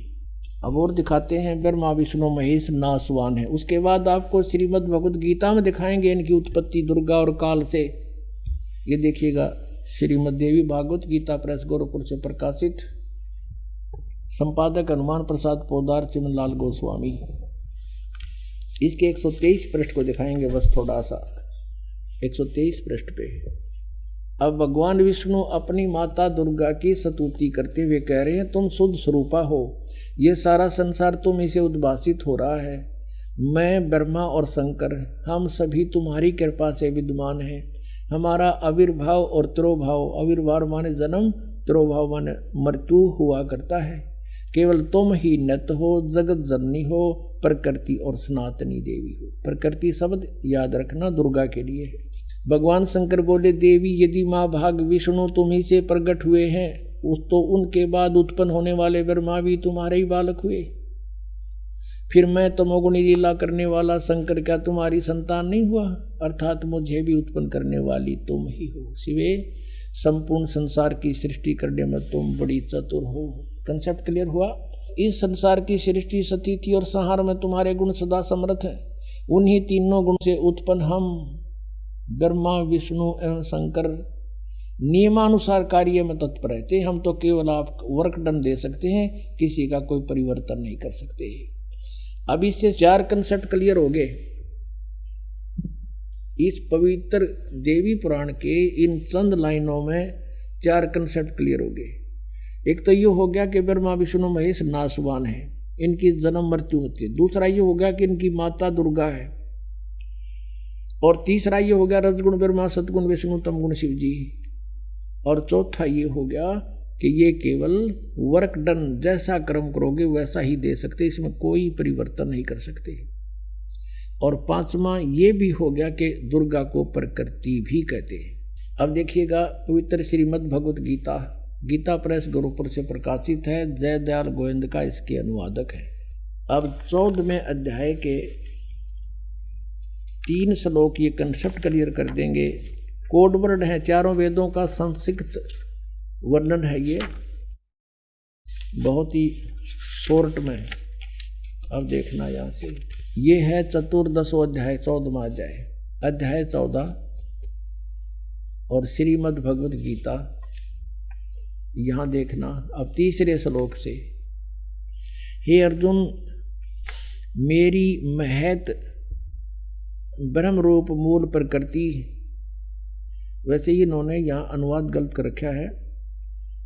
अब और दिखाते हैं, ब्रह्मा विष्णु महेश नासवान है। उसके बाद आपको श्रीमद् भगवत गीता में दिखाएंगे इनकी उत्पत्ति दुर्गा और काल से। ये देखिएगा, श्रीमद् देवी भागवत गीता प्रेस गोरखपुर से प्रकाशित, संपादक हनुमान प्रसाद पोदार चिमनलाल गोस्वामी। इसके 123 पृष्ठ को दिखाएंगे बस थोड़ा सा, 123 पृष्ठ पे। अब भगवान विष्णु अपनी माता दुर्गा की स्तुति करते हुए कह रहे हैं, तुम शुद्ध स्वरूपा हो, ये सारा संसार तुम इसे उद्भासित हो रहा है। मैं ब्रह्मा और शंकर हम सभी तुम्हारी कृपा से विद्यमान हैं। हमारा आविर्भाव और तिरोभाव, आविर्भाव माने जन्म, तिरोभाव माने मृत्यु हुआ करता है। केवल तुम ही नत हो, जगत जननी हो, प्रकृति और सनातनी देवी हो। प्रकृति शब्द याद रखना दुर्गा के लिए है। भगवान शंकर बोले, देवी यदि माँ भाग विष्णु तुम ही से प्रकट हुए हैं, उस तो उनके बाद उत्पन्न होने वाले ब्रह्मा भी तुम्हारे ही बालक हुए। फिर मैं तमोगुणी लीला करने वाला शंकर क्या तुम्हारी संतान नहीं हुआ? अर्थात मुझे भी उत्पन्न करने वाली तुम ही हो। शिवे, संपूर्ण संसार की सृष्टि करने में तुम बड़ी चतुर हो। कंसेप्ट क्लियर हुआ? इस संसार की सृष्टि, स्थिति और संहार में तुम्हारे गुण सदा समर्थ है। उन्हीं तीनों गुण से उत्पन्न हम ब्रह्मा, विष्णु एवं शंकर नियमानुसार कार्य में तत्पर रहते। हम तो केवल आप वर्क डन दे सकते हैं, किसी का कोई परिवर्तन नहीं कर सकते। अब इससे 4 कंसेप्ट क्लियर हो गए। इस पवित्र देवी पुराण के इन चंद लाइनों में 4 कंसेप्ट क्लियर हो गए। एक तो ये हो गया कि ब्रह्मा, विष्णु, महेश नाशवान है, इनकी जन्म मृत्यु होती है। दूसरा ये हो गया कि इनकी माता दुर्गा है। और तीसरा ये हो गया रजगुण ब्रह्मा, सतगुण विष्णु, तमगुण शिव जी। और चौथा ये हो गया कि ये केवल वर्क डन, जैसा कर्म करोगे वैसा ही दे सकते, इसमें कोई परिवर्तन नहीं कर सकते। और 5वां ये भी हो गया कि दुर्गा को प्रकृति भी कहते हैं। अब देखिएगा पवित्र श्रीमद् भगवत गीता, गीता प्रेस गोरखपुर से प्रकाशित है। जय दयाल गोविंद का इसके अनुवादक है। अब 14वें अध्याय के 3 श्लोक ये कंसेप्ट क्लियर कर देंगे। कोड वर्ड है, चारों वेदों का संक्षिप्त वर्णन है ये, बहुत ही शॉर्ट में। अब देखना यहाँ से, ये है चतुर्दशो अध्याय, 14वां अध्याय, अध्याय 14 और श्रीमद् भगवत गीता। यहाँ देखना अब 3 श्लोक से। हे अर्जुन, मेरी महत ब्रह्म रूप मूल प्रकृति, वैसे ही इन्होंने यहाँ अनुवाद गलत कर रखा है,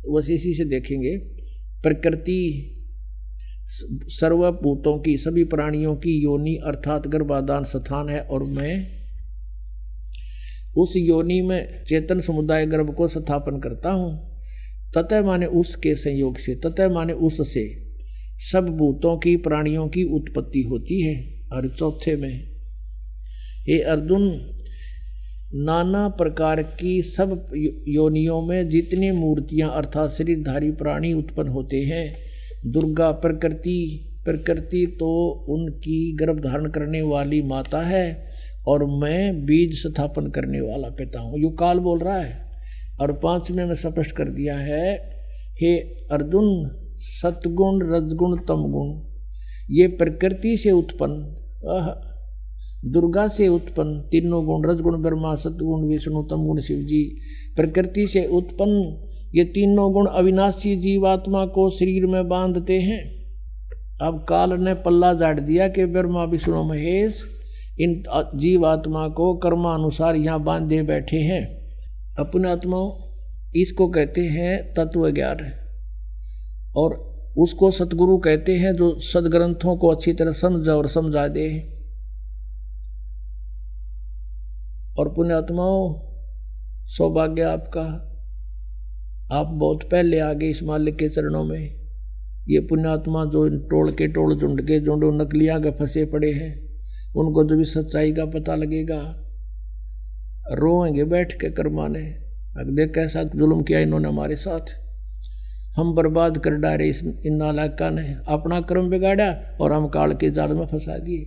वैसे इसी से देखेंगे। प्रकृति सर्वभूतों की, सभी प्राणियों की योनि अर्थात गर्भाधान स्थान है, और मैं उस योनि में चेतन समुदाय गर्भ को स्थापन करता हूँ। ततः माने उसके संयोग से, ततः माने उससे सब भूतों की, प्राणियों की उत्पत्ति होती है। और चौथे में, हे अर्जुन, नाना प्रकार की सब योनियों में जितनी मूर्तियां अर्थात शरीरधारी प्राणी उत्पन्न होते हैं, दुर्गा प्रकृति तो उनकी गर्भ धारण करने वाली माता है, और मैं बीज स्थापन करने वाला पिता हूँ। यो काल बोल रहा है। और 5वें में स्पष्ट कर दिया है, हे अर्जुन, सतगुण रजगुण तमगुण ये प्रकृति से उत्पन्न, दुर्गा से उत्पन्न तीनों गुण, रजगुण ब्रह्मा, सतगुण विष्णु, तमगुण शिव जी, प्रकृति से उत्पन्न ये तीनों गुण अविनाशी जीवात्मा को शरीर में बांधते हैं। अब काल ने पल्ला झाड़ दिया कि ब्रह्मा, विष्णु, महेश इन जीवात्मा को कर्मानुसार यहाँ बांधे बैठे हैं। अपने आत्माओं, इसको कहते हैं तत्व ज्ञान, और उसको सतगुरु कहते हैं जो सदग्रंथों को अच्छी तरह समझा और समझा दे। और पुण्यात्माओं, सौभाग्य आपका, आप बहुत पहले आ गए इस मालिक के चरणों में। ये पुण्यात्मा जो टोल के टोल, झुंड के झुंड नकलियां के फंसे पड़े हैं, उनको जो भी सच्चाई का पता लगेगा, रोएंगे बैठ के कर्माने। अब देख कैसा जुल्म किया इन्होंने हमारे साथ, हम बर्बाद कर डाले इन नालायका ने, अपना कर्म बिगाड़ा और हम काल के जाल में फंसा दिए।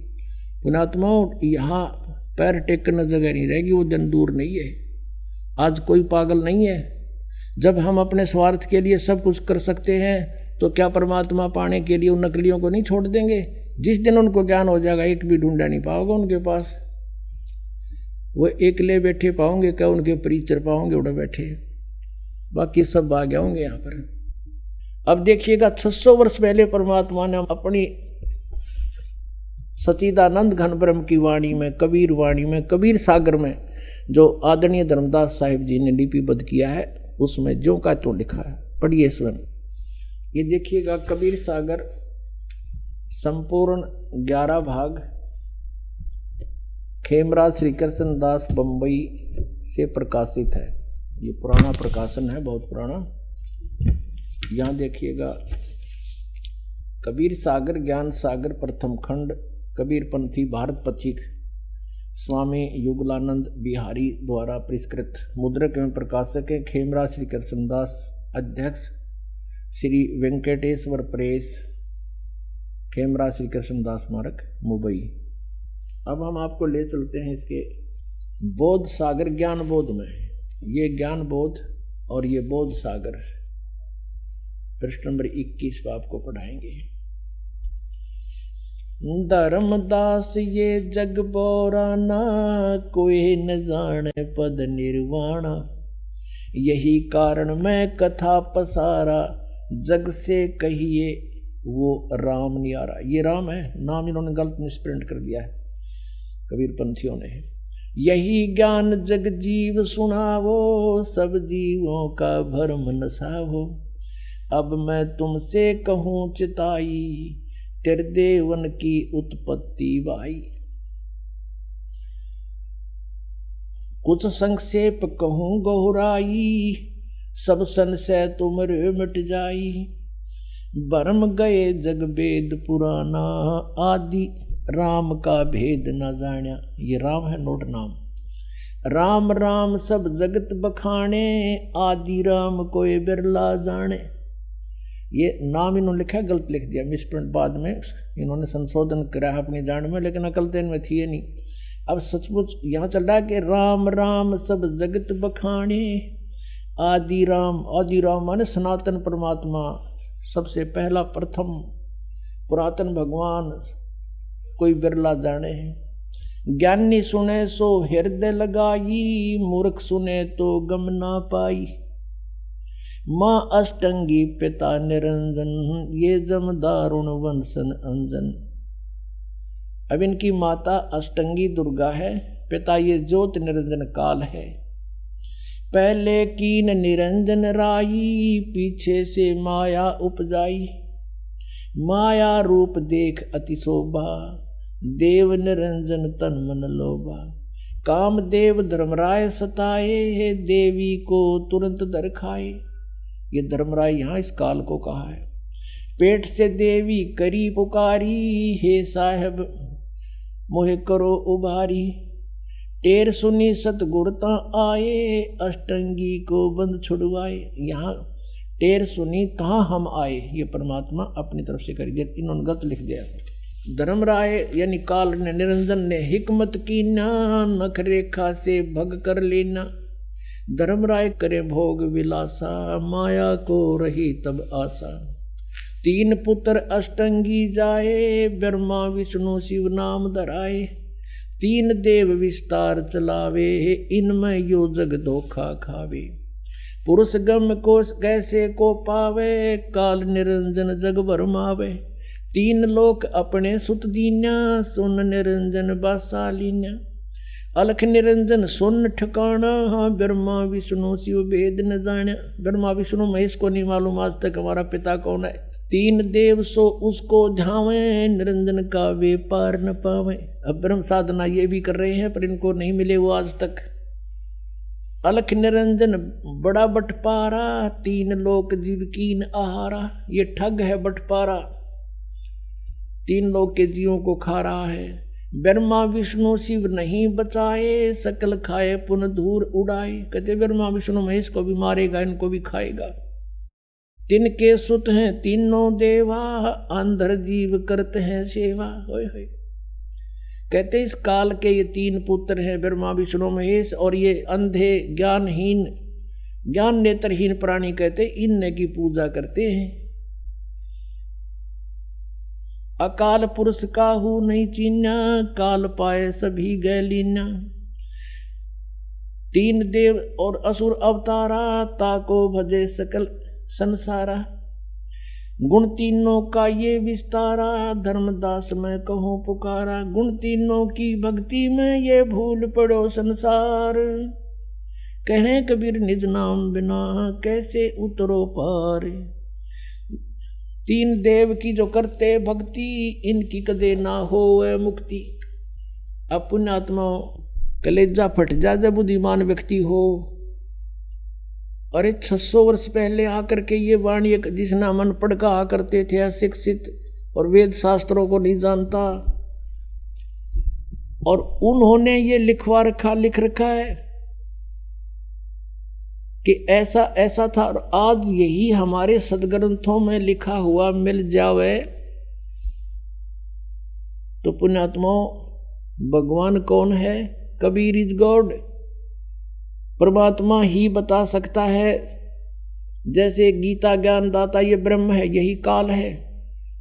पुण्यात्माओं, यहाँ पैर टेकने जगह नहीं रहेगी, वो दिन दूर नहीं है। आज कोई पागल नहीं है। जब हम अपने स्वार्थ के लिए सब कुछ कर सकते हैं, तो क्या परमात्मा पाने के लिए उन नकलियों को नहीं छोड़ देंगे? जिस दिन उनको ज्ञान हो जाएगा, एक भी ढूंढा नहीं पाओगे उनके पास। वो एकले बैठे पाओगे, क्या उनके प्रीचर पाओगे उड़े बैठे, बाकी सब आ गए होंगे यहाँ पर। अब देखिएगा, 600 वर्ष पहले परमात्मा ने अपनी सच्चिदानंद घन ब्रह्म की वाणी में, कबीर वाणी में, कबीर सागर में, जो आदरणीय धर्मदास साहिब जी ने लिपिबद्ध किया है, उसमें जो का तो लिखा है, पढ़िए स्वयं। ये देखिएगा, कबीर सागर संपूर्ण 11 भाग, खेमराज श्री कृष्ण दास बम्बई से प्रकाशित है। ये पुराना प्रकाशन है, बहुत पुराना। यहाँ देखिएगा, कबीर सागर ज्ञान सागर प्रथम खंड, कबीर पंथी भारत पथिक, स्वामी युगलानंद बिहारी द्वारा पुरस्कृत, मुद्रक एवं प्रकाशक है खेमराज श्री कृष्णदास, अध्यक्ष श्री वेंकटेश्वर प्रेस, खेमराज श्री कृष्णदास स्मारक, मुंबई। अब हम आपको ले चलते हैं इसके बोध सागर ज्ञान बोध में। ये ज्ञान बोध और ये बोध सागर पृष्ठ नंबर 21 पर आपको पढ़ाएंगे। धर्मदास ये जग बोराना, कोई न जाने पद निर्वाणा, यही कारण मैं कथा पसारा, जग से कहिए वो राम नियारा। ये राम है, नाम इन्होंने गलत मिसप्रिंट कर दिया है कबीरपंथियों ने। यही ज्ञान जग जीव सुनावो, सब जीवों का भरम नसावो, अब मैं तुमसे कहूँ चिताई, तेरे देवन की उत्पत्ति भाई। कुछ संक्षेप कहूँ गहुराई, सब संशय तुमरे मिट जाई, भरम गए जग वेद पुराना, आदि राम का भेद न जान्या। ये राम है, नोट नाम। राम राम सब जगत बखाने, आदि राम कोई बिरला जाने। ये नाम इन्होंने लिखा है, गलत लिख दिया, मिसप्रिंट बाद में इन्होंने संशोधन करा है अपनी जान में, लेकिन अकल तो इनमें थी नहीं। अब सचमुच यहाँ चल रहा है कि राम राम सब जगत बखाने, आदि राम माने सनातन परमात्मा, सबसे पहला प्रथम पुरातन भगवान, कोई बिरला जाने। ज्ञानी सुने सो हृदय लगाई, मूर्ख सुने तो गम ना पाई, माँ अष्टंगी पिता निरंजन, ये जम दारुण वंशन अंजन। अब इनकी माता अष्टंगी दुर्गा है, पिता ये ज्योत निरंजन काल है। पहले कीन निरंजन राई, पीछे से माया उपजाई, माया रूप देख अति शोभा, देव निरंजन तन मन लोभा। काम देव धर्मराय सताए, देवी को तुरंत दर खाए। ये धर्मराय यहाँ इस काल को कहा है। पेट से देवी करी पुकारी, हे साहब मोहे करो उबारी, टेर सुनी सतगुरता आए, अष्टंगी को बंद छुड़वाए। यहाँ टेर सुनी कहाँ हम आए, ये परमात्मा अपनी तरफ से कर दिया, इन्होंने गलत लिख दिया। धर्मराय यानी काल ने, निरंजन ने हिकमत की ना, नख रेखा से भग कर लेना। धर्मराय करे भोग विलासा, माया को रही तब आशा। तीन पुत्र अष्टंगी जाए, ब्रह्मा विष्णु शिव नाम धराए। तीन देव विस्तार चलावे, इनमें यो जग धोखा खावे। पुरुष गम को कैसे को पावे, काल निरंजन जग भरमावे। तीन लोक अपने सुत दीन्या, सुन निरंजन बासालीन्या। अलख निरंजन सुन ठिकाना, ब्रह्मा विष्णु शिव भेद न जान्या। ब्रह्मा विष्णु महेश को नहीं मालूम आज तक हमारा पिता कौन है। तीन देव सो उसको ध्यावे, निरंजन का वे पार न पावे। अब ब्रह्म साधना ये भी कर रहे हैं पर इनको नहीं मिले वो आज तक। अलख निरंजन बड़ा बटपारा, तीन लोक जीव कीन आहारा। ये ठग है बटपारा, तीन लोक के जीवों को खा रहा है। ब्रह्मा विष्णु शिव नहीं बचाए, सकल खाए पुन धूर उड़ाए। कहते ब्रह्मा विष्णु महेश को भी मारेगा, इनको भी खाएगा। तिनके सुत हैं तीनों देवा, अंधर जीव करते हैं सेवा। होय होय। कहते इस काल के ये तीन पुत्र हैं, ब्रह्मा विष्णु महेश, और ये अंधे ज्ञानहीन ज्ञान नेत्रहीन प्राणी कहते इनने की पूजा करते हैं। अकाल पुरुष काहू नहीं चीन्या, काल पाए सभी गए लीन्या। तीन देव और असुर अवतारा, ताको भजे सकल संसारा। गुण तीनों का ये विस्तारा, धर्मदास मैं कहूँ पुकारा। गुण तीनों की भक्ति में ये भूल पड़ो संसार, कहें कबीर निज नाम बिना कैसे उतरो पार। तीन देव की जो करते भक्ति, इनकी कदे ना हो मुक्ति। अब पुण्यात्मा कलेजा फट जा जब बुद्धिमान व्यक्ति हो। अरे 600 वर्ष पहले आकर के ये वाणी जिसना मन पढ़ कहा करते थे अशिक्षित और वेद शास्त्रों को नहीं जानता, और उन्होंने ये लिख रखा है कि ऐसा ऐसा था, और आज यही हमारे सदग्रंथों में लिखा हुआ मिल जावे तो पुण्यात्माओं, भगवान कौन है? कबीर इज गॉड, परमात्मा ही बता सकता है। जैसे गीता ज्ञान दाता ये ब्रह्म है, यही काल है,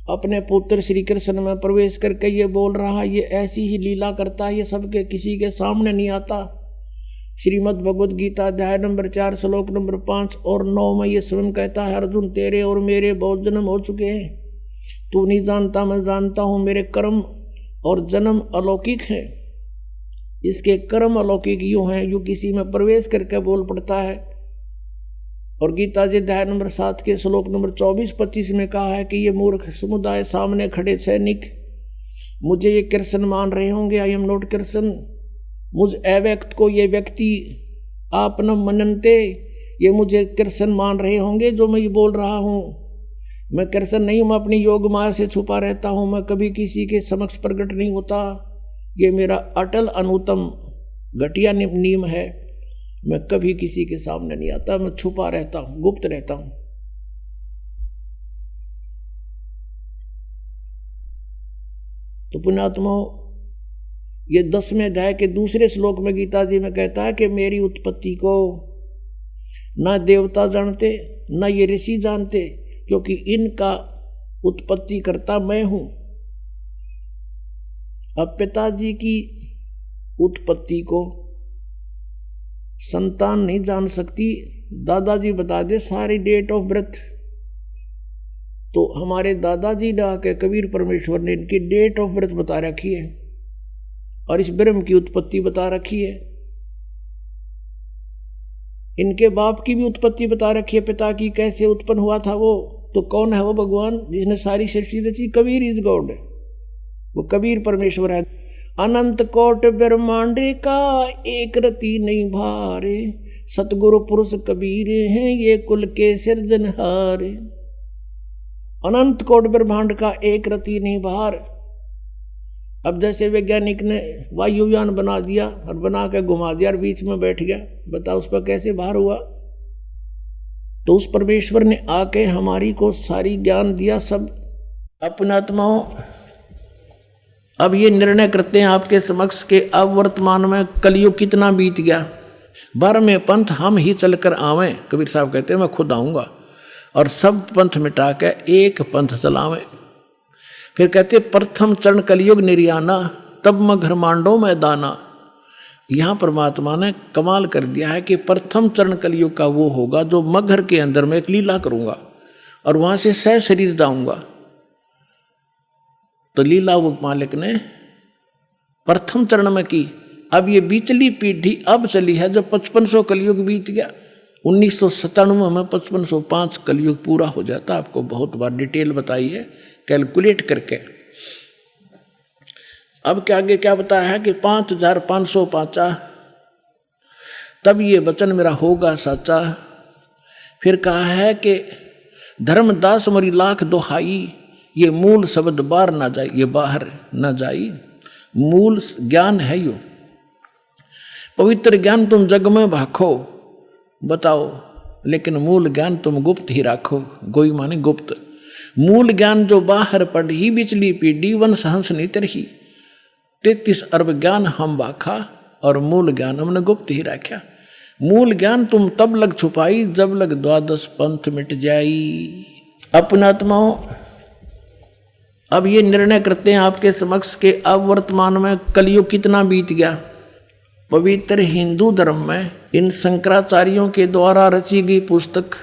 अपने पुत्र श्री कृष्ण में प्रवेश करके ये बोल रहा, ये ऐसी ही लीला करता है, ये सबके किसी के सामने नहीं आता। श्रीमद् भगवद गीता अध्याय नंबर 4 श्लोक नंबर 5 और 9 में ये स्वयं कहता है, अर्जुन तेरे और मेरे बहुत जन्म हो चुके हैं, तू नहीं जानता मैं जानता हूँ, मेरे कर्म और जन्म अलौकिक है। इसके कर्म अलौकिक यूं हैं, यूं किसी में प्रवेश करके बोल पड़ता है। और गीता जी अध्याय नंबर 7 के श्लोक नंबर 24-25 में कहा है कि ये मूर्ख समुदाय सामने खड़े सैनिक मुझे ये कृष्ण मान रहे होंगे, आई एम नॉट कृष्ण। मुझ अव्यक्त को ये व्यक्ति आप न मननते, ये मुझे कृष्ण मान रहे होंगे जो मैं ये बोल रहा हूँ। मैं कृष्ण नहीं हूँ, मैं अपनी योग माया से छुपा रहता हूँ, मैं कभी किसी के समक्ष प्रकट नहीं होता। ये मेरा अटल अनुतम घटिया नियम है, मैं कभी किसी के सामने नहीं आता, मैं छुपा रहता हूँ, गुप्त रहता हूँ। तो पुण्यात्माओं, ये 10वें अध्याय के दूसरे श्लोक में गीता जी में कहता है कि मेरी उत्पत्ति को ना देवता जानते ना ये ऋषि जानते, क्योंकि इनका उत्पत्ति करता मैं हूं। अब पिताजी की उत्पत्ति को संतान नहीं जान सकती, दादाजी बता दे सारी डेट ऑफ बर्थ। तो हमारे दादाजी ने आके कबीर परमेश्वर ने इनकी डेट ऑफ बर्थ बता रखी है और इस ब्रह्म की उत्पत्ति बता रखी है। इनके बाप की भी उत्पत्ति बता रखी है, पिता की कैसे उत्पन्न हुआ था वो। तो कौन है वो? भगवान जिसने सारी सृष्टि रची। कबीर इज गॉड, वो कबीर परमेश्वर है। अनंत कोट ब्रह्मांड का एक रति नहीं भारे, सतगुरु पुरुष कबीर हैं ये कुल के सिरजनहार। अनंत कोट ब्रह्मांड का एक रति नहीं भार। अब जैसे वैज्ञानिक ने वायुयान बना दिया और बना के घुमा दिया और बीच में बैठ गया, बताओ उस पर कैसे भार हुआ? तो उस परमेश्वर ने आके हमारी को सारी ज्ञान दिया सब। अपना आत्माओं, अब ये निर्णय करते हैं आपके समक्ष के अब वर्तमान में कलयुग कितना बीत गया। 12वें पंथ हम ही चलकर आवें। कबीर साहब कहते हैं मैं खुद आऊँगा और सब पंथ मिटा के एक पंथ चलावें। फिर कहते प्रथम चरण कलयुग निर्याना, तब मैं घर मांडो में दाना। यहाँ परमात्मा ने कमाल कर दिया है कि प्रथम चरण कलयुग का वो होगा जो मगर के अंदर में एक लीला करूँगा और वहाँ से सह शरीर जाऊँगा। तो लीला वो मालिक ने प्रथम चरण में की। अब ये बीचली पीढ़ी अब चली है जब 5500 कलयुग बीत गया। 1997 में 5505 कलयुग पूरा हो जाता। आपको बहुत बार डिटेल बताई है कैलकुलेट करके। अब क्या आगे क्या बताया है कि 5505 तब ये वचन मेरा होगा साचा। फिर कहा है कि धर्मदास मरी लाख दोहाई, ये मूल शब्द बाहर ना जाए, ये बाहर ना जाई। मूल ज्ञान है यो पवित्र ज्ञान तुम जग में भाखो, बताओ, लेकिन मूल ज्ञान तुम गुप्त ही राखो। गोई माने गुप्त। मूल ज्ञान जो बाहर पढ़ी बिचली पीढ़ी वंश हंस नहीं तरही। 33 अरब ज्ञान हम बाखा और मूल ज्ञान हमने गुप्त ही रखा। मूल ज्ञान तुम तब लग छुपाई जब लग 12 पंथ मिट जाई। अपना आत्माओं, अब ये निर्णय करते हैं आपके समक्ष के अब वर्तमान में कलयुग कितना बीत गया। पवित्र हिंदू धर्म में इन शंकराचार्यों के द्वारा रची गई पुस्तक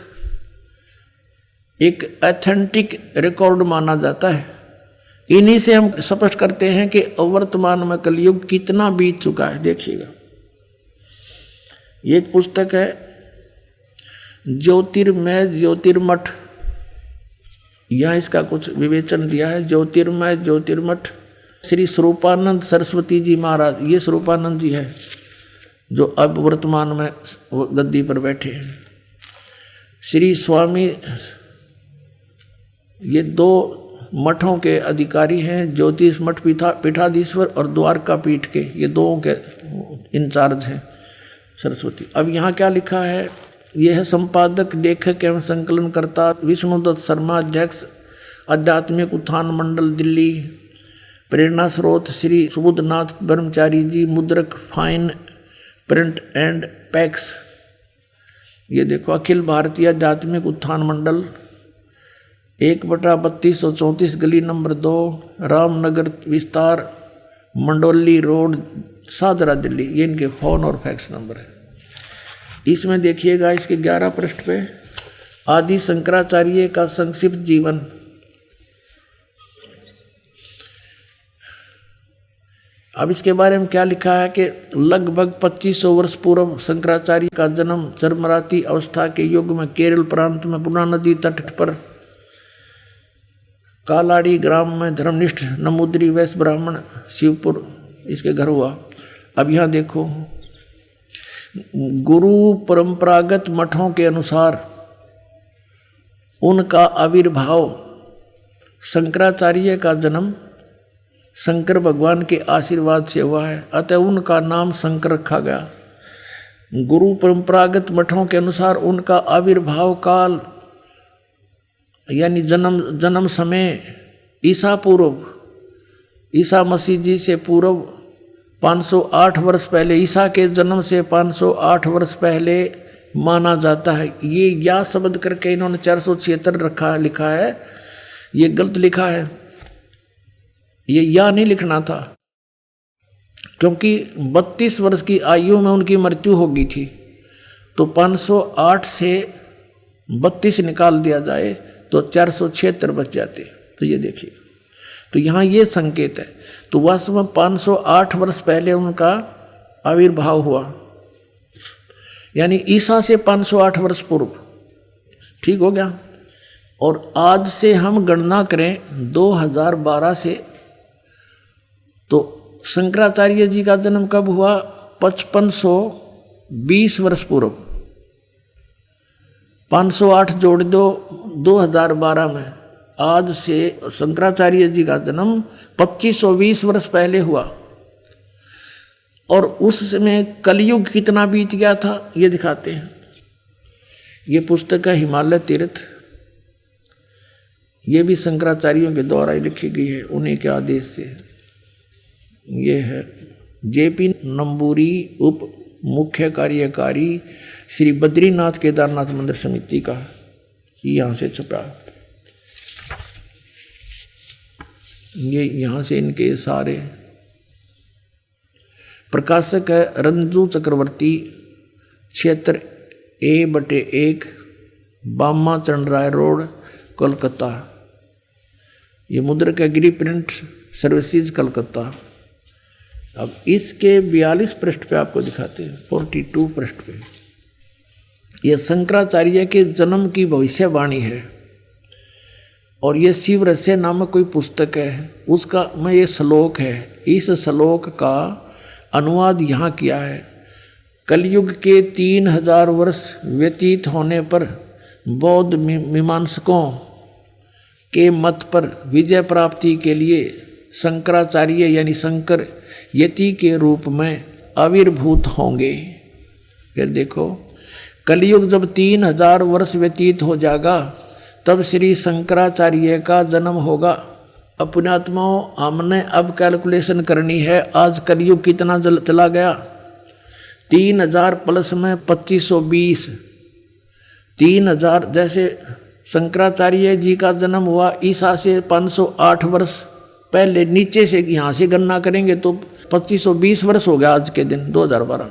एक ऑथेंटिक रिकॉर्ड माना जाता है। इन्हीं से हम स्पष्ट करते हैं कि वर्तमान में कलयुग कितना बीत चुका है। देखिएगा, ये एक पुस्तक है ज्योतिर्मय ज्योतिर्मठ। यहाँ इसका कुछ विवेचन दिया है। ज्योतिर्मय ज्योतिर्मठ श्री स्वरूपानंद सरस्वती जी महाराज, ये स्वरूपानंद जी है जो अब वर्तमान में गद्दी पर बैठे हैं। श्री स्वामी, ये 2 मठों के अधिकारी हैं, ज्योतिष मठ पीठाधीश्वर और द्वारका पीठ के, ये दो के इंचार्ज हैं सरस्वती। अब यहाँ क्या लिखा है, यह है संपादक, लेखक एवं संकलनकर्ता विष्णुदत्त शर्मा, अध्यक्ष आध्यात्मिक उत्थान मंडल दिल्ली। प्रेरणा स्रोत श्री सुबुद्धनाथ ब्रह्मचारी जी, मुद्रक फाइन प्रिंट एंड पैक्स। ये देखो, अखिल भारतीय आध्यात्मिक उत्थान मंडल, 1/3234 गली नंबर 2, रामनगर विस्तार, मंडोली रोड, सादरा दिल्ली। ये इनके फ़ोन और फैक्स नंबर है। इसमें देखिएगा, इसके 11 पृष्ठ पे आदि शंकराचार्य का संक्षिप्त जीवन। अब इसके बारे में क्या लिखा है कि लगभग 2500 वर्ष पूर्व शंकराचार्य का जन्म चरमराती अवस्था के युग में केरल प्रांत में पूर्णा नदी तट पर कालाड़ी ग्राम में धर्मनिष्ठ नमूद्री वैश्य ब्राह्मण शिवपुर इसके घर हुआ। अब यहाँ देखो, गुरु परंपरागत मठों के अनुसार उनका आविर्भाव, शंकराचार्य का जन्म शंकर भगवान के आशीर्वाद से हुआ है, अतः उनका नाम शंकर रखा गया। गुरु परंपरागत मठों के अनुसार उनका आविर्भाव काल यानी जन्म समय ईसा पूर्व, ईसा मसीह जी से पूर्व 508 वर्ष पहले, ईसा के जन्म से 508 वर्ष पहले माना जाता है। ये या शब्द करके इन्होंने 476 लिखा है, ये गलत लिखा है। ये या नहीं लिखना था, क्योंकि 32 वर्ष की आयु में उनकी मृत्यु हो गई थी। तो 508 से 32 निकाल दिया जाए तो 476 बच जाते। तो ये देखिए, तो यहाँ ये संकेत है। तो वास्तव में 508 वर्ष पहले उनका आविर्भाव हुआ, यानी ईसा से 508 वर्ष पूर्व। ठीक हो गया। और आज से हम गणना करें 2012 से, तो शंकराचार्य जी का जन्म कब हुआ? 5520 वर्ष पूर्व। 508 जोड़ दो 2012 में, आज से शंकराचार्य जी का जन्म 2520 वर्ष पहले हुआ। और उसमें कलयुग कितना बीत गया था ये दिखाते हैं। ये पुस्तक है हिमालय तीर्थ, ये भी शंकराचार्यों के द्वारा लिखी गई है, उन्हीं के आदेश से। ये है जेपी नंबूरी, उप मुख्य कार्यकारी श्री बद्रीनाथ केदारनाथ मंदिर समिति का, यहाँ से छपा। ये यहाँ से इनके सारे प्रकाशक है रंजू चक्रवर्ती, क्षेत्र A/1, बामा चंड राय रोड, कोलकाता। ये मुद्रक है गिरी प्रिंट सर्विसेज, कलकत्ता। अब इसके 42 पृष्ठ पे आपको दिखाते हैं, 42 पृष्ठ पे यह शंकराचार्य के जन्म की भविष्यवाणी है। और ये शिव रहस्य नामक कोई पुस्तक है, उसका में ये श्लोक है। इस श्लोक का अनुवाद यहाँ किया है। कलयुग के 3000 वर्ष व्यतीत होने पर बौद्ध मीमांसकों के मत पर विजय प्राप्ति के लिए शंकराचार्य यानी शंकर यति के रूप में आविर्भूत होंगे। फिर देखो, कलयुग जब 3000 वर्ष व्यतीत हो जाएगा तब श्री शंकराचार्य का जन्म होगा। अपने आत्माओं, हमने अब कैलकुलेशन करनी है, आज कलयुग कितना चला गया। 3000 प्लस में 2520, 3000 जैसे शंकराचार्य जी का जन्म हुआ ईसा से 508 वर्ष पहले, नीचे से यहाँ से गणना करेंगे तो 2520 वर्ष हो गया आज के दिन 2012।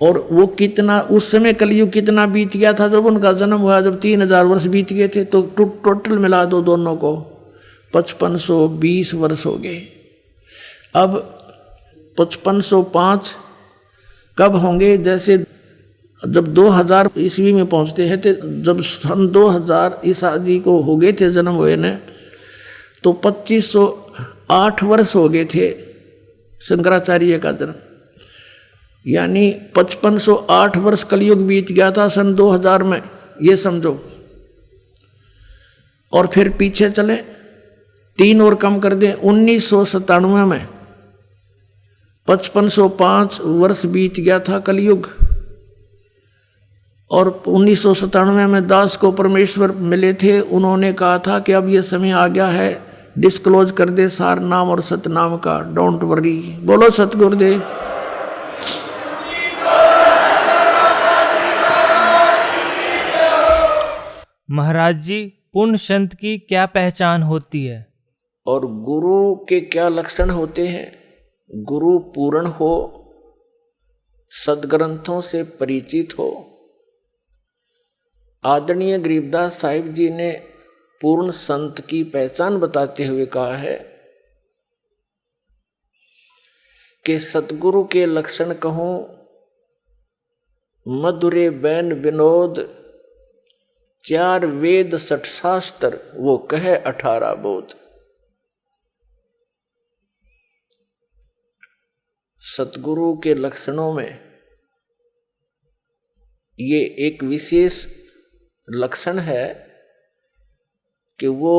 और वो कितना उस समय कलयुग कितना बीत गया था जब उनका जन्म हुआ, जब 3000 वर्ष बीत गए थे। तो टोटल मिला दो दोनों को, 5520 वर्ष हो गए। अब 5505 कब होंगे? जैसे जब 2000 ईस्वी में पहुँचते हैं, तो जब सन 2000 ईसा जी को हो गए थे जन्म हुए ने, तो 2508 वर्ष हो गए थे शंकराचार्य का जन्म। यानी 5508 वर्ष कलयुग बीत गया था सन 2000 में, ये समझो। और फिर पीछे चले 3 और कम कर दें, 1997 में 5505 वर्ष बीत गया था कलयुग, और 1997 में दास को परमेश्वर मिले थे। उन्होंने कहा था कि अब ये समय आ गया है, डिस्क्लोज कर दे सार नाम और सतनाम का, डोंट वरी। बोलो सतगुरुदेव। महाराज जी, पूर्ण संत की क्या पहचान होती है? और गुरु के क्या लक्षण होते हैं? गुरु पूर्ण हो, सदग्रंथों से परिचित हो। आदरणीय गरीबदास साहिब जी ने पूर्ण संत की पहचान बताते हुए कहा है कि सतगुरु के लक्षण कहूं, मधुरे बैन विनोद, 4 वेद 60 शास्त्र, वो कहे 18 बोध। सतगुरु के लक्षणों में ये एक विशेष लक्षण है कि वो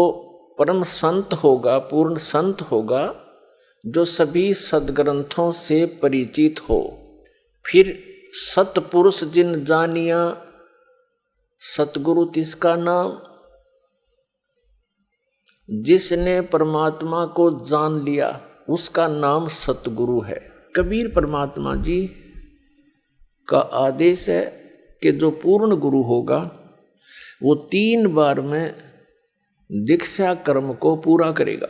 परम संत होगा, पूर्ण संत होगा, जो सभी सदग्रंथों से परिचित हो। फिर सतपुरुष जिन जानिया, सतगुरु तिसका नाम। जिसने परमात्मा को जान लिया उसका नाम सतगुरु है। कबीर परमात्मा जी का आदेश है कि जो पूर्ण गुरु होगा वो 3 बार में दीक्षा कर्म को पूरा करेगा।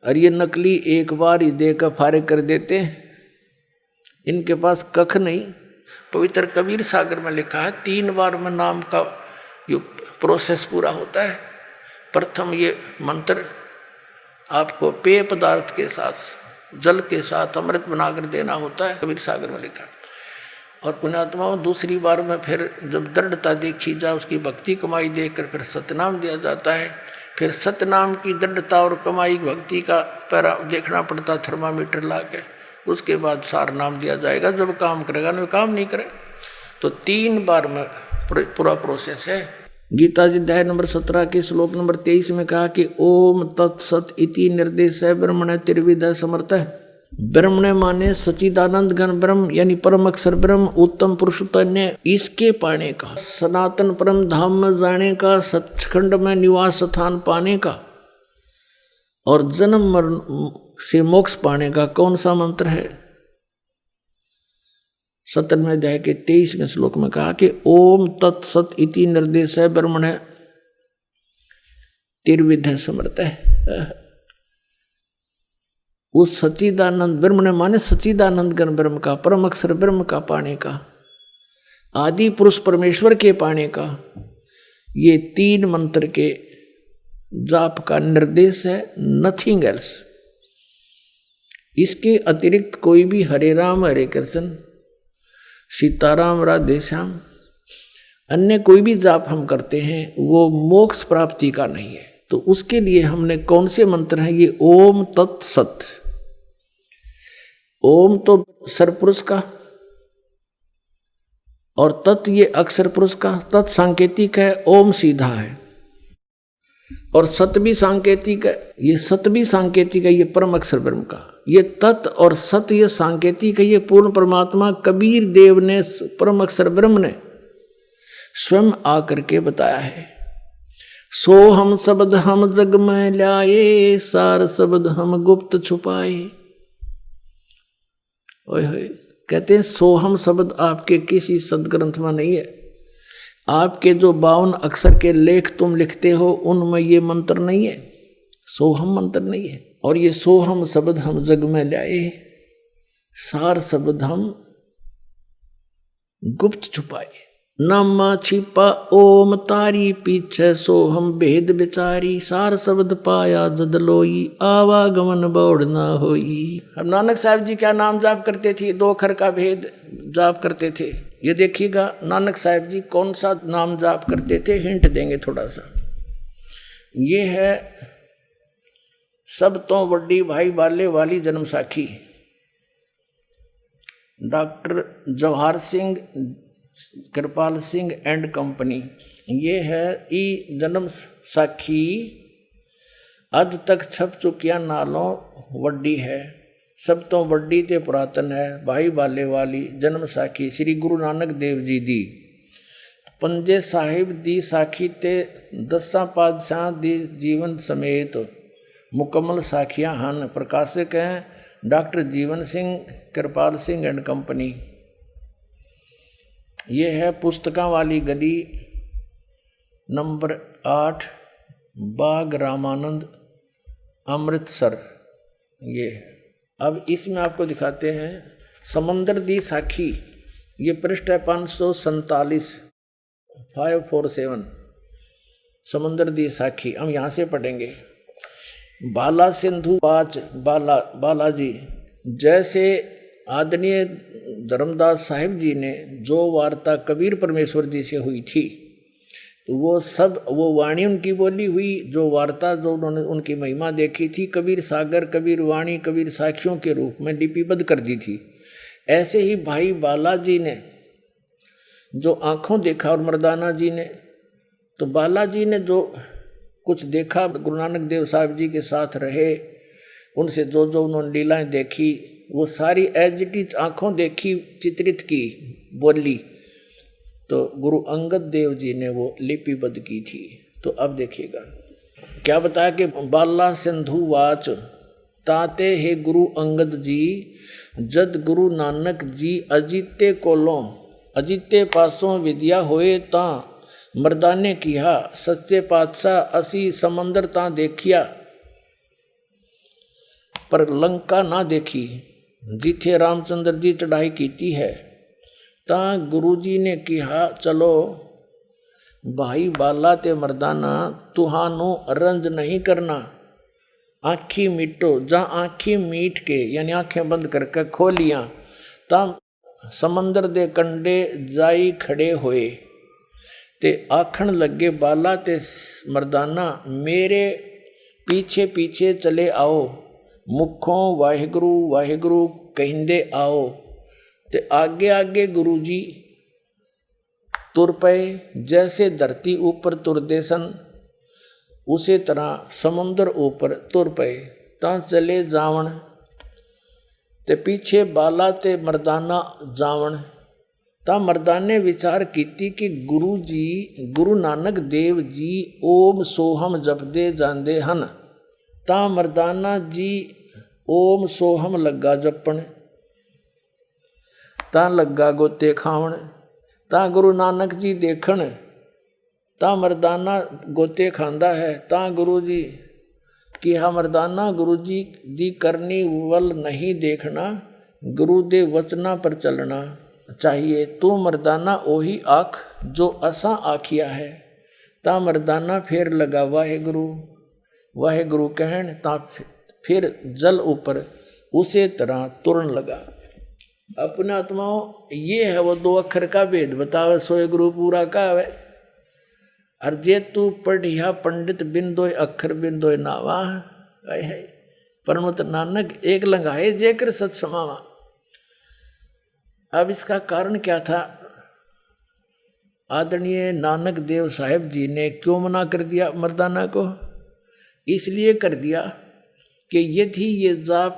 और ये नकली एक बार ही देकर फारिग कर देते हैं, इनके पास कख नहीं। पवित्र कबीर सागर में लिखा है 3 बार में नाम का ये प्रोसेस पूरा होता है। प्रथम ये मंत्र आपको पेय पदार्थ के साथ, जल के साथ अमृत बनाकर देना होता है, कबीर सागर में लिखा। और पुण्यात्माओं, दूसरी बार में फिर जब दृढ़ता देखी जाए, उसकी भक्ति कमाई देखकर फिर सतनाम दिया जाता है। फिर सतनाम की दृढ़ता और कमाई भक्ति का पैरा देखना पड़ता, थर्मामीटर ला के। उसके बाद सार नाम दिया जाएगा। जब काम करेगा ना, काम नहीं करे तो 3 बार में पूरा प्रोसेस है। गीता जी अध्याय नंबर 17 के श्लोक नंबर 23 में कहा कि ओम तत्सत इति निर्देश है ब्रह्मण त्रिविध समर्थ है। ब्रह्मण माने सचिदानंद घन ब्रह्म, यानी परम अक्षर ब्रह्म, उत्तम पुरुषोत्तम, इसके पाने का, सनातन परम धाम में जाने का, सचखंड में निवास स्थान पाने का, और जन्म मरण से मोक्ष पाने का कौन सा मंत्र है? 17वें अध्याय के 23वें श्लोक में कहा कि ओम तत्सत इति निर्देश है ब्रह्मण त्रिविध समर्थ है। उस सच्चिदानंद ब्रह्म ने माने सच्चिदानंद घन ब्रह्म का, परम अक्षर ब्रह्म का पाने का, आदि पुरुष परमेश्वर के पाने का, ये 3 मंत्र के जाप का निर्देश है, नथिंग एल्स। इसके अतिरिक्त कोई भी हरे राम हरे कृष्ण, सीताराम राधे श्याम, अन्य कोई भी जाप हम करते हैं वो मोक्ष प्राप्ति का नहीं है। तो उसके लिए हमने कौन से मंत्र हैं? ये ओम तत्सत। ओम तो सरपुरुष का, और तत् ये अक्षर पुरुष का, तत् सांकेतिक है, ओम सीधा है, और सत भी सांकेतिक है। ये सत भी सांकेतिक है, ये परम अक्षर ब्रह्म का। ये तत् और सत ये सांकेतिक है, ये पूर्ण परमात्मा कबीर देव ने, परम अक्षर ब्रह्म ने स्वयं आकर के बताया है। सो हम शब्द हम जग में ल्याए, सार शब्द हम गुप्त छुपाए। ओए होए, कहते हैं सोहम शब्द आपके किसी सदग्रंथ में नहीं है। आपके जो 52 अक्षर के लेख तुम लिखते हो उनमें ये मंत्र नहीं है, सोहम मंत्र नहीं है। और ये सोहम शब्द हम जग में लाए, सार शब्द हम गुप्त छुपाए। नामा छिपा ओम तारी पीछे सोहम भेद बिचारी, सार शब्द पाया जद लोई, आवागमन बौड़ ना होई। हम नानक साहब जी क्या नाम जाप करते थे, 2 अक्षर का भेद जाप करते थे। ये देखिएगा नानक साहब जी कौन सा नाम जाप करते थे, हिंट देंगे थोड़ा सा। ये है सब तो बड़ी भाई बाले वाली जन्म साखी, doctor Jawahar Singh Kripal Singh and company. ये है ई जन्म साखी अज तक छप चुकिया नालों वड्डी है, सब तो वड्डी ते पुरातन है, भाई बाले वाली जन्म साखी श्री गुरु नानक देव जी दी। पंजे साहिब दी साखी ते 10 पातशाह दी जीवन समेत मुकम्मल साखियां हन। प्रकाशक हैं doctor Jeevan Singh, Kripal Singh and company. ये है पुस्तकां वाली गली नंबर 8 बाग रामानंद अमृतसर। ये है। अब इसमें आपको दिखाते हैं समंदर दी साखी। ये पृष्ठ है 547 547 समंदर दी साखी। हम यहाँ से पढ़ेंगे। बाला सिंधु पाच बालाजी। जैसे आदरणीय धर्मदास साहिब जी ने जो वार्ता कबीर परमेश्वर जी से हुई थी, वो वाणी उनकी बोली हुई, जो वार्ता जो उन्होंने उनकी महिमा देखी थी, कबीर सागर, कबीर वाणी, कबीर साखियों के रूप में लिपिबद्ध कर दी थी। ऐसे ही भाई बालाजी ने जो आंखों देखा और मर्दाना जी ने, तो बालाजी ने जो कुछ देखा, गुरु नानक देव साहब जी के साथ रहे, उनसे जो जो उन्होंने लीलाएं देखी, वो सारी एज इट इज आंखों देखी चित्रित की बोली, तो गुरु अंगद देव जी ने वो लिपिबद्ध की थी। तो अब देखिएगा क्या बताया कि बाला सिंधु वाच ताते हे गुरु अंगद जी, जद गुरु नानक जी अजीते कोलों अजीते पासों विद्या होए ता मर्दाने किया, सच्चे पातशाह असी समंदर ता देखिया पर लंका ना देखी, जिथे रामचंद्र जी चढ़ाई कीती है। ता गुरु जी ने कहा चलो भाई बाला ते मर्दाना, तुहानू रंज नहीं करना, आँखी मीटो। जहाँ आँखी मीट के यानी आँखें बंद करके खोलियाँ, ता समंदर दे कंडे जाई खड़े होए ते आखण लगे बाला ते मर्दाना, मेरे पीछे पीछे चले आओ, मुखों वाहिगुरु वाहिगुरु कहिंदे आओ। ते आगे आगे गुरु जी तुर पे, जैसे धरती ऊपर तुरदे सन, उसी तरह समुद्र ऊपर तुर पे। ता चले जावण ते पीछे बाला ते मर्दाना जावण। ता मर्दाने विचार कीती कि गुरु जी गुरु नानक देव जी ओम सोहम जपदे जांदे हन। ता मर्दाना जी ओम सोहम लगा जपण, ता लगा गोते खावण। ता गुरु नानक जी देखण, ता मर्दाना गोते खांदा है। ता गुरु जी कि हा मर्दाना, गुरु जी दी करनी वल नहीं देखना, गुरु दे वचना पर चलना चाहिए। तू मर्दाना ओही आख जो असा आखिया है। ता मर्दाना फिर लगा वाहेगुरु वाहेगुरु कहण, ता फिर जल ऊपर उसे तरह तुरन लगा। अपने आत्माओं ये है वो 2 अक्षर का भेद बतावे, सोए गुरु पूरा का है। और जे तू पढ़िया पंडित बिंदोय अक्षर बिंदोय नावा है, परमत नानक एक लंघाए जेकर सत समावा। अब इसका कारण क्या था? आदरणीय नानक देव साहिब जी ने क्यों मना कर दिया मर्दाना को? इसलिए कर दिया कि यदि ये जाप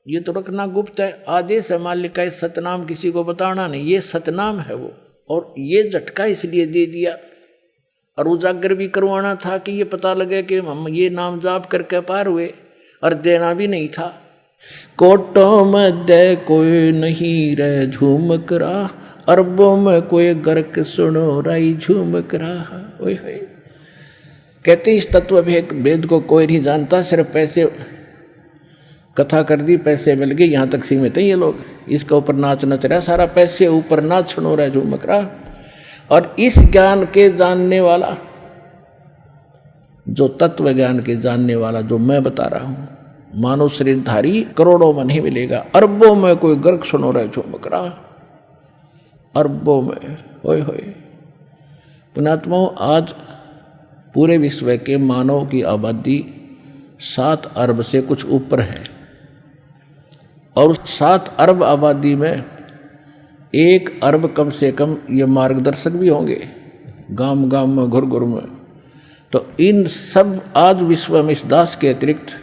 ये तो रखना गुप्त है, आदेश है मालिक का, सतनाम किसी को बताना नहीं, ये सतनाम है वो। और ये झटका इसलिए दे दिया और उजागर भी करवाना था कि ये पता लगे कि हम ये नाम जाप करके पार हुए, और देना भी नहीं था। कोटों में दे कोई नहीं रह झूम करा, अरबों में कोई गर्क सुनो राई झूम करा। ओए होए, कहते इस तत्व भेद को कोई नहीं जानता, सिर्फ पैसे कथा कर दी, पैसे मिल गए, यहाँ तक सीमित है ये लोग। इसके ऊपर नाच नच रहा सारा, पैसे ऊपर नाच सुनो रहा झूमक रहा। और इस ज्ञान के जानने वाला, जो तत्व ज्ञान के जानने वाला जो मैं बता रहा हूँ, मानव शरीरधारी करोड़ों में नहीं मिलेगा, अरबों में कोई गर्क सुनो रहा झूमक रहा, अरबों में। होए होए पुणात्माओं, आज पूरे विश्व के मानव की आबादी 7 अरब से कुछ ऊपर है, और 7 अरब आबादी में 1 अरब कम से कम ये मार्गदर्शक भी होंगे गांव गांव में, घुर घुर में। तो इन सब आज विश्व में इस दास के अतिरिक्त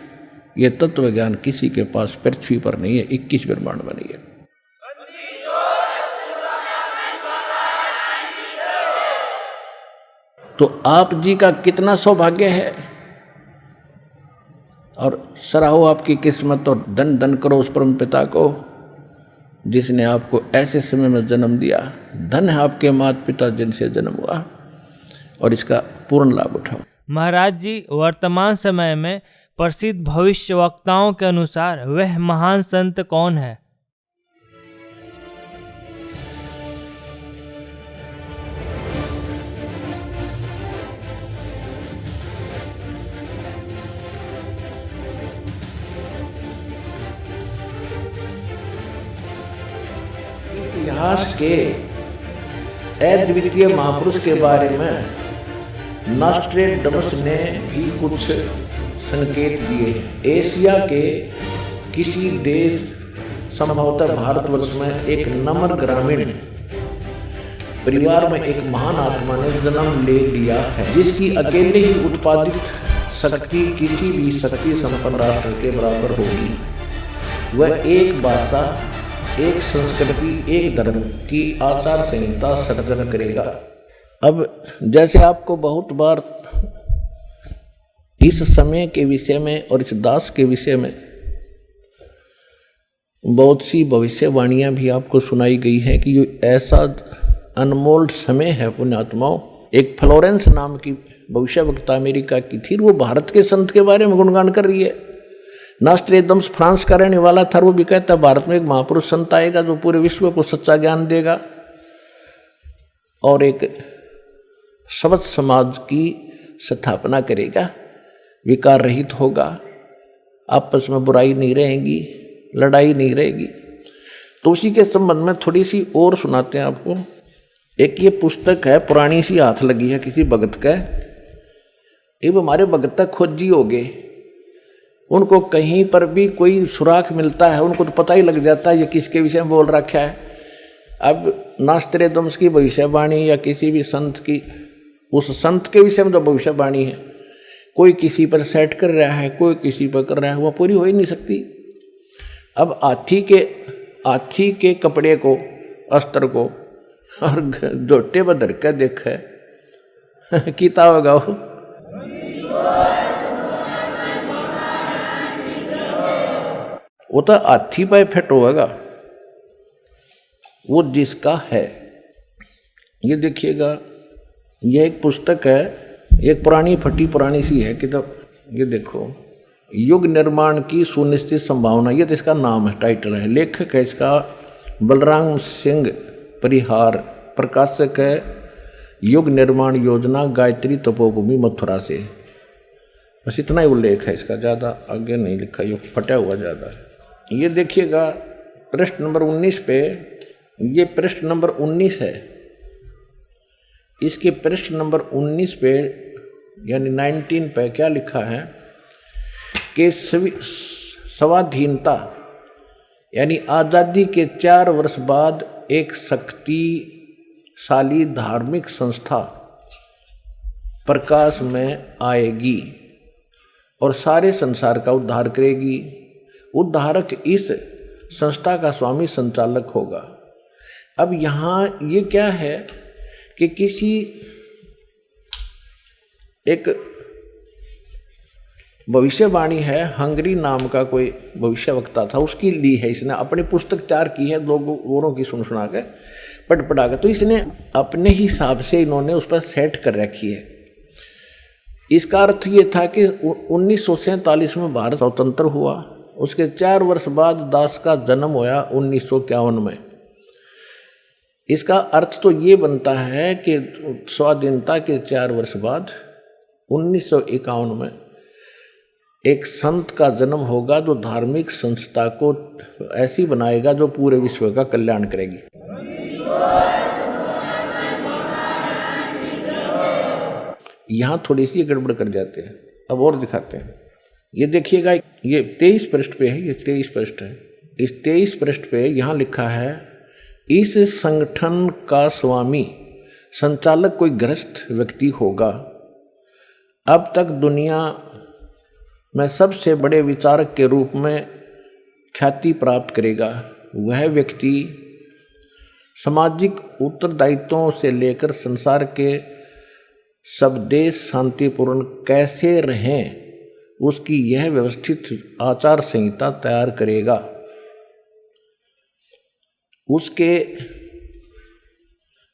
ये तत्व ज्ञान किसी के पास पृथ्वी पर नहीं है, 21 ब्रह्मांड में नहीं है। तो आप जी का कितना सौभाग्य है, और सराहो आपकी किस्मत, और धन धन करो उस परम पिता को जिसने आपको ऐसे समय में जन्म दिया। धन है आपके माता पिता जिनसे जन्म हुआ, और इसका पूर्ण लाभ उठाओ। महाराज जी, वर्तमान समय में प्रसिद्ध भविष्य वक्ताओं के अनुसार वह महान संत कौन है? इतिहास के अद्वितीय महापुरुष के बारे में नॉस्ट्रेडमस ने भी कुछ संकेत दिए। एशिया के किसी देश, संभवतः भारतवर्ष में, एक नम्र ग्रामीण परिवार में एक महान आत्मा ने जन्म ले लिया है, जिसकी अकेले ही उत्पादित शक्ति किसी भी शक्ति संपन्न राष्ट्र के बराबर होगी। वह एक भाषा, एक संस्कृति, एक धर्म की आचार संहिता सृजन करेगा। अब जैसे आपको बहुत बार इस समय के विषय में और इस दास के विषय में बहुत सी भविष्यवाणियां भी आपको सुनाई गई है कि ये ऐसा अनमोल समय है पुण्यात्माओं। एक फ्लोरेंस नाम की भविष्यवक्ता अमेरिका की थी, वो भारत के संत के बारे में गुणगान कर रही है। नॉस्ट्रेडमस फ्रांस का रहने वाला था, वो भी कहता है भारत में एक महापुरुष संत आएगा जो पूरे विश्व को सच्चा ज्ञान देगा और एक शब्द समाज की स्थापना करेगा, विकार रहित होगा, आपस में बुराई नहीं रहेगी, लड़ाई नहीं रहेगी। तो उसी के संबंध में थोड़ी सी और सुनाते हैं आपको। एक ये पुस्तक है, पुरानी सी हाथ लगी है किसी भगत का। ये हमारे भगत तक खोजी हो गए, उनको कहीं पर भी कोई सुराख मिलता है उनको तो पता ही लग जाता है ये किसके विषय में बोल रखा है। अब नॉस्ट्रेडमस की भविष्यवाणी या किसी भी संत की, उस संत के विषय में जो भविष्यवाणी है, कोई किसी पर सेट कर रहा है, कोई किसी पर कर रहा है, वो पूरी हो ही नहीं सकती। अब हाथी के कपड़े को, अस्त्र को और जोटे पर धर कर देखा है कीता होगा वो तो हाथी पर फिट होगा, वो जिसका है। ये देखिएगा, यह एक पुस्तक है, एक पुरानी फटी पुरानी सी है किताब। ये देखो, युग निर्माण की सुनिश्चित संभावना, ये तो इसका नाम है, टाइटल है। लेखक है इसका बलराम सिंह परिहार, प्रकाशक है युग निर्माण योजना, गायत्री तपोभूमि, मथुरा से। बस इतना ही उल्लेख है इसका, ज़्यादा आगे नहीं लिखा, ये फटा हुआ ज़्यादा है। ये देखिएगा पृष्ठ नंबर 19 पे, ये पृष्ठ नंबर 19 है। इसके पृष्ठ नंबर 19 पे यानी 19 पे क्या लिखा है कि स्वाधीनता यानी आज़ादी के 4 वर्ष बाद एक शक्तिशाली धार्मिक संस्था प्रकाश में आएगी और सारे संसार का उद्धार करेगी। उद्धारक इस संस्था का स्वामी संचालक होगा। अब यहाँ ये क्या है कि किसी एक भविष्यवाणी है, हंगरी नाम का कोई भविष्यवक्ता था, उसकी ली है इसने, अपनी पुस्तक तैयार की है, लोगों औरों की सुना के पढ़ा के, तो इसने अपने हिसाब से इन्होंने उस पर सेट कर रखी है। इसका अर्थ ये था कि 1947 में भारत स्वतंत्र हुआ, उसके 4 वर्ष बाद दास का जन्म होया 1951 में। इसका अर्थ तो ये बनता है कि स्वाधीनता के 4 वर्ष बाद 1951 में एक संत का जन्म होगा जो धार्मिक संस्था को ऐसी बनाएगा जो पूरे विश्व का कल्याण करेगी। यहाँ थोड़ी सी गड़बड़ कर जाते हैं, अब और दिखाते हैं। ये देखिएगा, ये 23 पृष्ठ पे है, ये 23 पृष्ठ है। इस 23 पृष्ठ पे यहाँ लिखा है, इस संगठन का स्वामी संचालक कोई ग्रस्त व्यक्ति होगा अब तक दुनिया में सबसे बड़े विचारक के रूप में ख्याति प्राप्त करेगा। वह व्यक्ति सामाजिक उत्तरदायित्वों से लेकर संसार के सब देश शांतिपूर्ण कैसे रहें उसकी यह व्यवस्थित आचार संहिता तैयार करेगा। उसके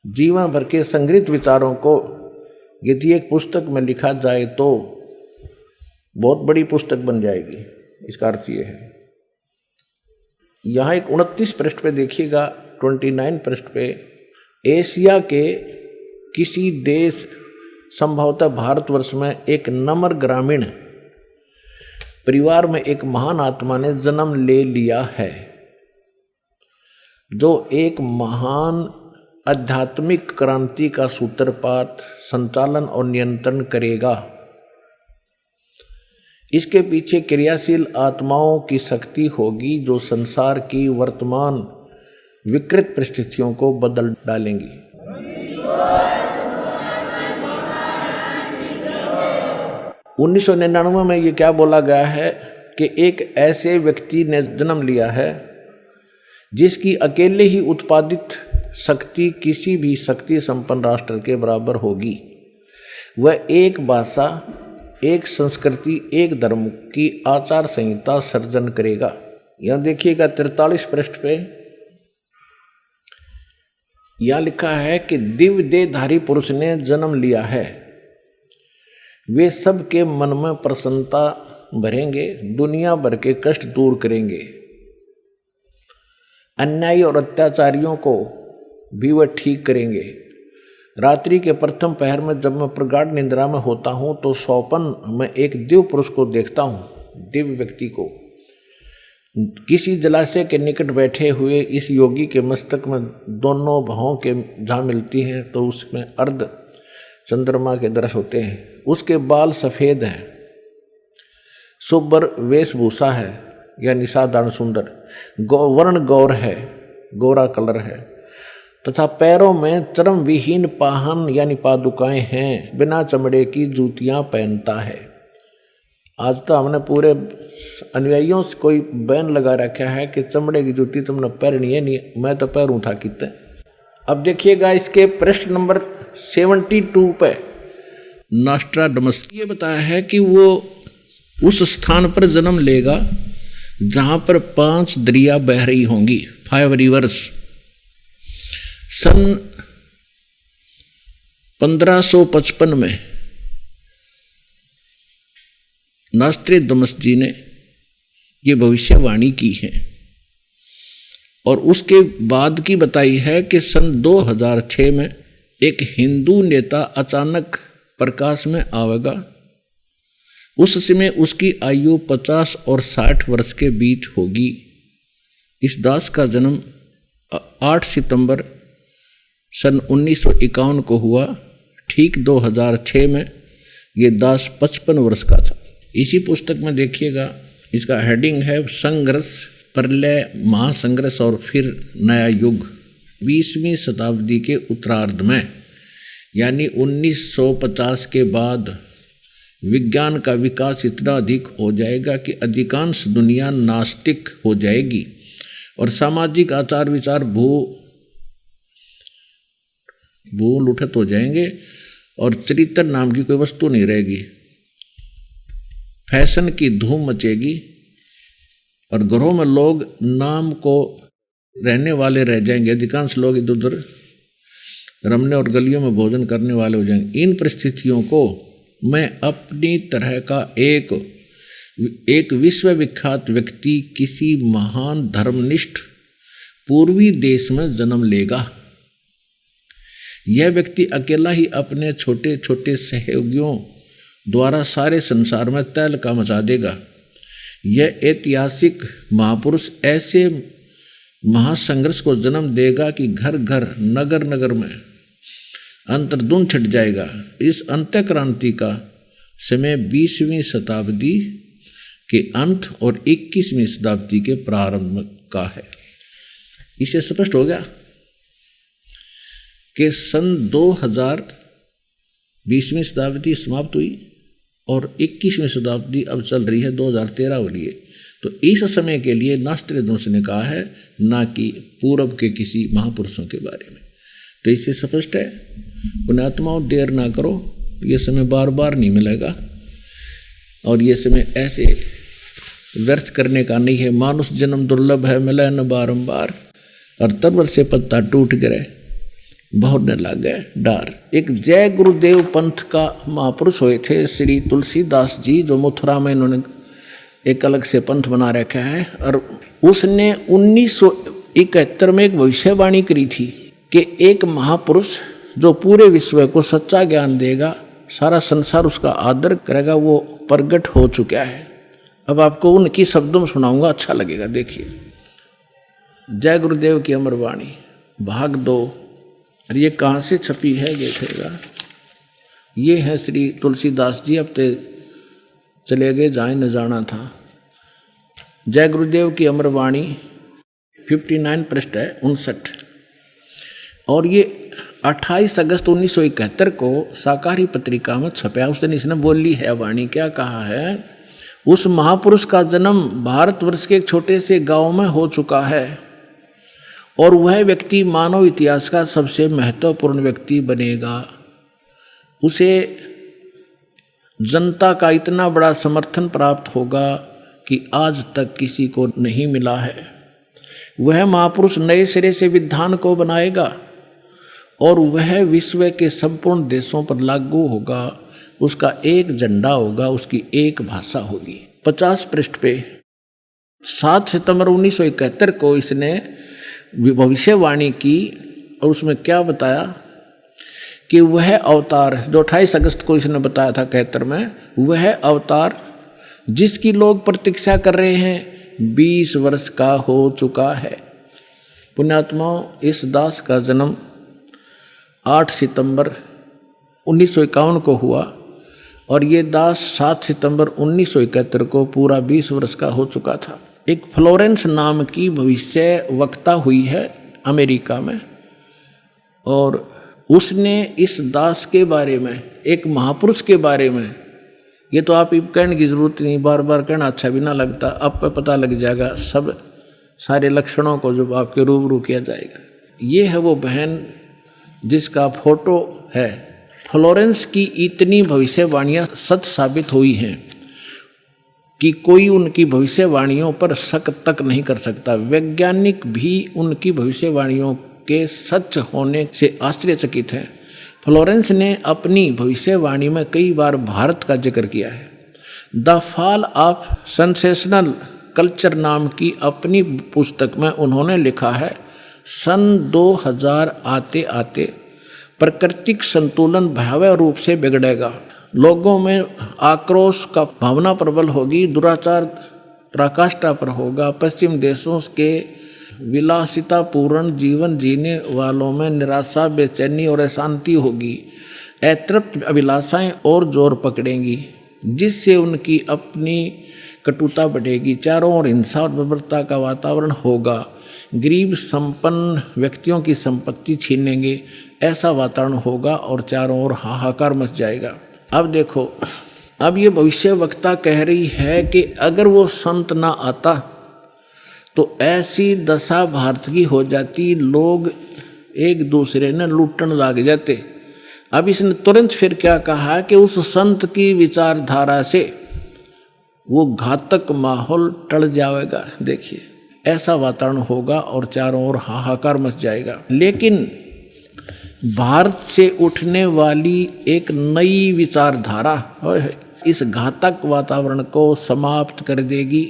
जीवन भर के संग्रहित विचारों को यदि एक पुस्तक में लिखा जाए तो बहुत बड़ी पुस्तक बन जाएगी। इसका अर्थ ये है। यहाँ एक 29 पृष्ठ पे देखिएगा, 29 पृष्ठ पे, एशिया के किसी देश संभवतः भारतवर्ष में एक नम्र ग्रामीण परिवार में एक महान आत्मा ने जन्म ले लिया है, जो एक महान आध्यात्मिक क्रांति का सूत्रपात, संचालन और नियंत्रण करेगा। इसके पीछे क्रियाशील आत्माओं की शक्ति होगी जो संसार की वर्तमान विकृत परिस्थितियों को बदल डालेंगी। उन्नीस 1999 में ये क्या बोला गया है कि एक ऐसे व्यक्ति ने जन्म लिया है जिसकी अकेले ही उत्पादित शक्ति किसी भी शक्ति संपन्न राष्ट्र के बराबर होगी। वह एक भाषा, एक संस्कृति, एक धर्म की आचार संहिता सर्जन करेगा। यह देखिएगा 43 पृष्ठ पे यह लिखा है कि दिव्य देहधारी पुरुष ने जन्म लिया है। वे सबके मन में प्रसन्नता भरेंगे, दुनिया भर के कष्ट दूर करेंगे। अन्यायी और अत्याचारियों को भी वह ठीक करेंगे। रात्रि के प्रथम पहर में जब मैं प्रगाढ़ निद्रा में होता हूँ तो स्वप्न में एक दिव्य पुरुष को देखता हूँ। दिव्य व्यक्ति को किसी जलाशय के निकट बैठे हुए इस योगी के मस्तक में दोनों भौं के जहाँ मिलती हैं तो उसमें अर्ध चंद्रमा के दृश्य होते हैं। उसके बाल सफ़ेद हैं, शुभ्र वेशभूषा है यानी साधारण सुंदर, वर्ण गौर है, गोरा कलर है, तथा पैरों में चर्म विहीन पाहन यानी पादुकाएं हैं, बिना चमड़े की जूतियां पहनता है। आज तो हमने पूरे अनुयायियों से कोई बैन लगा रखा है कि चमड़े की जूती तुमने पहननी है, नहीं मैं तो पैरूं था कितने। अब देखिएगा इसके पृष्ठ नंबर 72 पे नॉस्ट्राडमस ये बताया है कि वो उस स्थान पर जन्म लेगा जहां पर 5 दरिया बह रही होंगी, 5 रिवर्स। सन 1555 में नॉस्ट्राडमस जी ने ये भविष्यवाणी की है और उसके बाद की बताई है कि सन 2006 में एक हिंदू नेता अचानक प्रकाश में आवेगा। उस समय उसकी आयु 50 और 60 वर्ष के बीच होगी। इस दास का जन्म 8 सितंबर सन 1951 को हुआ। ठीक 2006 में ये दास 55 वर्ष का था। इसी पुस्तक में देखिएगा, इसका हेडिंग है संघर्ष, प्रलय, महासंघर्ष और फिर नया युग। 20वीं शताब्दी के उत्तरार्ध में यानी 1950 के बाद विज्ञान का विकास इतना अधिक हो जाएगा कि अधिकांश दुनिया नास्तिक हो जाएगी और सामाजिक आचार विचार भूलुठत हो जाएंगे और चरित्र नाम की कोई वस्तु नहीं रहेगी। फैशन की धूम मचेगी और घरों में लोग नाम को रहने वाले रह जाएंगे। अधिकांश लोग इधर उधर रमने और गलियों में भोजन करने वाले हो जाएंगे। इन परिस्थितियों को मैं अपनी तरह का एक विश्वविख्यात व्यक्ति किसी महान धर्मनिष्ठ पूर्वी देश में जन्म लेगा। यह व्यक्ति अकेला ही अपने छोटे छोटे सहयोगियों द्वारा सारे संसार में तहलका मचा देगा। यह ऐतिहासिक महापुरुष ऐसे महासंघर्ष को जन्म देगा कि घर घर नगर नगर में अंतर्धुन छट जाएगा। इस अंत्य क्रांति का समय 20वीं शताब्दी के अंत और 21वीं शताब्दी के प्रारंभ का है। इसे स्पष्ट हो गया कि सन 2000 20वीं शताब्दी समाप्त हुई और 21वीं शताब्दी अब चल रही है 2013 वाली है। तो इस समय के लिए नास्ट्रेदामुस ने कहा है, ना कि पूर्व के किसी महापुरुषों के बारे में। तो इससे स्पष्ट है, पुण्यात्माओं देर ना करो, ये समय बार बार नहीं मिलेगा और ये समय ऐसे व्यर्थ करने का नहीं है। मानुष जन्म दुर्लभ है, मिले न बारंबार, और तरवर से पत्ता टूट गिरे बहुत न लागे डार। एक जय गुरुदेव पंथ का महापुरुष हुए थे श्री तुलसीदास जी, जो मथुरा में इन्होंने एक अलग से पंथ बना रखा है। और उसने 1971 में एक भविष्यवाणी करी थी कि एक महापुरुष जो पूरे विश्व को सच्चा ज्ञान देगा, सारा संसार उसका आदर करेगा, वो प्रगट हो चुका है। अब आपको उनकी शब्दों में सुनाऊंगा, अच्छा लगेगा। देखिए, जय गुरुदेव की अमर वाणी भाग 2। और ये कहाँ से छपी है देखिएगा, ये है श्री तुलसीदास जी, अब ते चले गए जाए न जाना था। जय गुरुदेव की अमर वाणी 59 पृष्ठ है 59। और ये 28 अगस्त 1971 को साकारी पत्रिका में छपया। उस दिन इसने बोली है वाणी, क्या कहा है, उस महापुरुष का जन्म भारतवर्ष के एक छोटे से गांव में हो चुका है और वह व्यक्ति मानव इतिहास का सबसे महत्वपूर्ण व्यक्ति बनेगा। उसे जनता का इतना बड़ा समर्थन प्राप्त होगा कि आज तक किसी को नहीं मिला है। वह महापुरुष नए सिरे से विधान को बनाएगा और वह विश्व के संपूर्ण देशों पर लागू होगा। उसका एक झंडा होगा, उसकी एक भाषा होगी। 50 पृष्ठ पे 7 सितंबर 1971 को इसने भविष्यवाणी की और उसमें क्या बताया कि वह अवतार जो 28 अगस्त को इसने बताया था 71 में, वह अवतार जिसकी लोग प्रतीक्षा कर रहे हैं 20 वर्ष का हो चुका है। पुण्यात्माओं, इस दास का जन्म 8 सितंबर 1951 को हुआ और ये दास 7 सितंबर 1971 को पूरा 20 वर्ष का हो चुका था। एक फ्लोरेंस नाम की भविष्य वक्ता हुई है अमेरिका में, और उसने इस दास के बारे में, एक महापुरुष के बारे में, ये तो आप कहने की जरूरत नहीं, बार बार कहना अच्छा भी ना लगता, अब पे पता लग जाएगा सब सारे लक्षणों को जब आपके रूबरू किया जाएगा। ये है वो बहन जिसका फोटो है। फ्लोरेंस की इतनी भविष्यवाणियाँ सच साबित हुई हैं कि कोई उनकी भविष्यवाणियों पर शक तक नहीं कर सकता। वैज्ञानिक भी उनकी भविष्यवाणियों के सच होने से आश्चर्यचकित हैं। फ्लोरेंस ने अपनी भविष्यवाणी में कई बार भारत का जिक्र किया है। The fall of sensational culture नाम की अपनी पुस्तक में उन्होंने लिखा है, सन 2000 आते आते प्राकृतिक संतुलन भयावह रूप से बिगड़ेगा। लोगों में आक्रोश का भावना प्रबल होगी, दुराचार पराकाष्ठा पर होगा। पश्चिम देशों के विलासितापूर्ण जीवन जीने वालों में निराशा, बेचैनी और अशांति होगी। अतृप्त अभिलाषाएं और जोर पकड़ेंगी, जिससे उनकी अपनी कटुता बढ़ेगी। चारों ओर हिंसा और बर्बरता का वातावरण होगा। गरीब संपन्न व्यक्तियों की संपत्ति छीनेंगे, ऐसा वातावरण होगा और चारों ओर हाहाकार मच जाएगा। अब देखो, अब ये भविष्य वक्ता कह रही है कि अगर वो संत ना आता तो ऐसी दशा भारत की हो जाती, लोग एक दूसरे ने लूटने लग जाते। अब इसने तुरंत फिर क्या कहा कि उस संत की विचारधारा से वो घातक माहौल टल जाएगा। देखिए, ऐसा वातावरण होगा और चारों ओर हाहाकार मच जाएगा। लेकिन भारत से उठने वाली एक नई विचारधारा इस घातक वातावरण को समाप्त कर देगी।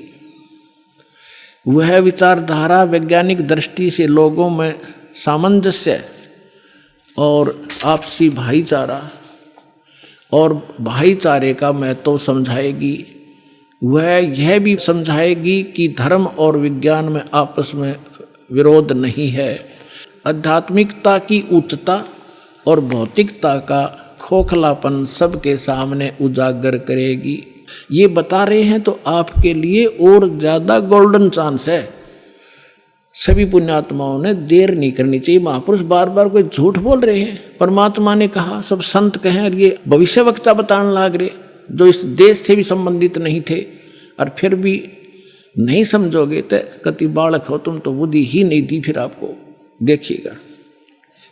वह विचारधारा वैज्ञानिक दृष्टि से लोगों में सामंजस्य और आपसी भाईचारा और भाईचारे का महत्व समझाएगी। वह यह भी समझाएगी कि धर्म और विज्ञान में आपस में विरोध नहीं है। आध्यात्मिकता की उच्चता और भौतिकता का खोखलापन सबके सामने उजागर करेगी। ये बता रहे हैं तो आपके लिए और ज़्यादा गोल्डन चांस है। सभी पुण्यात्माओं ने देर नहीं करनी चाहिए। महापुरुष बार बार कोई झूठ बोल रहे हैं। परमात्मा ने कहा, सब संत कहें और ये भविष्यवक्ता बताने लग रहे। जो इस देश से भी संबंधित नहीं थे, और फिर भी नहीं समझोगे तो कति बालक हो तुम, तो बुद्धि ही नहीं दी फिर आपको। देखिएगा,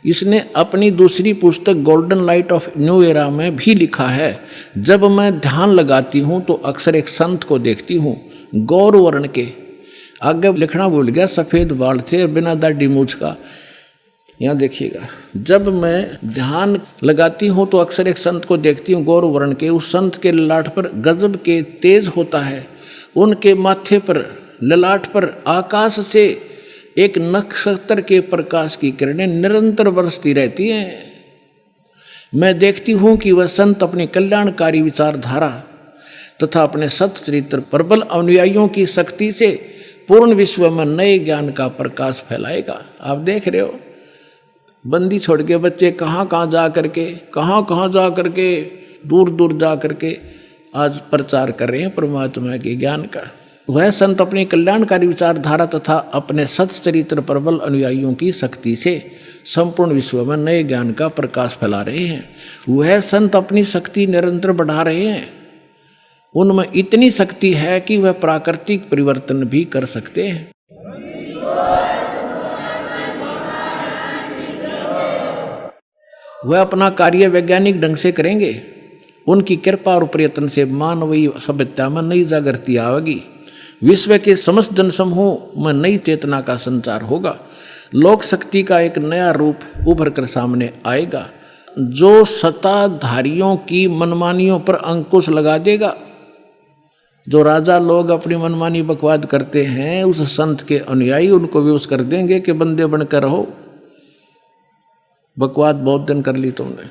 इसने अपनी दूसरी पुस्तक golden light of new era में भी लिखा है, जब मैं ध्यान लगाती हूँ तो अक्सर एक संत को देखती हूँ, गौर वर्ण के, आगे लिखना भूल गया, सफ़ेद बाल थे, बिना दाढ़ी मूछ का। यहाँ देखिएगा, जब मैं ध्यान लगाती हूँ तो अक्सर एक संत को देखती हूँ गौर वर्ण के, उस संत के ललाट पर गजब के तेज होता है, उनके माथे पर ललाट पर आकाश से एक नक्षत्र के प्रकाश की किरणें निरंतर बरसती रहती हैं। मैं देखती हूँ कि वह संत अपनी कल्याणकारी विचारधारा तथा अपने सत चरित्र प्रबल अनुयायियों की शक्ति से पूर्ण विश्व में नए ज्ञान का प्रकाश फैलाएगा। आप देख रहे हो, बंदी छोड़ के बच्चे कहाँ कहाँ जा करके दूर दूर जा करके आज प्रचार कर रहे हैं परमात्मा के ज्ञान का। वह संत अपनी कल्याणकारी विचारधारा तथा अपने सत चरित्र प्रबल अनुयायियों की शक्ति से संपूर्ण विश्व में नए ज्ञान का प्रकाश फैला रहे हैं। वह संत अपनी शक्ति निरंतर बढ़ा रहे हैं। उनमें इतनी शक्ति है कि वह प्राकृतिक परिवर्तन भी कर सकते हैं। वह अपना कार्य वैज्ञानिक ढंग से करेंगे। उनकी कृपा और प्रयत्न से मानवीय सभ्यता में नई जागृति आएगी। विश्व के समस्त जनसमूह में नई चेतना का संचार होगा। लोक शक्ति का एक नया रूप उभर कर सामने आएगा, जो सत्ताधारियों की मनमानियों पर अंकुश लगा देगा। जो राजा लोग अपनी मनमानी बकवाद करते हैं, उस संत के अनुयायी उनको विवश कर देंगे कि बंदे बनकर रहो, बकवाद बहुत दिन कर ली तुमने।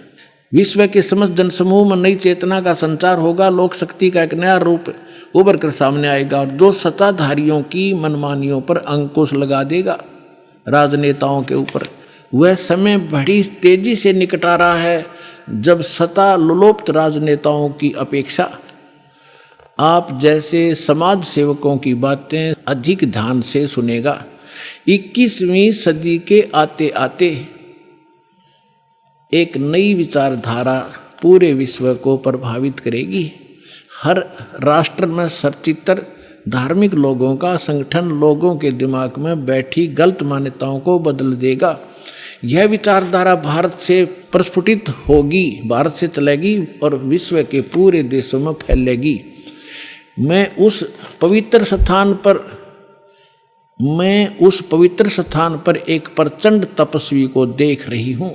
विश्व के समस्त जनसमूह में नई चेतना का संचार होगा। लोक शक्ति का एक नया रूप उभर कर सामने आएगा, और जो सत्ताधारियों की मनमानियों पर अंकुश लगा देगा, राजनेताओं के ऊपर। वह समय बड़ी तेजी से निकट आ रहा है जब सत्ता लोलुप्त राजनेताओं की अपेक्षा आप जैसे समाज सेवकों की बातें अधिक ध्यान से सुनेगा। 21वीं सदी के आते आते एक नई विचारधारा पूरे विश्व को प्रभावित करेगी। हर राष्ट्र में सचित्र धार्मिक लोगों का संगठन लोगों के दिमाग में बैठी गलत मान्यताओं को बदल देगा। यह विचारधारा भारत से प्रस्फुटित होगी, भारत से चलेगी और विश्व के पूरे देशों में फैलेगी। मैं उस पवित्र स्थान पर एक प्रचंड तपस्वी को देख रही हूँ,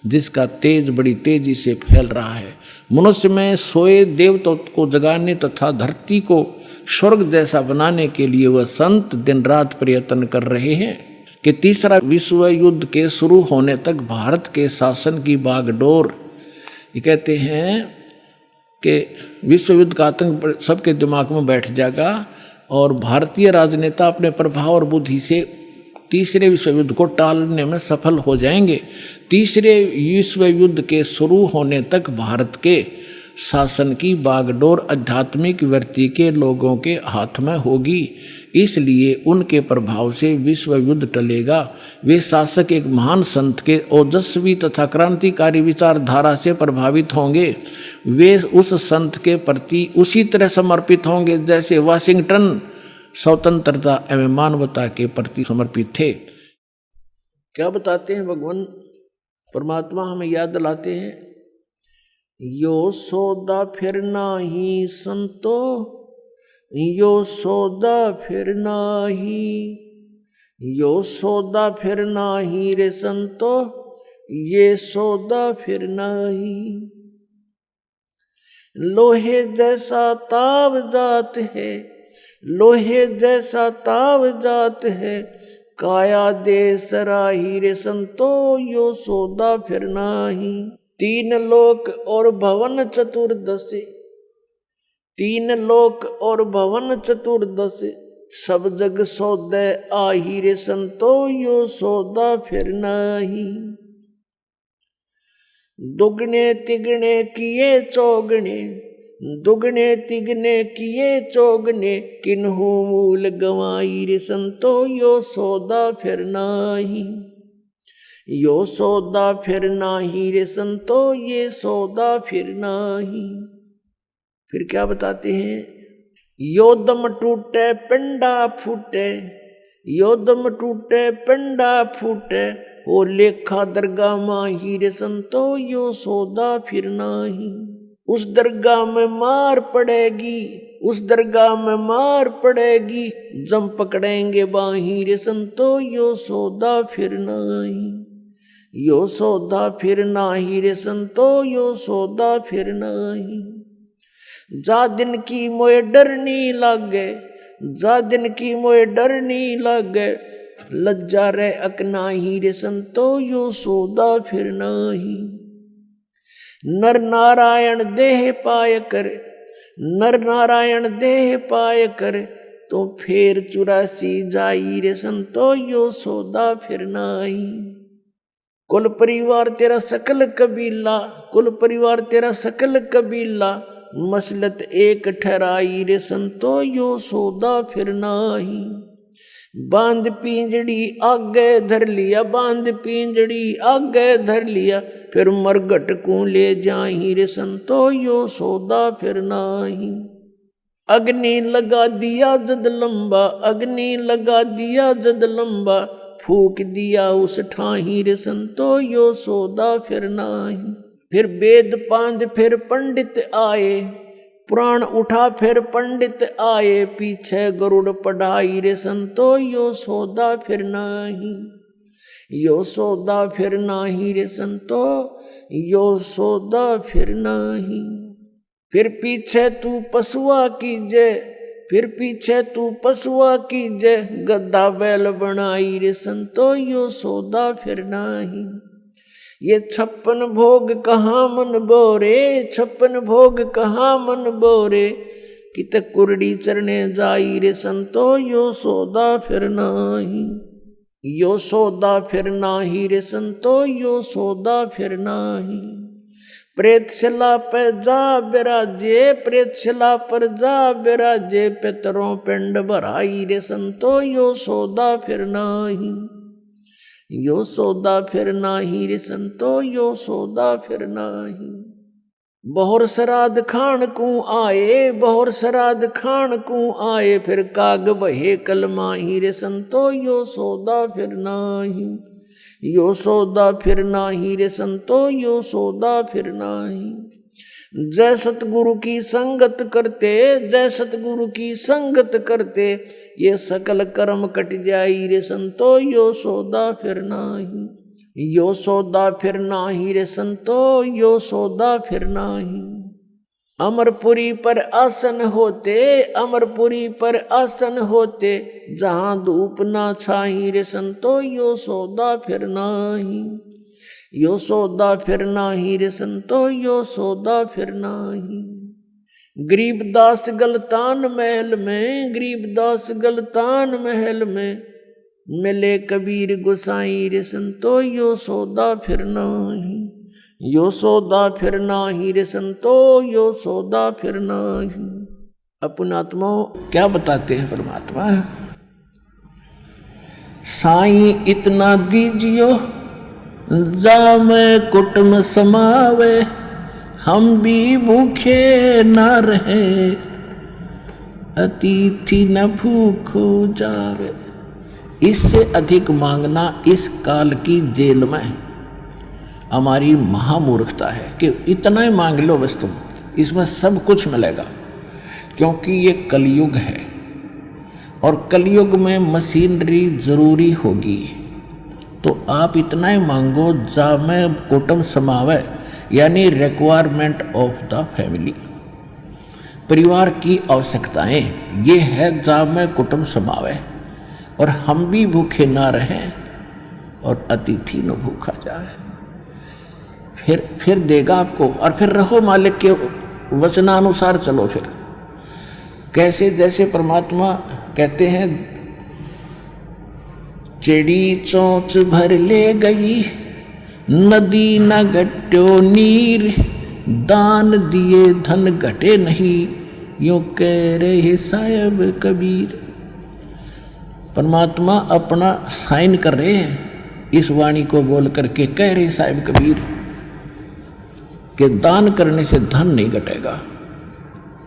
जिसका तेज बड़ी तेजी से फैल रहा है। मनुष्य में सोए देवताओं को जगाने तथा धरती को स्वर्ग जैसा बनाने के लिए वह संत दिन रात प्रयत्न कर रहे हैं कि तीसरा विश्व युद्ध के शुरू होने तक भारत के शासन की बागडोर, ये कहते हैं कि विश्व युद्ध का आतंक सबके दिमाग में बैठ जाएगा और भारतीय राजनेता अपने प्रभाव और बुद्धि से तीसरे विश्व युद्ध को टालने में सफल हो जाएंगे। तीसरे विश्व युद्ध के शुरू होने तक भारत के शासन की बागडोर आध्यात्मिक वृत्ति के लोगों के हाथ में होगी, इसलिए उनके प्रभाव से विश्व युद्ध टलेगा। वे शासक एक महान संत के ओजस्वी तथा क्रांतिकारी विचारधारा से प्रभावित होंगे। वे उस संत के प्रति उसी तरह समर्पित होंगे जैसे वाशिंगटन स्वतंत्रता एवं मानवता के प्रति समर्पित थे। क्या बताते हैं भगवान परमात्मा, हमें याद दिलाते हैं, यो सौदा फिर नाही संतो, यो सौदा फिर नाही, यो सौदा फिर नाही रे संतो, ये सौदा फिर नाही। लोहे जैसा ताव जात है, लोहे जैसा ताव जात है, काया दे सराही रे संतो, यो सौदा फिर नाही। तीन लोक और भवन चतुर्दश, तीन लोक और भवन चतुर्दश, सब जग सौदे आही रे संतो, यो सौदा फिर नाही। दुगने तिगने किए चौगने, दुगने तिगने किए चौगने, किन्हू मूल गवाई रे संतो, यो सौदा फिर नाही। यो सौदा फिर नाही रे संतो, ये सौदा फिर नाही। फिर क्या बताते हैं, यो दम टूटे पिंडा फूटे, यो दम टूटे पिंडा फूटे, ओ लेखा दरगाह माही रे संतो, यो सौदा फिर नाही। उस दरगाह में मार पड़ेगी, उस दरगाह में मार पड़ेगी, जम पकड़ेंगे बाही रे संतो, यो सौदा फिर नाही। यो सौदा फिर नाही रे संतो, यो सौदा फिर नाही। जा दिन की मोए डर नहीं लागे, जा दिन की मोए डर नहीं लागे, लज्जा रे अकनाही रे संतो, यो सौदा फिर नाही। नर नारायण देह पाय करे, नर नारायण देह पाय करे, तो फिर 84 जाई रे संतो, यो सौदा फिर नाही। कुल परिवार तेरा सकल कबीला, कुल परिवार तेरा सकल कबीला, मसलत एक ठहराई रे संतो, यो सौदा फिर नाही। बांध पिंजड़ी आगे धर लिया, बांध पिंजड़ी आगे धर लिया, फिर मरघट को ले जाही रे संतो, यो सौदा फिर नाही। अग्नि लगा दिया जद लंबा, अग्नि लगा दिया जद लंबा, फूक दिया उस ठाही रे संतो, यो सौदा फिर नाही। फिर वेद पांध फिर पंडित आए, पुराण उठा फिर पंडित आए, पीछे गरुड़ पढ़ाई रे संतो, यो सौदा फिर नाही। यो सौदा फिर नाही रे संतो, यो सौदा फिर नाही। फिर पीछे तू पशुआ कीजे, फिर पीछे तू पशुआ कीजे, गद्दा बैल बनाई रे संतो, यो सौदा फिर नाही। ये 56 भोग कहाँ मन बोरे, 56 भोग कहाँ मन बोरे, कित कुरड़ी चरने जाई रे संतो, यो सौदा फिर नाही। यो सौदा फिर नाही रे संतो, यो सौदा फिर नाही। प्रेतशिला पे जा बिराजे, प्रेतशिला पर जा बिराजे, पितरों पिंड भराई रे संतो, यो सौदा फिर नाही। यो सौदा फिर नाही रे संतो, यो सौदा फिर नाही। बहुर श्राद्ध खान को आए, बहुर श्राद्ध खान को आए, फिर काग बहे कलमाही रे संतो, यो सौदा फिर नाही। यो सौदा फिर नाही रे संतो, यो सौदा फिर नाही। जय सतगुरु की संगत करते, जय सतगुरु की संगत करते, ये सकल कर्म कट जाई रे संतो, यो सौदा फिर नाही। यो सौदा फिर नाही रे संतो, यो सौदा फिर नाही। अमरपुरी पर आसन होते, अमरपुरी पर आसन होते, जहां धूप ना छाई रे संतो, यो सौदा फिर नाही। यो सौदा फिर नाही रे संतो, यो सौदा फिर नाही। गरीबदास गलतान महल में, गरीबदास गलतान महल में, मिले कबीर गोसाई रे संतो, यो सौदा फिर नाही। यो सौदा फिर नाही रे संतो, यो सौदा फिर नाही। अपन आत्मा क्या बताते हैं परमात्मा, साईं इतना दीजियो जा मैं कुटुम समावे, हम भी भूखे न रहे, अतिथि न भूखो जावे। इससे अधिक मांगना इस काल की जेल में हमारी महामूर्खता है कि इतना ही मांग लो बस तुम, इसमें सब कुछ मिलेगा, क्योंकि ये कलयुग है और कलयुग में मशीनरी जरूरी होगी। तो आप इतना ही मांगो जा मैं कुटुम समावे, यानी रिक्वायरमेंट ऑफ द फैमिली, परिवार की आवश्यकताएं, ये है जा मैं कुटुम समावे, और हम भी भूखे ना रहें और अतिथि न भूखा जाए। फिर देगा आपको, और फिर रहो मालिक के वचनानुसार चलो। फिर कैसे, जैसे परमात्मा कहते हैं, चिड़ी चोंच भर ले गई, नदी न घट्यो नीर, दान दिए धन घटे नहीं, यूं कह रहे साहिब कबीर। परमात्मा अपना साइन कर रहे हैं इस वाणी को बोल करके, कह रहे साहिब कबीर कि दान करने से धन नहीं घटेगा,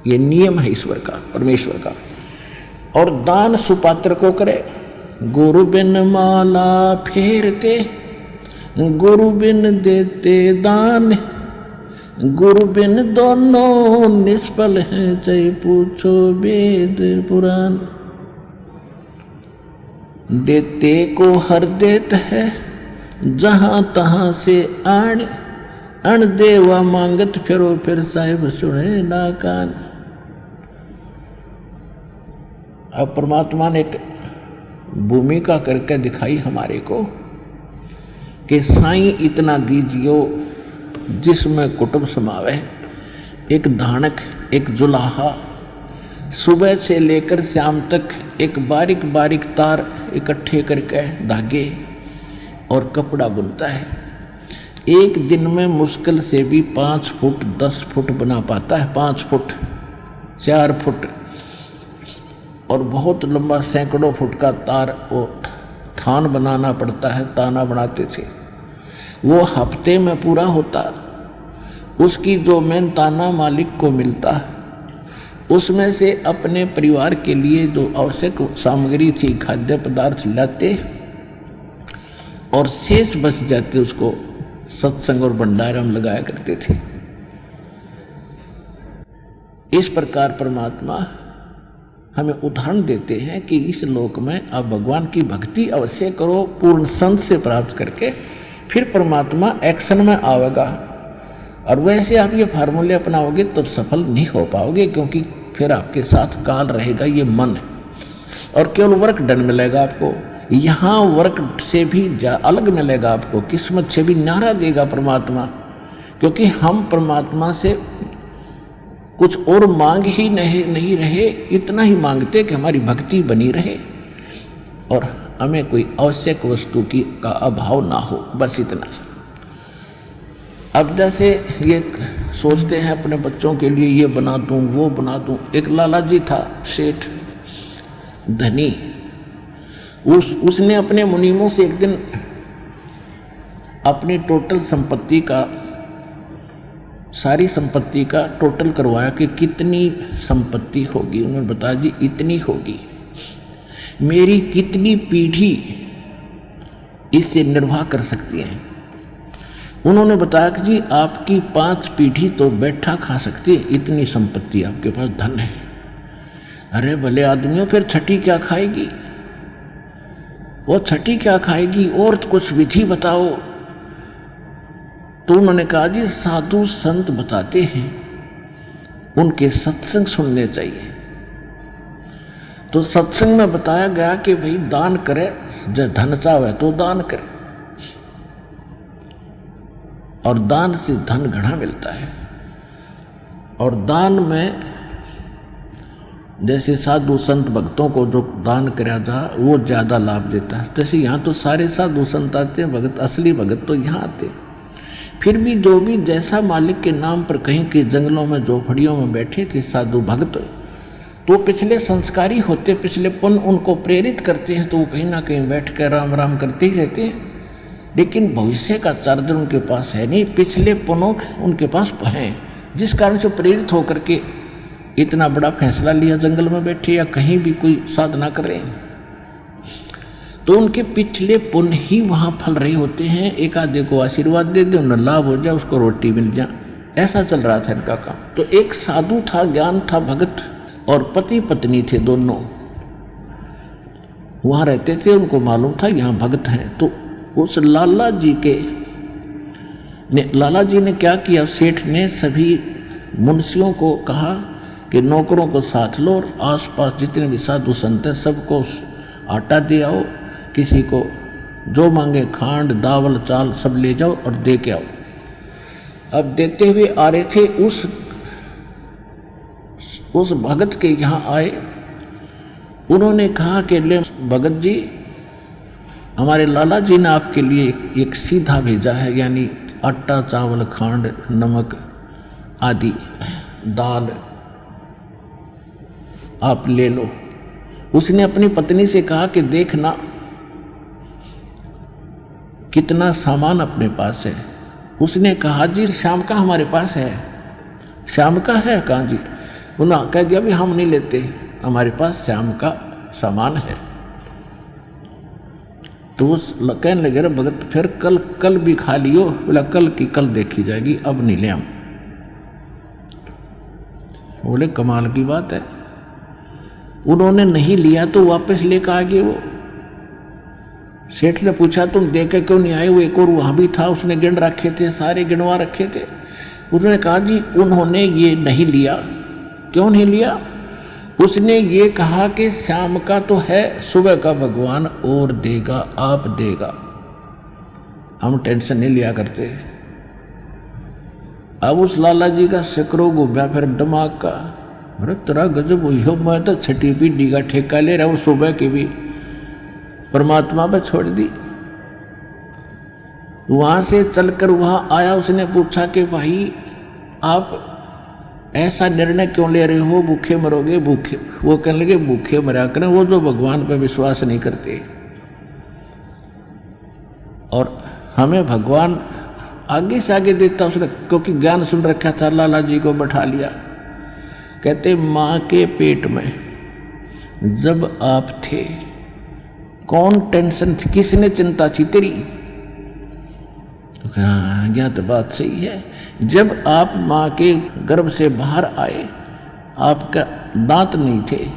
ये नियम है ईश्वर का, परमेश्वर का। और दान सुपात्र को करे। गुरु बिन माला फेरते, गुरु बिन देते दान, गुरु बिन दोनों निष्फल हैं, चाहे पूछो वेद पुराण। देते को हर देत है, जहां तहां से आण, अण देवा मांगत फिरो, फिर साहिब सुने ना कान। अब परमात्मा ने एक भूमिका करके दिखाई हमारे को कि साईं इतना दीजियो जिसमें कुटुंब समावे। एक धानक, एक जुलाहा, सुबह से लेकर शाम तक एक बारीक बारीक तार इकट्ठे करके धागे और कपड़ा बुनता है। एक दिन में मुश्किल से भी 5 फुट 10 फुट बना पाता है, 5 फुट 4 फुट, और बहुत लंबा सैकड़ों फुट का तार वो थान बनाना पड़ता है। ताना बनाते थे, वो हफ्ते में पूरा होता। उसकी जो मेहनताना मालिक को मिलता, उसमें से अपने परिवार के लिए जो आवश्यक सामग्री थी, खाद्य पदार्थ लाते और शेष बच जाते, उसको सत्संग और भंडारा में लगाया करते थे। इस प्रकार परमात्मा हमें उदाहरण देते हैं कि इस लोक में आप भगवान की भक्ति अवश्य करो, पूर्ण संत से प्राप्त करके, फिर परमात्मा एक्शन में आवेगा। और वैसे आप ये फार्मूले अपनाओगे तब सफल नहीं हो पाओगे, क्योंकि फिर आपके साथ काल रहेगा, ये मन है, और केवल वर्क डन मिलेगा आपको। यहाँ वर्क से भी अलग मिलेगा आपको, किस्मत से भी न्यारा देगा परमात्मा, क्योंकि हम परमात्मा से कुछ और मांग ही नहीं रहे, इतना ही मांगते कि हमारी भक्ति बनी रहे और हमें कोई आवश्यक वस्तु का अभाव ना हो, बस इतना सा। अब जैसे ये सोचते हैं अपने बच्चों के लिए ये बना दूं, वो बना दूं। एक लाला जी था, सेठ धनी, उसने अपने मुनीमों से एक दिन अपनी टोटल संपत्ति का, सारी संपत्ति का टोटल करवाया कि कितनी संपत्ति होगी। उन्होंने बताया जी इतनी होगी, मेरी कितनी पीढ़ी इससे निर्वाह कर सकती है। उन्होंने बताया कि जी आपकी 5 पीढ़ी तो बैठा खा सकती है, इतनी संपत्ति आपके पास, धन है। अरे भले आदमियों, फिर छठी क्या खाएगी? वो छठी क्या खाएगी? और कुछ विधि बताओ। तो उन्होंने कहा जी साधु संत बताते हैं, उनके सत्संग सुनने चाहिए। तो सत्संग में बताया गया कि भाई दान करे, जब धन चाहे तो दान करे, और दान से धन घना मिलता है। और दान में जैसे साधु संत भक्तों को जो दान कराया जा, वो ज़्यादा लाभ देता है। जैसे यहाँ तो सारे साधु संत आते हैं, भगत, असली भगत तो यहाँ आते। फिर भी जो भी जैसा मालिक के नाम पर कहीं के जंगलों में झोपड़ियों में बैठे थे साधु भक्त, तो पिछले संस्कारी होते, पिछले पुण्य उनको प्रेरित करते हैं, तो वो कहीं ना कहीं बैठ कर राम राम करते ही रहते हैं। लेकिन भविष्य का चार्जर उनके पास है नहीं, पिछले पुण्यों उनके पास हैं, जिस कारण से प्रेरित होकर के इतना बड़ा फैसला लिया, जंगल में बैठे या कहीं भी कोई साधना कर रहे हैं। तो उनके पिछले पुण्य ही वहाँ फल रहे होते हैं। एक आधे को आशीर्वाद दे दे, उन्हें लाभ हो जाए, उसको रोटी मिल जाए, ऐसा चल रहा था इनका काम। तो एक साधु था, ज्ञान था, भगत, और पति पत्नी थे दोनों, वहाँ रहते थे। उनको मालूम था यहाँ भगत हैं। तो उस लाला जी ने क्या किया, सेठ ने सभी मुंशियों को कहा कि नौकरों को साथ लो और आसपास जितने भी साधु संत हैं सबको आटा दे आओ, किसी को जो मांगे खांड दावल चाल सब ले जाओ और दे के आओ। अब देते हुए आ रहे थे, उस भगत के यहाँ आए। उन्होंने कहा कि ले भगत जी, हमारे लाला जी ने आपके लिए एक सीधा भेजा है, यानी आटा चावल खांड नमक आदि दाल आप ले लो। उसने अपनी पत्नी से कहा कि देखना कितना सामान अपने पास है। उसने कहा जी शाम का हमारे पास है। शाम का है? कहाँ जी? उन्होंने कह दिया भी हम नहीं लेते, हमारे पास श्याम का सामान है। तो वो कहने लगे, भगत फिर कल भी खा लियो। बोला कल की कल देखी जाएगी, अब नहीं ले हम। बोले कमाल की बात है। उन्होंने नहीं लिया तो वापस लेकर आ गए। वो सेठ ने पूछा तुम दे के क्यों नहीं आए? वो एक और वहां भी था, उसने गिन रखे थे, सारे गिनवा रखे थे। उन्होंने कहा जी उन्होंने ये नहीं लिया। क्यों नहीं लिया? उसने ये कहा कि शाम का तो है, सुबह का भगवान और देगा, आप देगा, हम टेंशन नहीं लिया करते। अब उस लाला जी का सिकरो घूमया फिर दिमाग का, अरे तेरा गजब हुई हो, मैं तो छठी पीढ़ी का ठेका ले रहा हूँ, सुबह की भी परमात्मा पे छोड़ दी। वहां से चलकर वहां आया, उसने पूछा कि भाई आप ऐसा निर्णय क्यों ले रहे हो, भूखे मरोगे? भूखे, वो कहने लगे भूखे मरा करें वो जो भगवान पर विश्वास नहीं करते। और हमें भगवान आगे से आगे देता उसने, क्योंकि ज्ञान सुन रखा था। लाला जी को बैठा लिया, कहते माँ के पेट में जब आप थे कौन टेंशन थी, किसने चिंता थी तेरी? हाँ यह तो बात सही है। जब आप माँ के गर्भ से बाहर आए आपका दांत नहीं थे,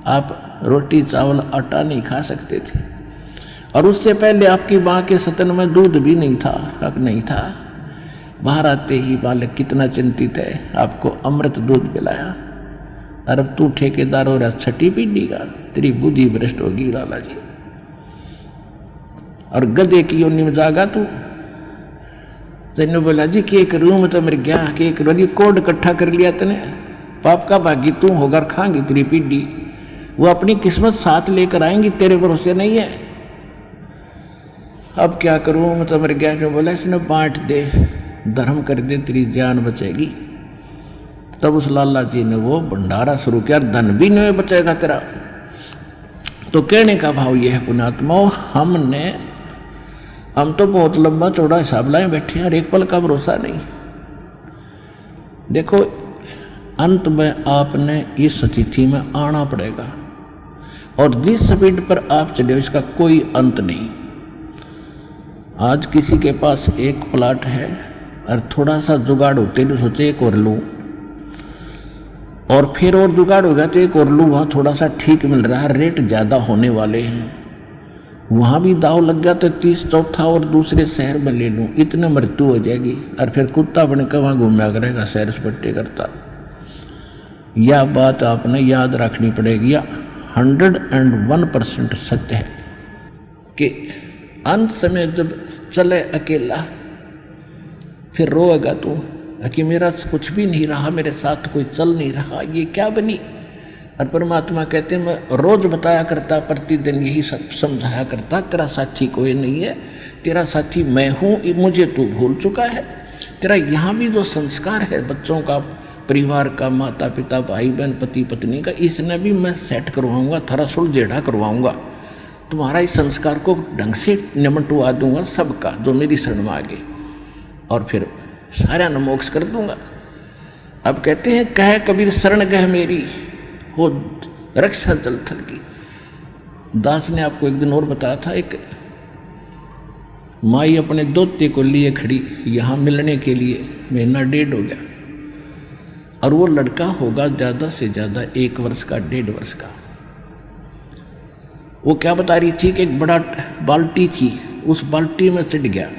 आप रोटी चावल आटा नहीं खा सकते थे, और उससे पहले आपकी माँ के स्तन में दूध भी नहीं था, हक नहीं था। बाहर आते ही बालक कितना चिंतित है, आपको अमृत दूध पिलाया, और अब तू ठेकेदार हो रहा छठी पीढ़ी का, तेरी बुद्धि भ्रष्ट होगी लाला जी। और गधे की योनि में जागा तू। तेने बोला जी के करूँ, मैं तो मेरे गया के करूँ, कोड इकट्ठा कर लिया तने, पाप का भागी तू होकर खाएंगी तेरी पीढ़ी। वो अपनी किस्मत साथ लेकर आएंगी, तेरे भरोसे नहीं है। अब क्या करूँ, मैं तो मेरे गया। जो बोला इसने बांट दे, धर्म कर दे, तेरी जान बचेगी। तब उस लाला जी ने वो भंडारा शुरू किया, धन भी नहीं बचेगा तेरा। तो कहने का भाव यह है पुण्यात्मा, हम तो बहुत लंबा चौड़ा हिसाब लाए बैठे हैं, और एक पल का भरोसा नहीं। देखो अंत में आपने इस स्थिति में आना पड़ेगा, और जिस स्पीड पर आप चले हो इसका कोई अंत नहीं। आज किसी के पास एक प्लाट है और थोड़ा सा जुगाड़ होते तो सोचे एक और लूँ, और फिर और जुगाड़ होगा तो एक और लूँ, वहाँ थोड़ा सा ठीक मिल रहा है, रेट ज़्यादा होने वाले हैं, वहाँ भी दाव लग गया तो 30 चौथा और दूसरे शहर में ले लूँ, इतने मृत्यु हो जाएगी, और फिर कुत्ता बन कर वहाँ घूमया करेगा सैर सपट्टे करता। यह बात आपने याद रखनी पड़ेगी, 101% सत्य है कि अंत समय जब चले अकेला फिर रोएगा तू कि मेरा कुछ भी नहीं रहा, मेरे साथ कोई चल नहीं रहा, ये क्या बनी। और परमात्मा कहते हैं मैं रोज बताया करता, प्रतिदिन यही सब समझाया करता, तेरा साथी कोई नहीं है, तेरा साथी मैं हूँ, मुझे तू भूल चुका है। तेरा यहाँ भी जो संस्कार है बच्चों का, परिवार का, माता पिता भाई बहन पति पत्नी का, इसने भी मैं सेट करवाऊँगा, थोड़ा सुलझेड़ा करवाऊँगा, तुम्हारा इस संस्कार को ढंग से निमटवा दूंगा सबका जो मेरी शरण में आगे, और फिर सारा न मोक्ष कर दूंगा। अब कहते हैं कह कबीर शरण गह मेरी हो रक्षा जल थल की। दास ने आपको एक दिन और बताया था, एक माई अपने दोते को लिए खड़ी यहाँ मिलने के लिए, 1.5 महीना हो गया, और वो लड़का होगा ज़्यादा से ज़्यादा 1 वर्ष का, 1.5 वर्ष का। वो क्या बता रही थी कि एक बड़ा बाल्टी थी, उस बाल्टी में चढ़ गया,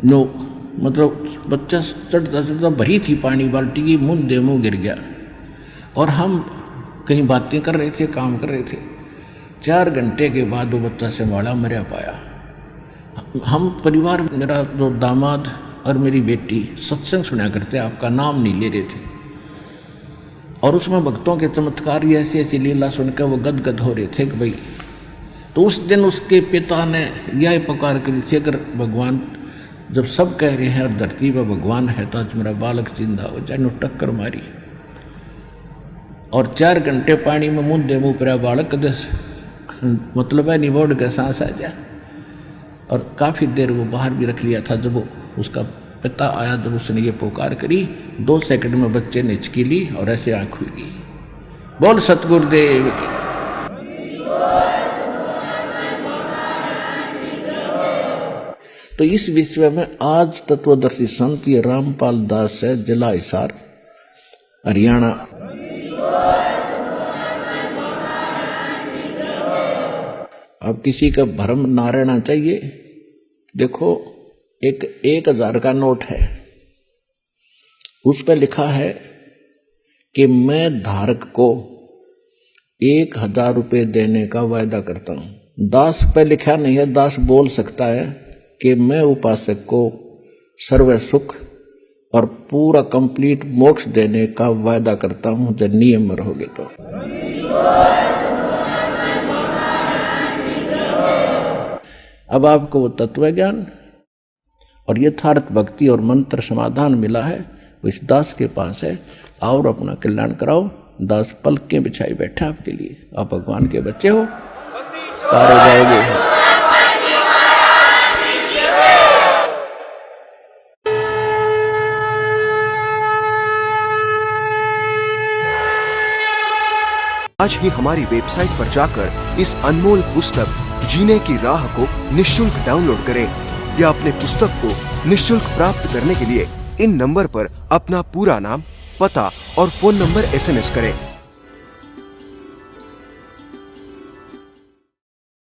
नो मतलब बच्चा चढ़ता चढ़ता भरी थी पानी बाल्टी की, मुंह गिर गया, और हम कहीं बातें कर रहे थे, काम कर रहे थे। 4 घंटे के बाद वो बच्चा संभाला, मरा पाया। हम परिवार, मेरा जो दामाद और मेरी बेटी सत्संग सुना करते, आपका नाम नहीं ले रहे थे, और उसमें भक्तों के चमत्कार ऐसी ऐसी लीला सुनकर वो गदगद हो रहे थे कि भाई। तो उस दिन उसके पिता ने यह पुकार करी थी, अगर भगवान जब सब कह रहे हैं और धरती पर भगवान है तो आज मेरा बालक जिंदा हो जाए। नो टक्कर मारी, और 4 घंटे पानी में मुंह पर बालक दस मतलब है निबोड़ के सांस आ जाए, और काफ़ी देर वो बाहर भी रख लिया था। जब वो उसका पिता आया जब उसने ये पुकार करी, 2 सेकंड में बच्चे ने हिचकी ली और ऐसे आंख खुल गई। बोल सतगुरुदेव की। तो इस विषय में आज तत्वदर्शी संत ये रामपाल दास है, जिला हिसार, हरियाणा। अब किसी का भ्रम ना रहना चाहिए। देखो, एक 1000 का नोट है, उस पर लिखा है कि मैं धारक को 1000 रुपये देने का वायदा करता हूं। दास पे लिखा नहीं है। दास बोल सकता है कि मैं उपासक को सर्व सुख और पूरा कंप्लीट मोक्ष देने का वायदा करता हूं जब नियम रहोगे तो। अब आपको वो तत्व ज्ञान और यथार्थ भक्ति और मंत्र समाधान मिला है, वो इस दास के पास है। और अपना कल्याण कराओ। दास पलकें बिछाई बैठा आपके लिए। आप भगवान के बच्चे हो, सारे जाओगे। आज ही हमारी वेबसाइट पर जाकर इस अनमोल पुस्तक जीने की राह को निःशुल्क डाउनलोड करें या अपने पुस्तक को निःशुल्क प्राप्त करने के लिए इन नंबर पर अपना पूरा नाम, पता और फोन नंबर SMS करें।